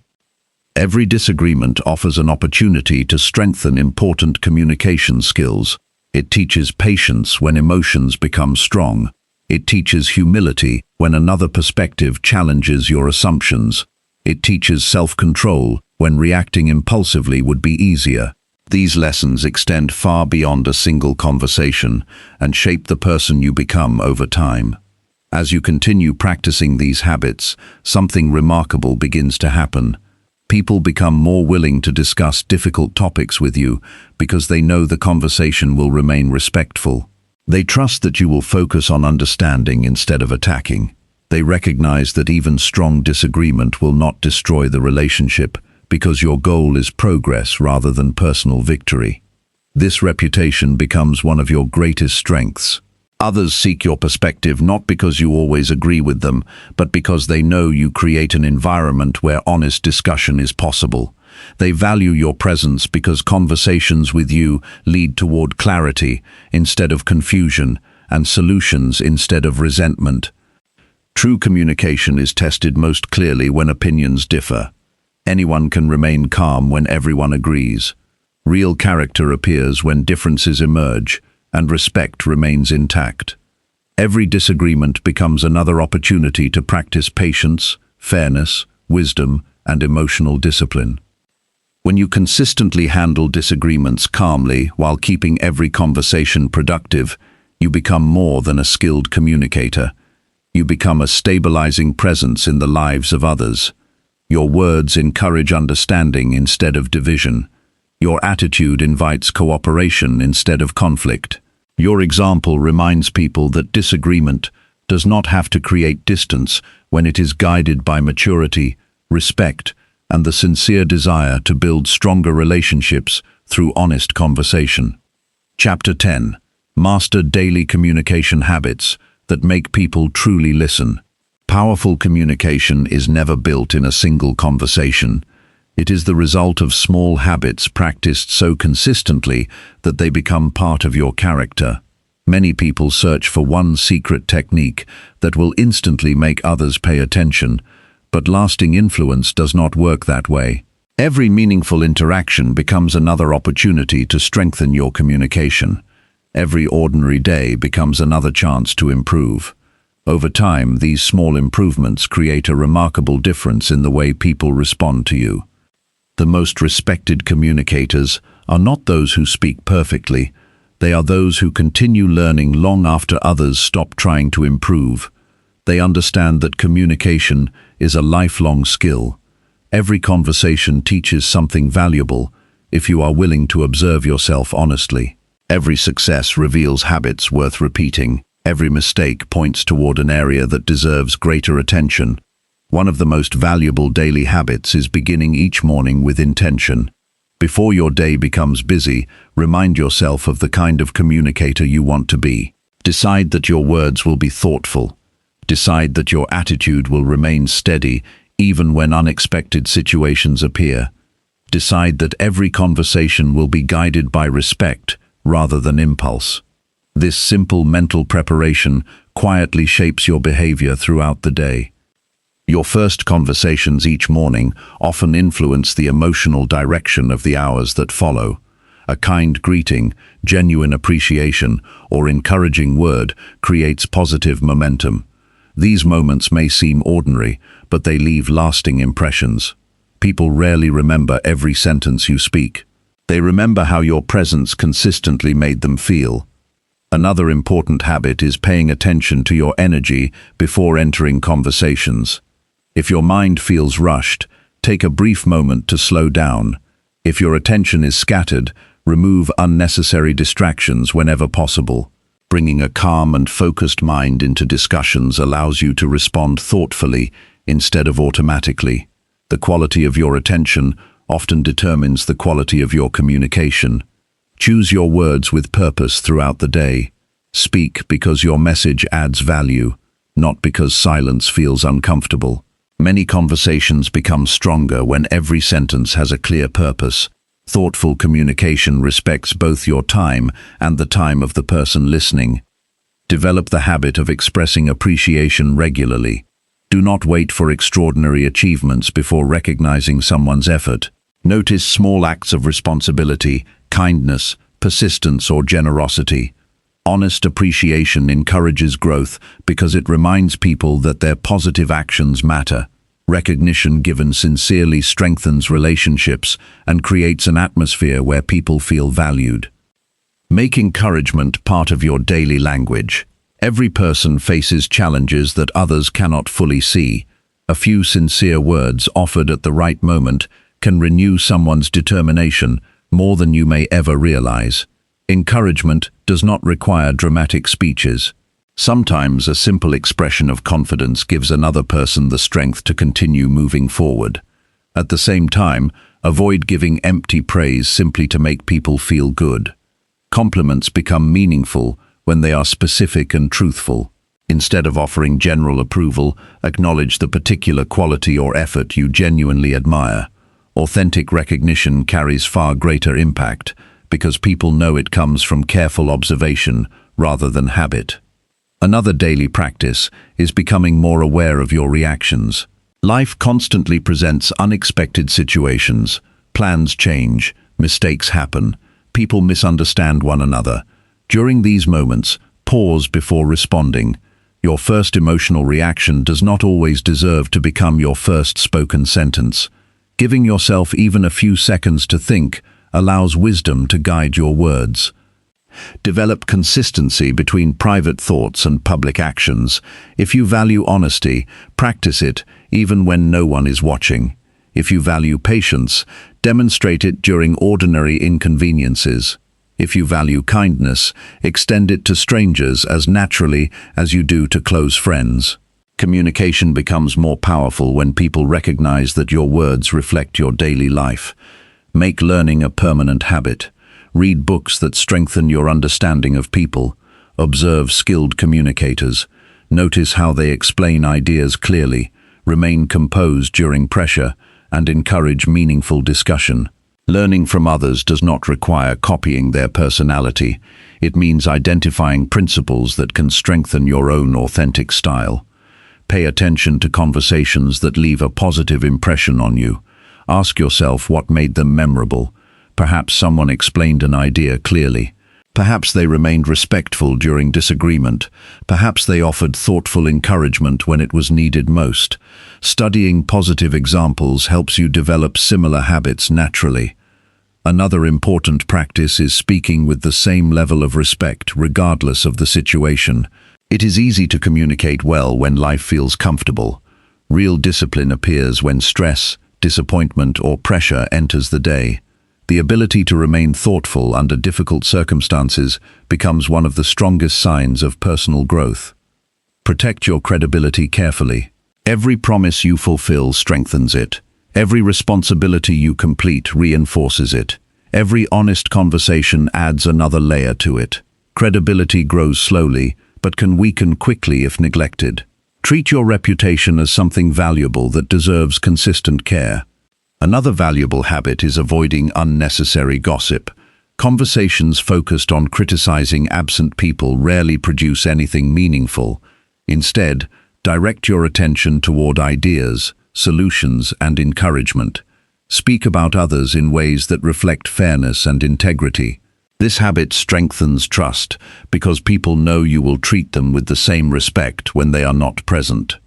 Every disagreement offers an opportunity to strengthen important communication skills. It teaches patience when emotions become strong. It teaches humility when another perspective challenges your assumptions. It teaches self-control when reacting impulsively would be easier. These lessons extend far beyond a single conversation and shape the person you become over time. As you continue practicing these habits, something remarkable begins to happen. People become more willing to discuss difficult topics with you because they know the conversation will remain respectful. They trust that you will focus on understanding instead of attacking. They recognize that even strong disagreement will not destroy the relationship because your goal is progress rather than personal victory. This reputation becomes one of your greatest strengths. Others seek your perspective not because you always agree with them, but because they know you create an environment where honest discussion is possible. They value your presence because conversations with you lead toward clarity instead of confusion and solutions instead of resentment. True communication is tested most clearly when opinions differ. Anyone can remain calm when everyone agrees. Real character appears when differences emerge and respect remains intact. Every disagreement becomes another opportunity to practice patience, fairness, wisdom, and emotional discipline. When you consistently handle disagreements calmly while keeping every conversation productive, you become more than a skilled communicator. You become a stabilizing presence in the lives of others. Your words encourage understanding instead of division. Your attitude invites cooperation instead of conflict. Your example reminds people that disagreement does not have to create distance when it is guided by maturity, respect, and the sincere desire to build stronger relationships through honest conversation. Chapter 10. Master daily communication habits that make people truly listen. Powerful communication is never built in a single conversation. It is the result of small habits practiced so consistently that they become part of your character. Many people search for one secret technique that will instantly make others pay attention, but lasting influence does not work that way. Every meaningful interaction becomes another opportunity to strengthen your communication. Every ordinary day becomes another chance to improve. Over time, these small improvements create a remarkable difference in the way people respond to you. The most respected communicators are not those who speak perfectly. They are those who continue learning long after others stop trying to improve. They understand that communication is a lifelong skill. Every conversation teaches something valuable if you are willing to observe yourself honestly. Every success reveals habits worth repeating. Every mistake points toward an area that deserves greater attention. One of the most valuable daily habits is beginning each morning with intention. Before your day becomes busy, remind yourself of the kind of communicator you want to be. Decide that your words will be thoughtful. Decide that your attitude will remain steady even when unexpected situations appear. Decide that every conversation will be guided by respect rather than impulse. This simple mental preparation quietly shapes your behavior throughout the day. Your first conversations each morning often influence the emotional direction of the hours that follow. A kind greeting, genuine appreciation, or encouraging word creates positive momentum. These moments may seem ordinary, but they leave lasting impressions. People rarely remember every sentence you speak. They remember how your presence consistently made them feel. Another important habit is paying attention to your energy before entering conversations. If your mind feels rushed, take a brief moment to slow down. If your attention is scattered, remove unnecessary distractions whenever possible. Bringing a calm and focused mind into discussions allows you to respond thoughtfully instead of automatically. The quality of your attention often determines the quality of your communication. Choose your words with purpose throughout the day. Speak because your message adds value, not because silence feels uncomfortable. Many conversations become stronger when every sentence has a clear purpose. Thoughtful communication respects both your time and the time of the person listening. Develop the habit of expressing appreciation regularly. Do not wait for extraordinary achievements before recognizing someone's effort. Notice small acts of responsibility, kindness, persistence, or generosity. Honest appreciation encourages growth because it reminds people that their positive actions matter. Recognition given sincerely strengthens relationships and creates an atmosphere where people feel valued. Make encouragement part of your daily language. Every person faces challenges that others cannot fully see. A few sincere words offered at the right moment can renew someone's determination more than you may ever realize. Encouragement does not require dramatic speeches. Sometimes a simple expression of confidence gives another person the strength to continue moving forward. At the same time, avoid giving empty praise simply to make people feel good. Compliments become meaningful when they are specific and truthful. Instead of offering general approval, acknowledge the particular quality or effort you genuinely admire. Authentic recognition carries far greater impact because people know it comes from careful observation rather than habit. Another daily practice is becoming more aware of your reactions. Life constantly presents unexpected situations. Plans change, mistakes happen, people misunderstand one another. During these moments, pause before responding. Your first emotional reaction does not always deserve to become your first spoken sentence. Giving yourself even a few seconds to think allows wisdom to guide your words. Develop consistency between private thoughts and public actions. If you value honesty, practice it even when no one is watching. If you value patience, demonstrate it during ordinary inconveniences. If you value kindness, extend it to strangers as naturally as you do to close friends. Communication becomes more powerful when people recognize that your words reflect your daily life. Make learning a permanent habit. Read books that strengthen your understanding of people. Observe skilled communicators. Notice how they explain ideas clearly, remain composed during pressure, and encourage meaningful discussion. Learning from others does not require copying their personality. It means identifying principles that can strengthen your own authentic style. Pay attention to conversations that leave a positive impression on you. Ask yourself what made them memorable. Perhaps someone explained an idea clearly. Perhaps they remained respectful during disagreement. Perhaps they offered thoughtful encouragement when it was needed most. Studying positive examples helps you develop similar habits naturally. Another important practice is speaking with the same level of respect regardless of the situation. It is easy to communicate well when life feels comfortable. Real discipline appears when stress, disappointment, or pressure enters the day. The ability to remain thoughtful under difficult circumstances becomes one of the strongest signs of personal growth. Protect your credibility carefully. Every promise you fulfill strengthens it. Every responsibility you complete reinforces it. Every honest conversation adds another layer to it. Credibility grows slowly, but can weaken quickly if neglected. Treat your reputation as something valuable that deserves consistent care. Another valuable habit is avoiding unnecessary gossip. Conversations focused on criticizing absent people rarely produce anything meaningful. Instead, direct your attention toward ideas, solutions, and encouragement. Speak about others in ways that reflect fairness and integrity. This habit strengthens trust because people know you will treat them with the same respect when they are not present.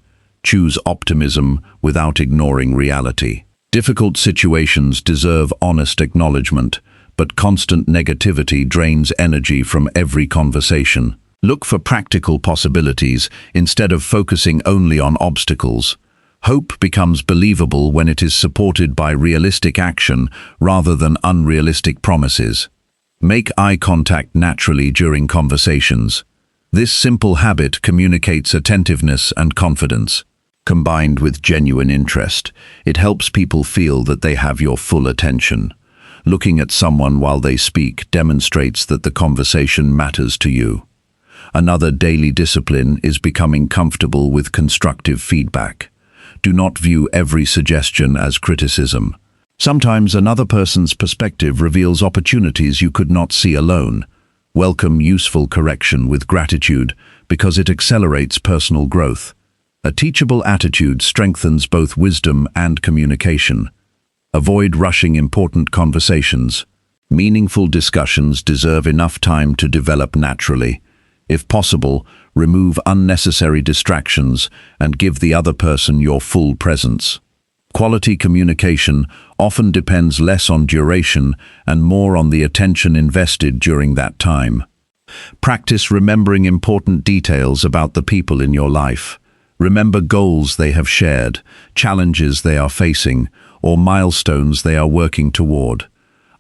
Choose optimism without ignoring reality. Difficult situations deserve honest acknowledgement, but constant negativity drains energy from every conversation. Look for practical possibilities instead of focusing only on obstacles. Hope becomes believable when it is supported by realistic action rather than unrealistic promises. Make eye contact naturally during conversations. This simple habit communicates attentiveness and confidence. Combined with genuine interest, it helps people feel that they have your full attention. Looking at someone while they speak demonstrates that the conversation matters to you. Another daily discipline is becoming comfortable with constructive feedback. Do not view every suggestion as criticism. Sometimes another person's perspective reveals opportunities you could not see alone. Welcome useful correction with gratitude because it accelerates personal growth. A teachable attitude strengthens both wisdom and communication. Avoid rushing important conversations. Meaningful discussions deserve enough time to develop naturally. If possible, remove unnecessary distractions and give the other person your full presence. Quality communication often depends less on duration and more on the attention invested during that time. Practice remembering important details about the people in your life. Remember goals they have shared, challenges they are facing, or milestones they are working toward.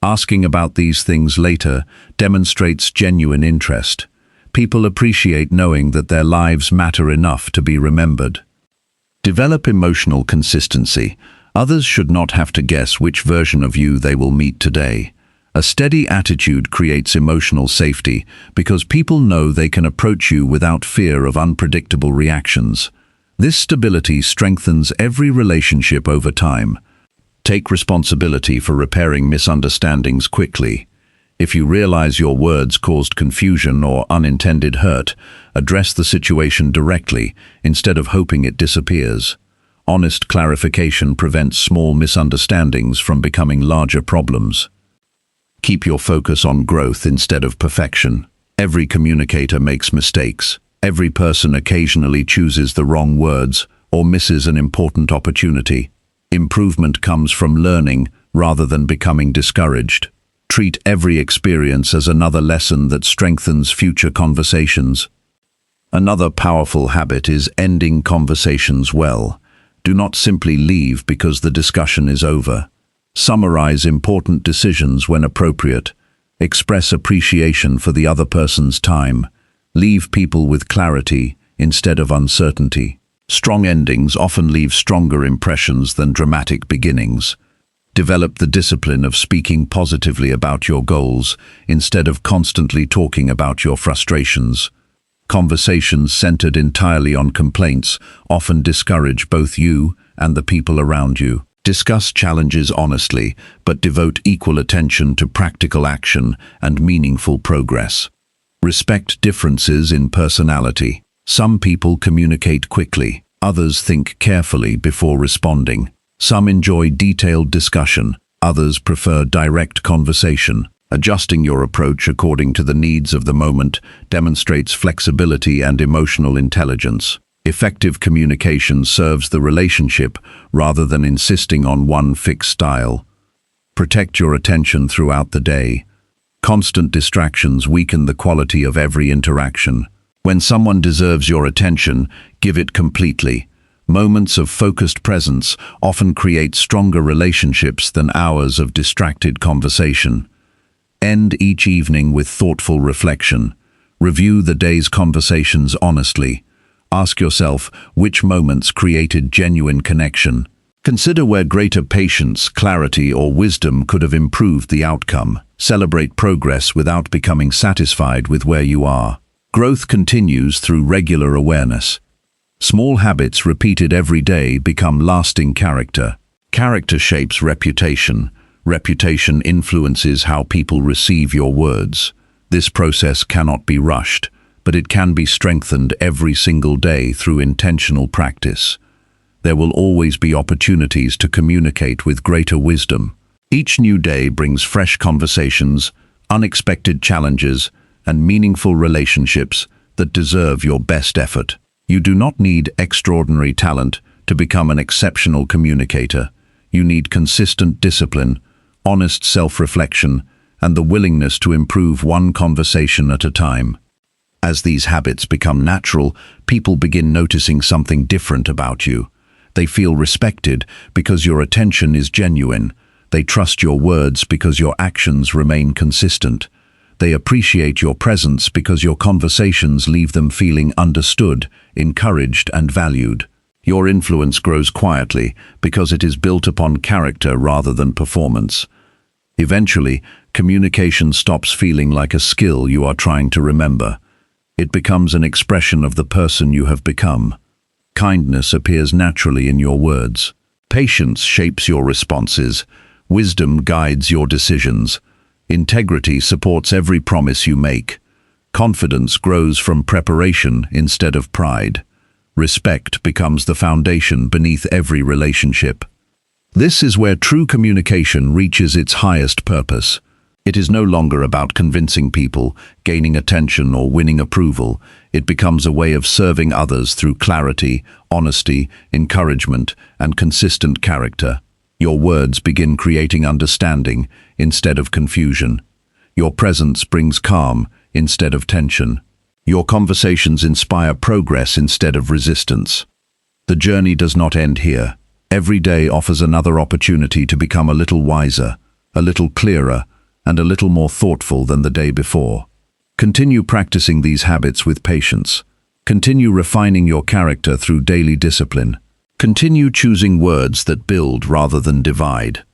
Asking about these things later demonstrates genuine interest. People appreciate knowing that their lives matter enough to be remembered. Develop emotional consistency. Others should not have to guess which version of you they will meet today. A steady attitude creates emotional safety because people know they can approach you without fear of unpredictable reactions. This stability strengthens every relationship over time. Take responsibility for repairing misunderstandings quickly. If you realize your words caused confusion or unintended hurt, address the situation directly instead of hoping it disappears. Honest clarification prevents small misunderstandings from becoming larger problems. Keep your focus on growth instead of perfection. Every communicator makes mistakes. Every person occasionally chooses the wrong words or misses an important opportunity. Improvement comes from learning rather than becoming discouraged. Treat every experience as another lesson that strengthens future conversations. Another powerful habit is ending conversations well. Do not simply leave because the discussion is over. Summarize important decisions when appropriate. Express appreciation for the other person's time. Leave people with clarity instead of uncertainty. Strong endings often leave stronger impressions than dramatic beginnings. Develop the discipline of speaking positively about your goals instead of constantly talking about your frustrations. Conversations centered entirely on complaints often discourage both you and the people around you. Discuss challenges honestly, but devote equal attention to practical action and meaningful progress. Respect differences in personality. Some people communicate quickly, others think carefully before responding. Some enjoy detailed discussion, others prefer direct conversation. Adjusting your approach according to the needs of the moment demonstrates flexibility and emotional intelligence. Effective communication serves the relationship rather than insisting on one fixed style. Protect your attention throughout the day. Constant distractions weaken the quality of every interaction. When someone deserves your attention, give it completely. Moments of focused presence often create stronger relationships than hours of distracted conversation. End each evening with thoughtful reflection. Review the day's conversations honestly. Ask yourself which moments created genuine connection. Consider where greater patience, clarity, or wisdom could have improved the outcome. Celebrate progress without becoming satisfied with where you are. Growth continues through regular awareness. Small habits repeated every day become lasting character. Character shapes reputation. Reputation influences how people receive your words. This process cannot be rushed, but it can be strengthened every single day through intentional practice. There will always be opportunities to communicate with greater wisdom. Each new day brings fresh conversations, unexpected challenges, and meaningful relationships that deserve your best effort. You do not need extraordinary talent to become an exceptional communicator. You need consistent discipline, honest self-reflection, and the willingness to improve one conversation at a time. As these habits become natural, people begin noticing something different about you. They feel respected because your attention is genuine. They trust your words because your actions remain consistent. They appreciate your presence because your conversations leave them feeling understood, encouraged, and valued. Your influence grows quietly because it is built upon character rather than performance. Eventually, communication stops feeling like a skill you are trying to remember. It becomes an expression of the person you have become. Kindness appears naturally in your words. Patience shapes your responses. Wisdom guides your decisions. Integrity supports every promise you make. Confidence grows from preparation instead of pride. Respect becomes the foundation beneath every relationship. This is where true communication reaches its highest purpose. It is no longer about convincing people, gaining attention, or winning approval. It becomes a way of serving others through clarity, honesty, encouragement, and consistent character. Your words begin creating understanding instead of confusion. Your presence brings calm instead of tension. Your conversations inspire progress instead of resistance. The journey does not end here. Every day offers another opportunity to become a little wiser, a little clearer, and a little more thoughtful than the day before. Continue practicing these habits with patience. Continue refining your character through daily discipline. Continue choosing words that build rather than divide.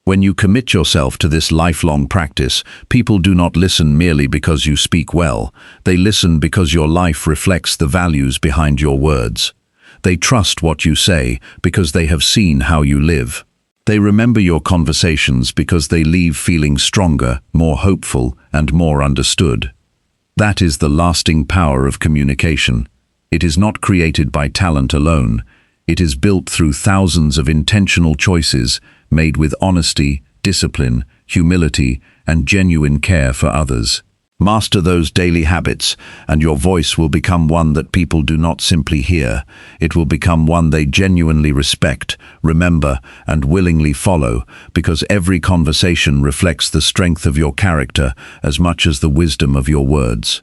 When you commit yourself to this lifelong practice, people do not listen merely because you speak well. They listen because your life reflects the values behind your words. They trust what you say because they have seen how you live. They remember your conversations because they leave feeling stronger, more hopeful, and more understood. That is the lasting power of communication. It is not created by talent alone. It is built through thousands of intentional choices made with honesty, discipline, humility, and genuine care for others. Master those daily habits, and your voice will become one that people do not simply hear. It will become one they genuinely respect, remember, and willingly follow, because every conversation reflects the strength of your character as much as the wisdom of your words.